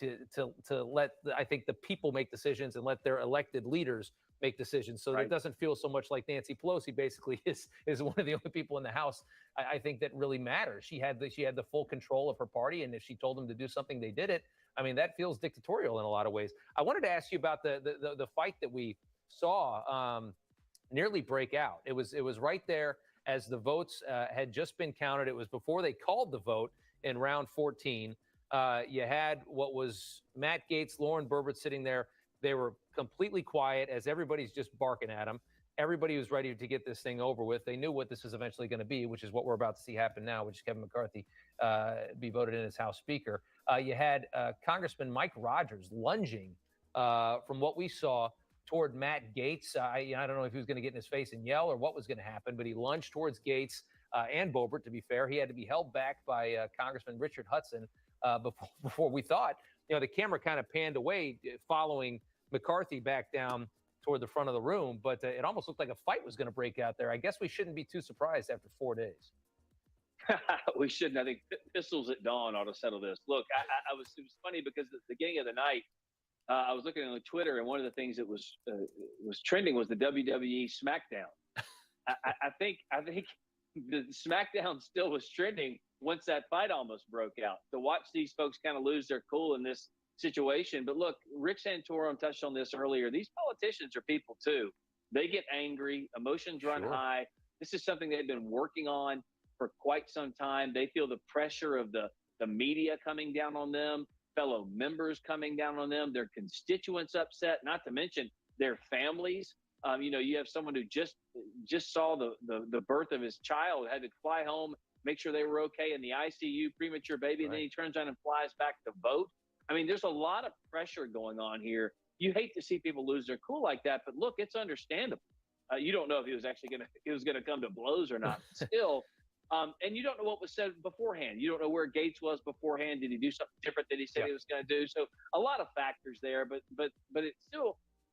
to let, I think, the people make decisions and let their elected leaders make decisions. So it doesn't feel so much like Nancy Pelosi basically is one of the only people in the House, I think, that really matters. She had the full control of her party, and if she told them to do something, they did it. I mean, that feels dictatorial in a lot of ways. I wanted to ask you about the fight that we saw nearly break out. It was right there as the votes had just been counted. It was before they called the vote in round 14. You had what was Matt Gaetz, Lauren Boebert sitting there. They were completely quiet as everybody's just barking at them. Everybody was ready to get this thing over with. They knew what this was eventually going to be, which is what we're about to see happen now, which is Kevin McCarthy be voted in as House Speaker. You had Congressman Mike Rogers lunging from what we saw toward Matt Gaetz. I don't know if he was going to get in his face and yell or what was going to happen, but he lunged towards Gaetz and Boebert, to be fair. He had to be held back by Congressman Richard Hudson before we thought. The camera kind of panned away following McCarthy back down toward the front of the room, but it almost looked like a fight was going to break out there. I guess we shouldn't be too surprised after 4 days. We shouldn't. I think pistols at dawn ought to settle this. Look, it was funny because at the beginning of the night, I was looking on Twitter, and one of the things that was trending was the WWE SmackDown. I think the SmackDown still was trending once that fight almost broke out. To watch these folks kind of lose their cool in this situation. But look, Rick Santorum touched on this earlier. These politicians are people too. They get angry, emotions run high. This is something they've been working on for quite some time. They feel the pressure of the media coming down on them, fellow members coming down on them, their constituents upset, not to mention their families. You have someone who just saw the birth of his child, had to fly home, make sure they were okay in the ICU, premature baby, and then he turns around and flies back to vote. I mean, there's a lot of pressure going on here. You hate to see people lose their cool like that, but look, it's understandable. You don't know if he was gonna come to blows or not. Still, and you don't know what was said beforehand. You don't know where Gates was beforehand. Did he do something different than he said he was going to do? So a lot of factors there, but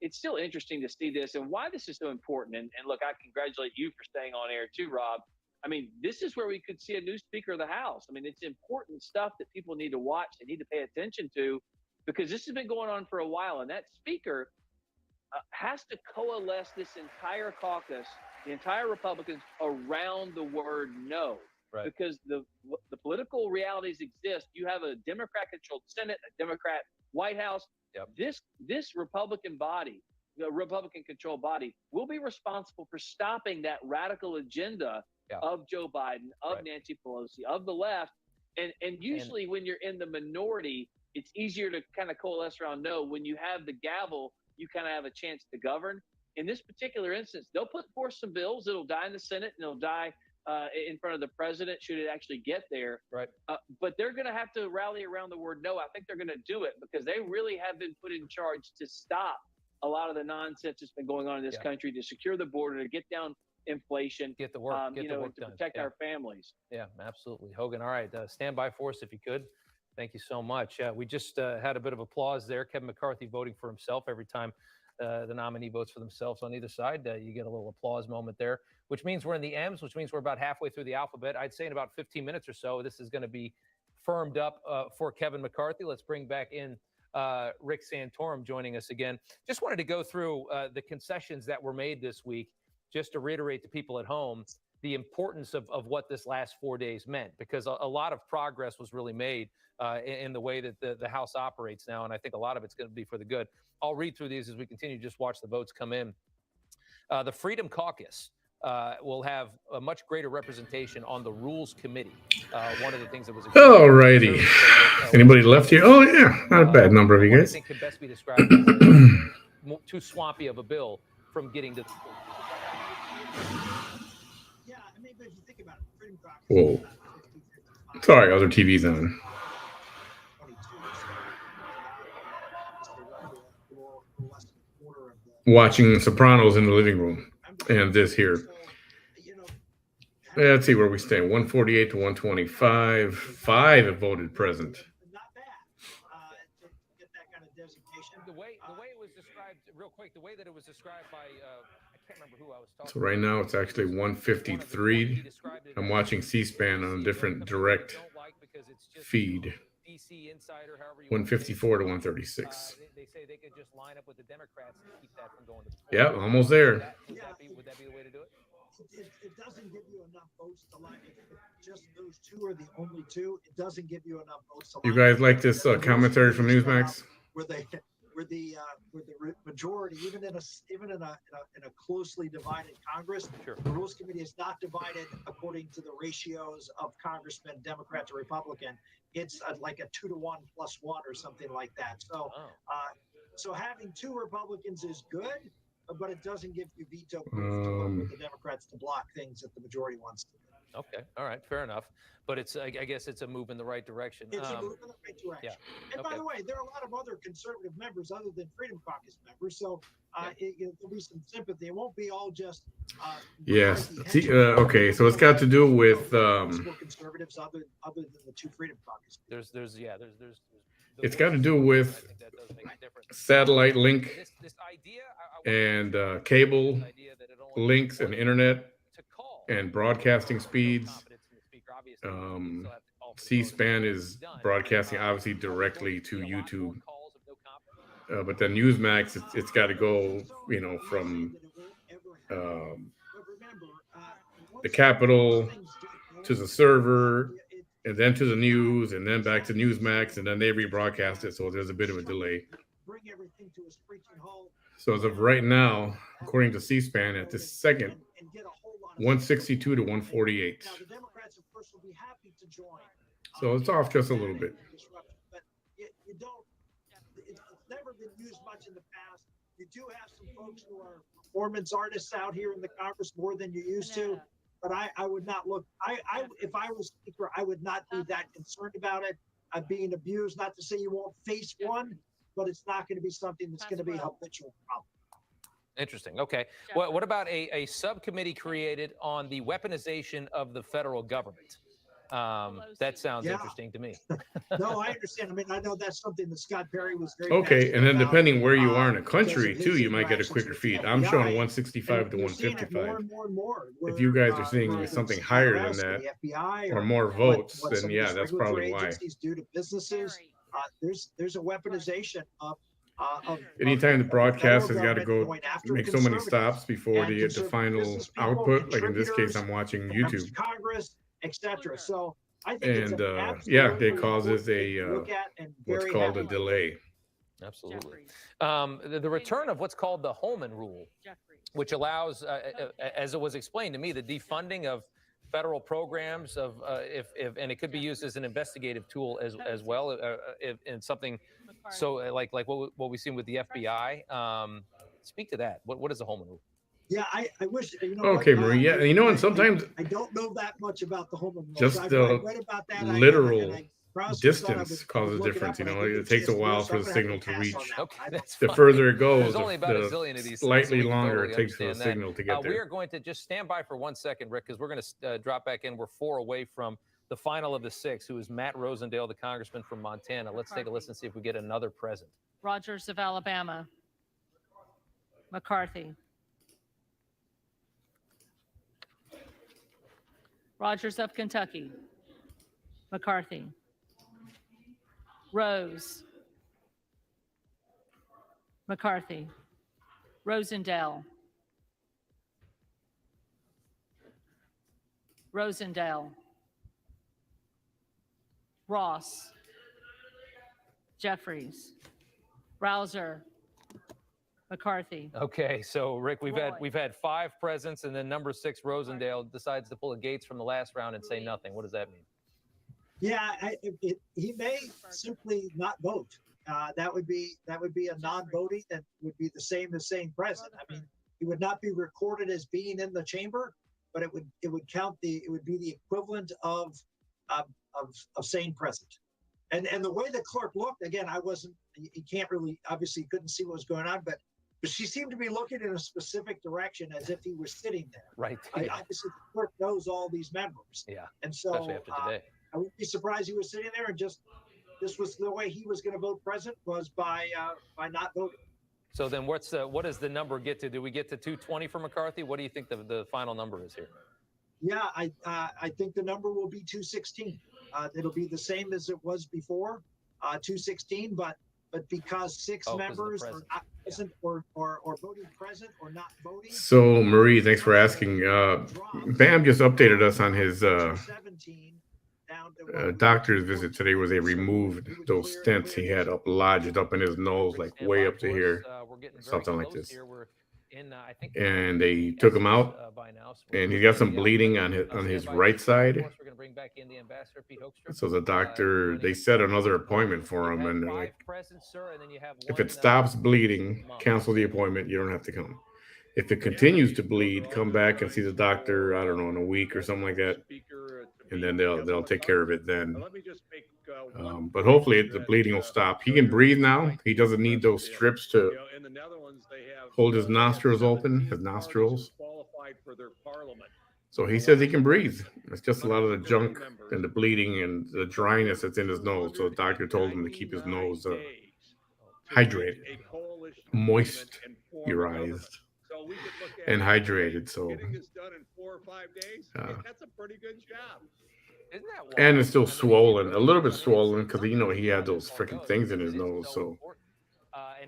it's still interesting to see this and why this is so important. And look, I congratulate you for staying on air too, Rob. I mean, this is where we could see a new Speaker of the House. I mean, it's important stuff that people need to watch. They need to pay attention to, because this has been going on for a while. And that Speaker has to coalesce this entire caucus, the entire Republicans, around the word no. Right. Because the political realities exist. You have a Democrat-controlled Senate, a Democrat White House. Yep. This Republican body, the Republican-controlled body, will be responsible for stopping that radical agenda of Joe Biden, of Nancy Pelosi, of the left. And usually when you're in the minority, it's easier to kind of coalesce around no. When you have the gavel, you kind of have a chance to govern. In this particular instance, they'll put forth some bills. It'll die in the Senate, and it'll die in front of the president should it actually get there. Right. But they're going to have to rally around the word no. I think they're going to do it because they really have been put in charge to stop a lot of the nonsense that's been going on in this country, to secure the border, to get down inflation, get the work, to protect our families. Yeah, absolutely. Hogan, all right, stand by for us if you could. Thank you so much. We just had a bit of applause there. Kevin McCarthy voting for himself. Every time the nominee votes for themselves on either side, you get a little applause moment there, which means we're in the M's, which means we're about halfway through the alphabet. I'd say in about 15 minutes or so, this is going to be firmed up for Kevin McCarthy. Let's bring back in Rick Santorum joining us again. Just wanted to go through the concessions that were made this week, just to reiterate to people at home the importance of what this last 4 days meant, because a lot of progress was really made in the way that the House operates now, and I think a lot of it's going to be for the good. I'll read through these as we continue to just watch the votes come in. The Freedom Caucus will have a much greater representation on the Rules Committee. One of the things that was all righty. Anybody left here? Oh yeah, not a bad number of you guys. I think can best be described as too swampy of a bill from getting to. Yeah, I mean, if you think about it, Freedom Caucus. Whoa. Sorry, other TV's on. Watching Sopranos in the living room, and this here. Let's see where we stand. 148 to 125. 5 have voted present. The way it was described, real quick, the way that it was described by I can't remember who I was talking. So right now it's actually 153. I'm watching C-SPAN on a different direct feed. 154 to 136. They say they could just line up with the Democrats and keep that from going to the floor. Yeah, almost there. Would that be the way to do it? It doesn't give you enough votes to line. If just those two are the only two, it doesn't give you enough votes to line. You guys like this commentary from Newsmax? Where the majority, even in a closely divided Congress, the Rules Committee is not divided according to the ratios of congressmen, Democrat to Republican. It's like a 2-to-1 +1 or something like that. So, so having 2 Republicans is good, but it doesn't give you veto proof to work with the Democrats to block things that the majority wants to do. Okay, all right, fair enough. But it's, I guess, it's a move in the right direction. It's a move in the right direction. Yeah. And by the way, there are a lot of other conservative members other than Freedom Caucus members, so there'll be some sympathy. It won't be all just. Yes. Okay, so it's got to do with conservatives other than the 2 Freedom Caucus. There's. It's got to do with satellite link and cable links and internet and broadcasting speeds C-SPAN is broadcasting obviously directly to YouTube, but then Newsmax, it's got to go, from the Capitol to the server, and then to the news, and then back to Newsmax, and then they rebroadcast it. So there's a bit of a delay. So as of right now, according to C-SPAN, at this second, 162 to 148. So it's off just a little bit. But you don't. It's never been used much in the past. You do have some folks who are performance artists out here in the Congress more than you used to. But I would not look. If I was speaker, I would not be that concerned about it. I'm being abused. Not to say you won't face one, but it's not going to be something that's going to be a habitual problem. Interesting. Okay. What about a subcommittee created on the weaponization of the federal government? That sounds interesting to me. No, I understand. I mean, I know that's something that Scott Perry was very Okay, and then passionate depending about, where you are in the because country of his too, you might get a interactions quicker with feed. the I'm showing FBI. 165 to You're seeing it 155. more and more. If you guys are where seeing there's something IRS higher than or that, the FBI or more what votes, some then of yeah, these that's regulatory probably why. agencies do to businesses. There's a weaponization of Anytime the the broadcast federal has got to government go going after make so many conservatives stops before and they get the conservative final business people, output, like in this case, contributors, I'm watching members YouTube. of Congress, etc. So I think it's And an yeah, absolutely it causes important thing a to look at, and what's very called a happy. delay. Absolutely. The return of what's called the Holman Rule, which allows, as it was explained to me, the defunding of federal programs of and it could be used as an investigative tool as well, in something so like what we've seen with the FBI. Speak to that. What is the Holman Rule? Yeah, I wish, Okay, Marie. Yeah, and and sometimes I don't know that much about the Home Rule. just I the read about that. literal I promised distance I would causes look it difference. up, but I It didn't takes a get chance to do while it, so for I'm the gonna have signal to to pass reach. on that one. Okay, that's The fine. further it goes, There's only about a the zillion of these things, so slightly we can longer totally it takes for the understand that. signal to get We there. are going to just stand by for 1 second, Rick, because we're going to drop back in. We're 4 away from the final of the 6, who is Matt Rosendale, the congressman from Montana. Let's take a listen and see if we get another present. Rogers of Alabama. McCarthy. Rogers of Kentucky. McCarthy. Rose. McCarthy. Rosendale. Rosendale. Ross. Jeffries. Rouser. McCarthy. Okay, so Rick, we've had 5 presents, and then number 6, Rosendale, decides to pull a Gates from the last round and say nothing. What does that mean? Yeah, he may simply not vote. That would be a non-voting, that would be the same as saying present. I mean, he would not be recorded as being in the chamber, but it would count it would be the equivalent of saying present. And the way the clerk looked, again, you can't really, obviously couldn't see what was going on, but she seemed to be looking in a specific direction as if he was sitting there. Right. Obviously, the clerk knows all these members. Yeah. And so Especially after today. I wouldn't be surprised he was sitting there and just, this was the way he was going to vote present, was by not voting. So then what does the number get to? Do we get to 220 for McCarthy? What do you think the final number is here? Yeah, I think the number will be 216. It'll be the same as it was before, 216, but because 6 members are not present or voting present or not voting. So Marie, thanks for asking. Bam just updated us on his doctor's visit today, where they removed those stents he had lodged up in his nose, like way up to here, something like this. And they took him out, and he got some bleeding on his right side. So the doctor, they set another appointment for him, and they're like, if it stops bleeding, cancel the appointment. You don't have to come. If it continues to bleed, come back and see the doctor, I don't know, in a week or something like that, and then they'll take care of it then. But hopefully the bleeding will stop. He can breathe now. He doesn't need those strips to hold his nostrils open, his nostrils. So he says he can breathe. It's just a lot of the junk and the bleeding and the dryness that's in his nose. So the doctor told him to keep his nose hydrated, moisturized, and hydrated. So getting this done in 4 or 5 days, that's a pretty good job. And it's still swollen, a little bit swollen because he had those freaking things in his nose. So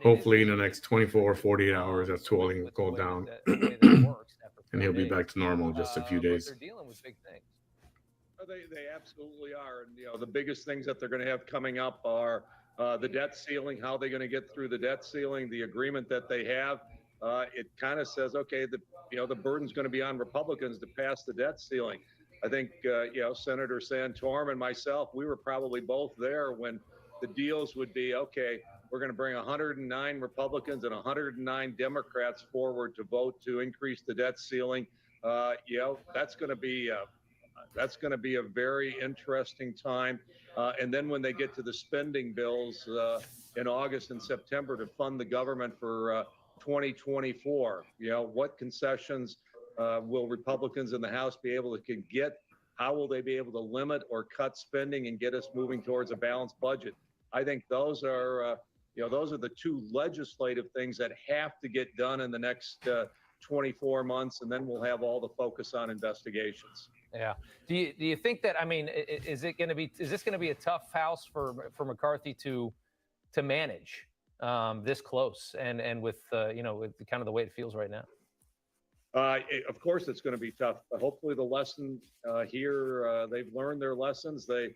hopefully in the next 24 or 48 hours, that swelling will go down, and he'll be back to normal in just a few But days. they're dealing with big things. They absolutely are. And, the biggest things that they're going to have coming up are the debt ceiling, how they're going to get through the debt ceiling, the agreement that they have. It kind of says, okay, the burden's going to be on Republicans to pass the debt ceiling. I think, Senator Santorum and myself, we were probably both there when the deals would be, okay, we're going to bring 109 Republicans and 109 Democrats forward to vote to increase the debt ceiling. That's going to be a very interesting time. And then when they get to the spending bills in August and September to fund the government for 2024, what concessions will Republicans in the House be able to get? How will they be able to limit or cut spending and get us moving towards a balanced budget? I think those are the two legislative things that have to get done in the next 24 months, and then we'll have all the focus on investigations. Yeah. Do you think that, is this going to be a tough house for McCarthy to manage this close and with with kind of the way it feels right now? Of course, it's going to be tough. Hopefully, the lesson here, they've learned their lessons. The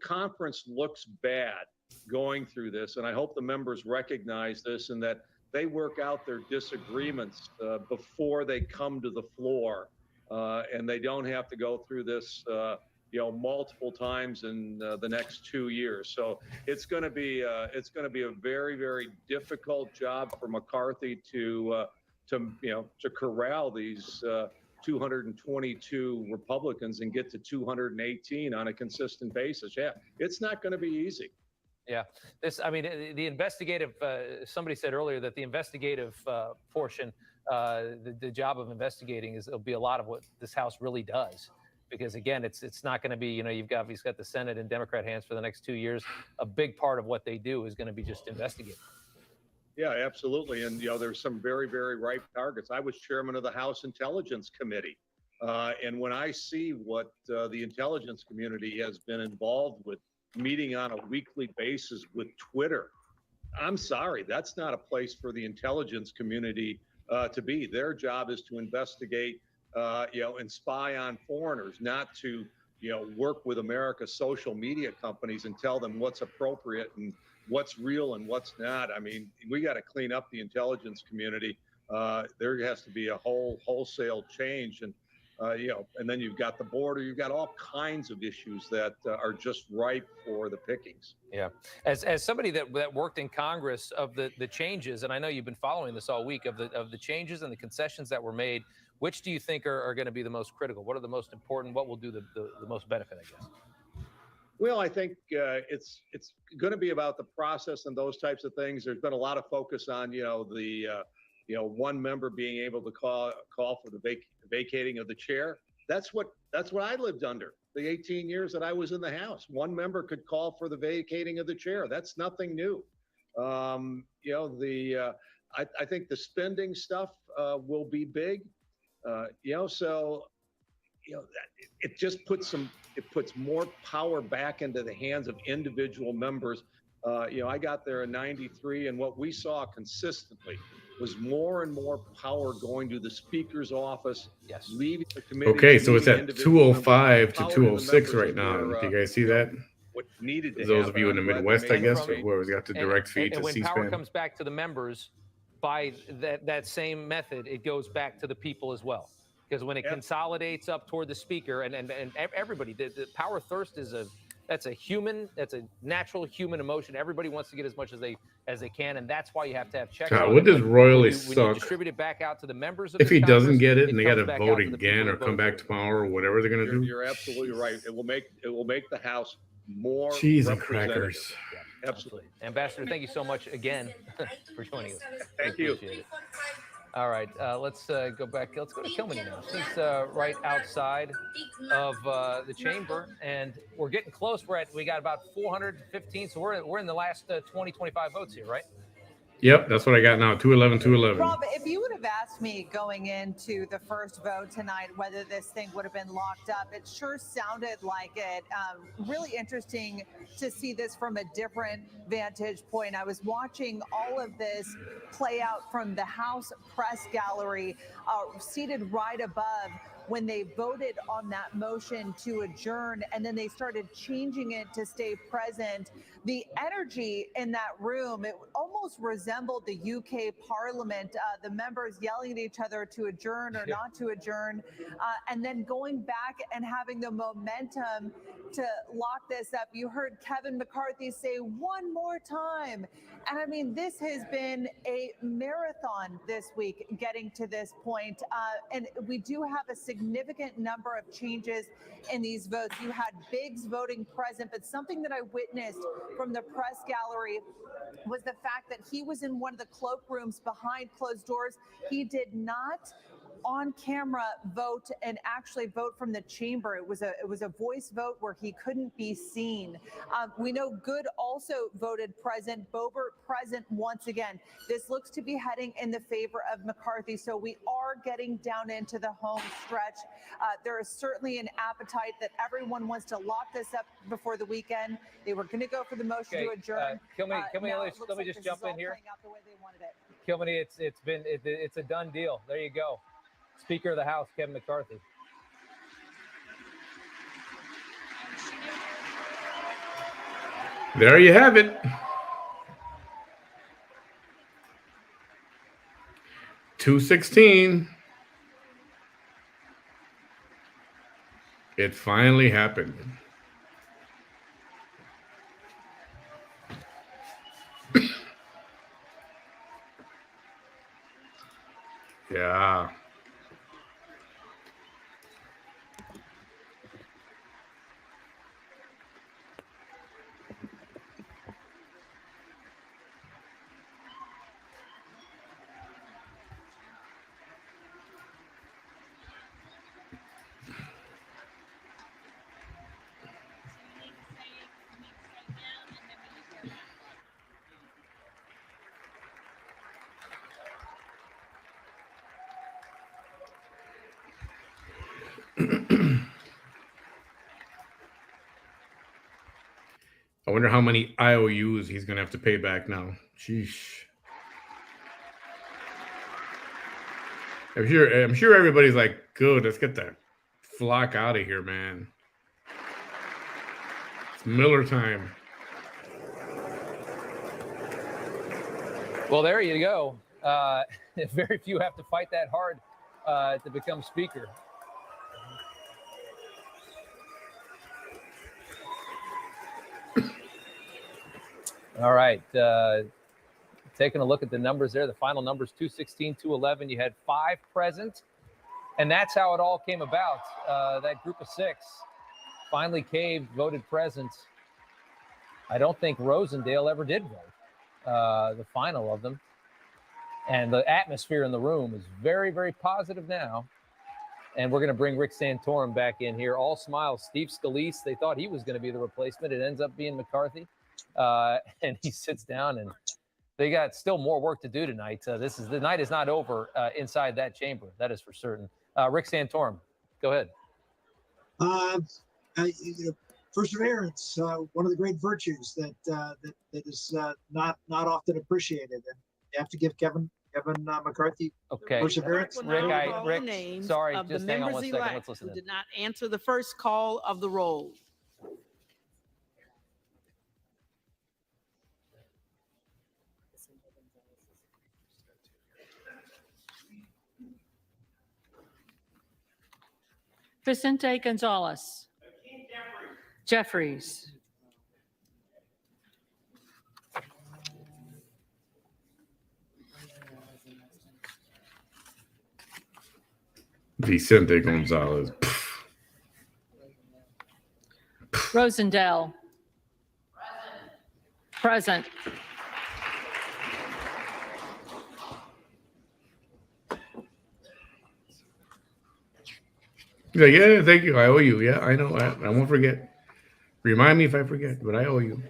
conference looks bad going through this, and I hope the members recognize this and that they work out their disagreements before they come to the floor, and they don't have to go through this, multiple times in the next 2 years. So it's going to be a very, very difficult job for McCarthy to corral these 222 Republicans and get to 218 on a consistent basis. Yeah, it's not going to be easy. Yeah, the investigative. Somebody said earlier that the investigative portion, the job of investigating, it'll be a lot of what this House really does. Because again, it's not going to be, you've got the Senate in Democrat hands for the next 2 years. A big part of what they do is going to be just investigating. Yeah, absolutely. And, there's some very, very ripe targets. I was chairman of the House Intelligence Committee. And when I see what the intelligence community has been involved with, meeting on a weekly basis with Twitter, I'm sorry, that's not a place for the intelligence community to be. Their job is to investigate, and spy on foreigners, not to, work with America's social media companies and tell them what's appropriate and what's real and what's not. We got to clean up the intelligence community. There has to be a wholesale change. And, and then you've got the border, you've got all kinds of issues that are just ripe for the pickings. Yeah. As somebody that worked in Congress of the changes, and I know you've been following this all week, of the changes and the concessions that were made, which do you think are going to be the most critical? What are the most important? What will do the most benefit, I guess? Well, I think it's going to be about the process and those types of things. There's been a lot of focus on, one member being able to call for the vacating of the chair. That's what I lived under the 18 years that I was in the House. One member could call for the vacating of the chair. That's nothing new. I think the spending stuff will be big. It just puts more power back into the hands of individual members. I got there in '93, and what we saw consistently was more and more power going to the Speaker's office, leaving the committee. Okay, so it's at 205 to 206 right now. Do you guys see that? What needed to those of you in the Midwest, I guess, or whoever's got the direct feed to when C-SPAN. power comes back to the members, by that same method, it goes back to the people as well. Because when it consolidates up toward the Speaker and everybody, the power thirst that's a natural human emotion. Everybody wants to get as much as they can, and that's why you have to have checks. God, would this royally when suck you distribute it back out to the members of if he doesn't Congress, get it and they got to comes back vote out to the again people or that come voted back for it. tomorrow or whatever they're going to do? You're absolutely right. It will make the House more Cheese and representative. crackers. Yeah, absolutely. Ambassador, thank you so much again for joining us. Thank you. Appreciate it. All right, let's go back. Let's go to Kilmeny now. She's right outside of the chamber, and we're getting close. We got about 415, so we're in the last 20, 25 votes here, right? Yep, that's what I got now. 211, 211. Rob, if you would have asked me going into the first vote tonight whether this thing would have been locked up, it sure sounded like it. Really interesting to see this from a different vantage point. I was watching all of this play out from the House press gallery, seated right above when they voted on that motion to adjourn, and then they started changing it to stay present. The energy in that room, it almost resembled the UK Parliament, the members yelling at each other to adjourn or not to adjourn, and then going back and having the momentum to lock this up. You heard Kevin McCarthy say one more time. And I mean, this has been a marathon this week getting to this point. And we do have a significant number of changes in these votes. You had Biggs voting present, but something that I witnessed from the press gallery was the fact that he was in one of the cloakrooms behind closed doors. He did not on camera vote and actually vote from the chamber. It was a voice vote where he couldn't be seen. We know Good also voted present, Boebert present once again. This looks to be heading in the favor of McCarthy. So we are getting down into the home stretch. There is certainly an appetite that everyone wants to lock this up before the weekend. They were going to go for the motion to adjourn. Let me just jump in here. Kilmany, it's a done deal. There you go. Speaker of the House, Kevin McCarthy. There you have it. 216. It finally happened. Yeah. I wonder how many IOUs he's going to have to pay back now. Sheesh. I'm sure everybody's like, good, let's get that flock out of here, man. It's Miller time. Well, there you go. Very few have to fight that hard to become speaker. All right. Taking a look at the numbers there, the final numbers 216, 211. You had 5 present, and that's how it all came about. That group of 6 finally caved, voted present. I don't think Rosendale ever did vote, the final of them. And the atmosphere in the room is very, very positive now. And we're going to bring Rick Santorum back in here. All smiles. Steve Scalise, they thought he was going to be the replacement. It ends up being McCarthy. And he sits down, and they got still more work to do tonight. The night is not over inside that chamber. That is for certain. Rick Santorum, go ahead. Perseverance, one of the great virtues that is not often appreciated, and you have to give Kevin McCarthy perseverance. Rick, sorry, just hang on one second. Let's listen. Who did not answer the first call of the roll. Vicente Gonzalez. Jeffries. Vicente Gonzalez. Rosendale. Present. Yeah, thank you. I owe you. Yeah, I know. I won't forget. Remind me if I forget, but I owe you.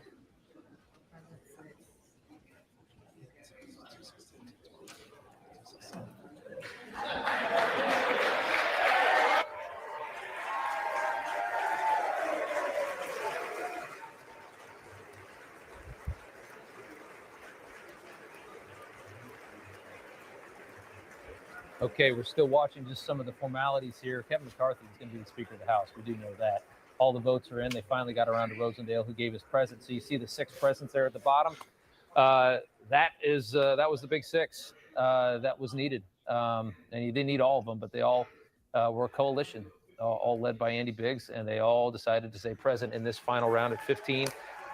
Okay, we're still watching just some of the formalities here. Kevin McCarthy is going to be the Speaker of the House. We do know that. All the votes are in. They finally got around to Rosendale, who gave his present. So you see the 6 presents there at the bottom. That was the big 6 that was needed. And you didn't need all of them, but they all were a coalition, all led by Andy Biggs, and they all decided to stay present in this final round at 15.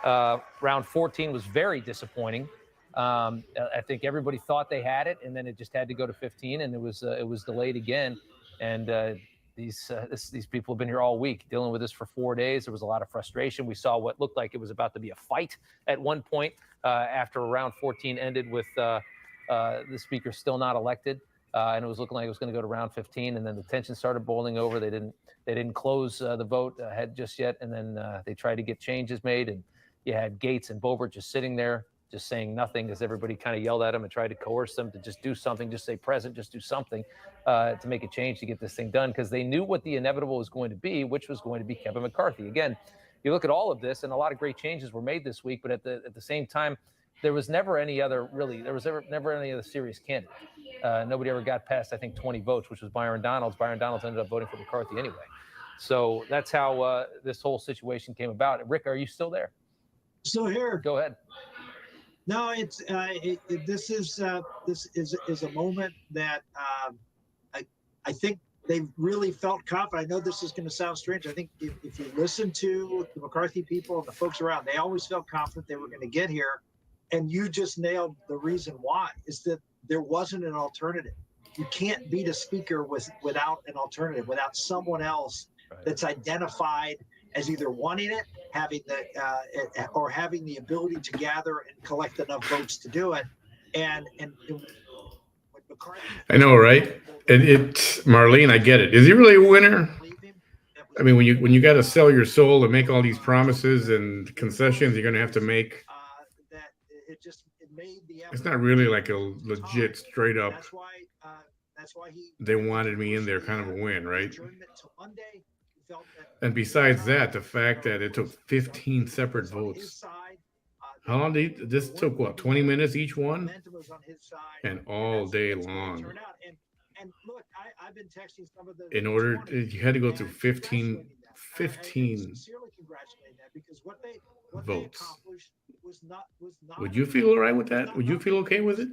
Round 14 was very disappointing. I think everybody thought they had it, and then it just had to go to 15, and it was delayed again. And these people have been here all week dealing with this for 4 days. There was a lot of frustration. We saw what looked like it was about to be a fight at one point after round 14 ended with the speaker still not elected, and it was looking like it was going to go to round 15. And then the tension started boiling over. They didn't close the vote ahead just yet, and then they tried to get changes made, and you had Gates and Boebert just sitting there, just saying nothing, as everybody kind of yelled at him and tried to coerce them to just do something, just say present, just do something to make a change to get this thing done, because they knew what the inevitable was going to be, which was going to be Kevin McCarthy. Again, you look at all of this, and a lot of great changes were made this week, but at the same time, there was never any other serious candidate. Nobody ever got past, I think, 20 votes, which was Byron Donalds. Byron Donalds ended up voting for McCarthy anyway. So that's how this whole situation came about. Rick, are you still there? Still here. Go ahead. No, this is a moment that I think they really felt confident. I know this is going to sound strange. I think if you listen to the McCarthy people and the folks around, they always felt confident they were going to get here. And you just nailed the reason why, is that there wasn't an alternative. You can't beat a speaker without an alternative, without someone else that's identified as either wanting it, having the ability to gather and collect enough votes to do it. And I know, right? And Marlene, I get it. Is he really a winner? I mean, when you got to sell your soul and make all these promises and concessions you're going to have to make, it's not really like a legit, straight up, they wanted me in there kind of a win, right? And besides that, the fact that it took 15 separate votes. How long did this took? What, 20 minutes each one? And all day long. In order, you had to go through 15 votes. Would you feel all right with that? Would you feel okay with it?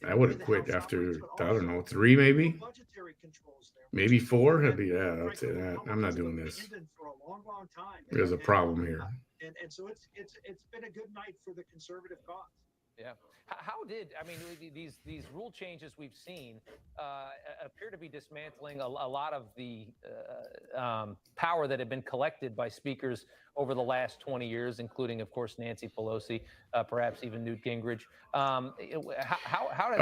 I would have quit after, I don't know, 3 maybe? Maybe 4? I'd be, yeah, that's it. I'm not doing this. There's a problem here. And so it's been a good night for the conservative cause. Yeah. These rule changes we've seen appear to be dismantling a lot of the power that had been collected by speakers over the last 20 years, including, of course, Nancy Pelosi, perhaps even Newt Gingrich. All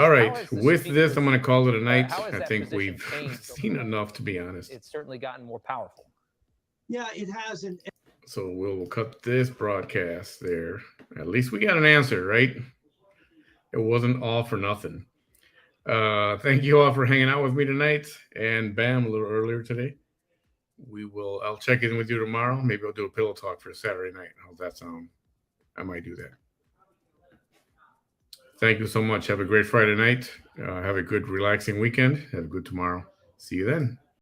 right. With this, I'm going to call it a night. I think we've seen enough, to be honest. It's certainly gotten more powerful. Yeah, it has. So we'll cut this broadcast there. At least we got an answer, right? It wasn't all for nothing. Thank you all for hanging out with me tonight. And Bam, a little earlier today. I'll check in with you tomorrow. Maybe I'll do a pillow talk for Saturday night. How's that sound? I might do that. Thank you so much. Have a great Friday night. Have a good, relaxing weekend. Have a good tomorrow. See you then.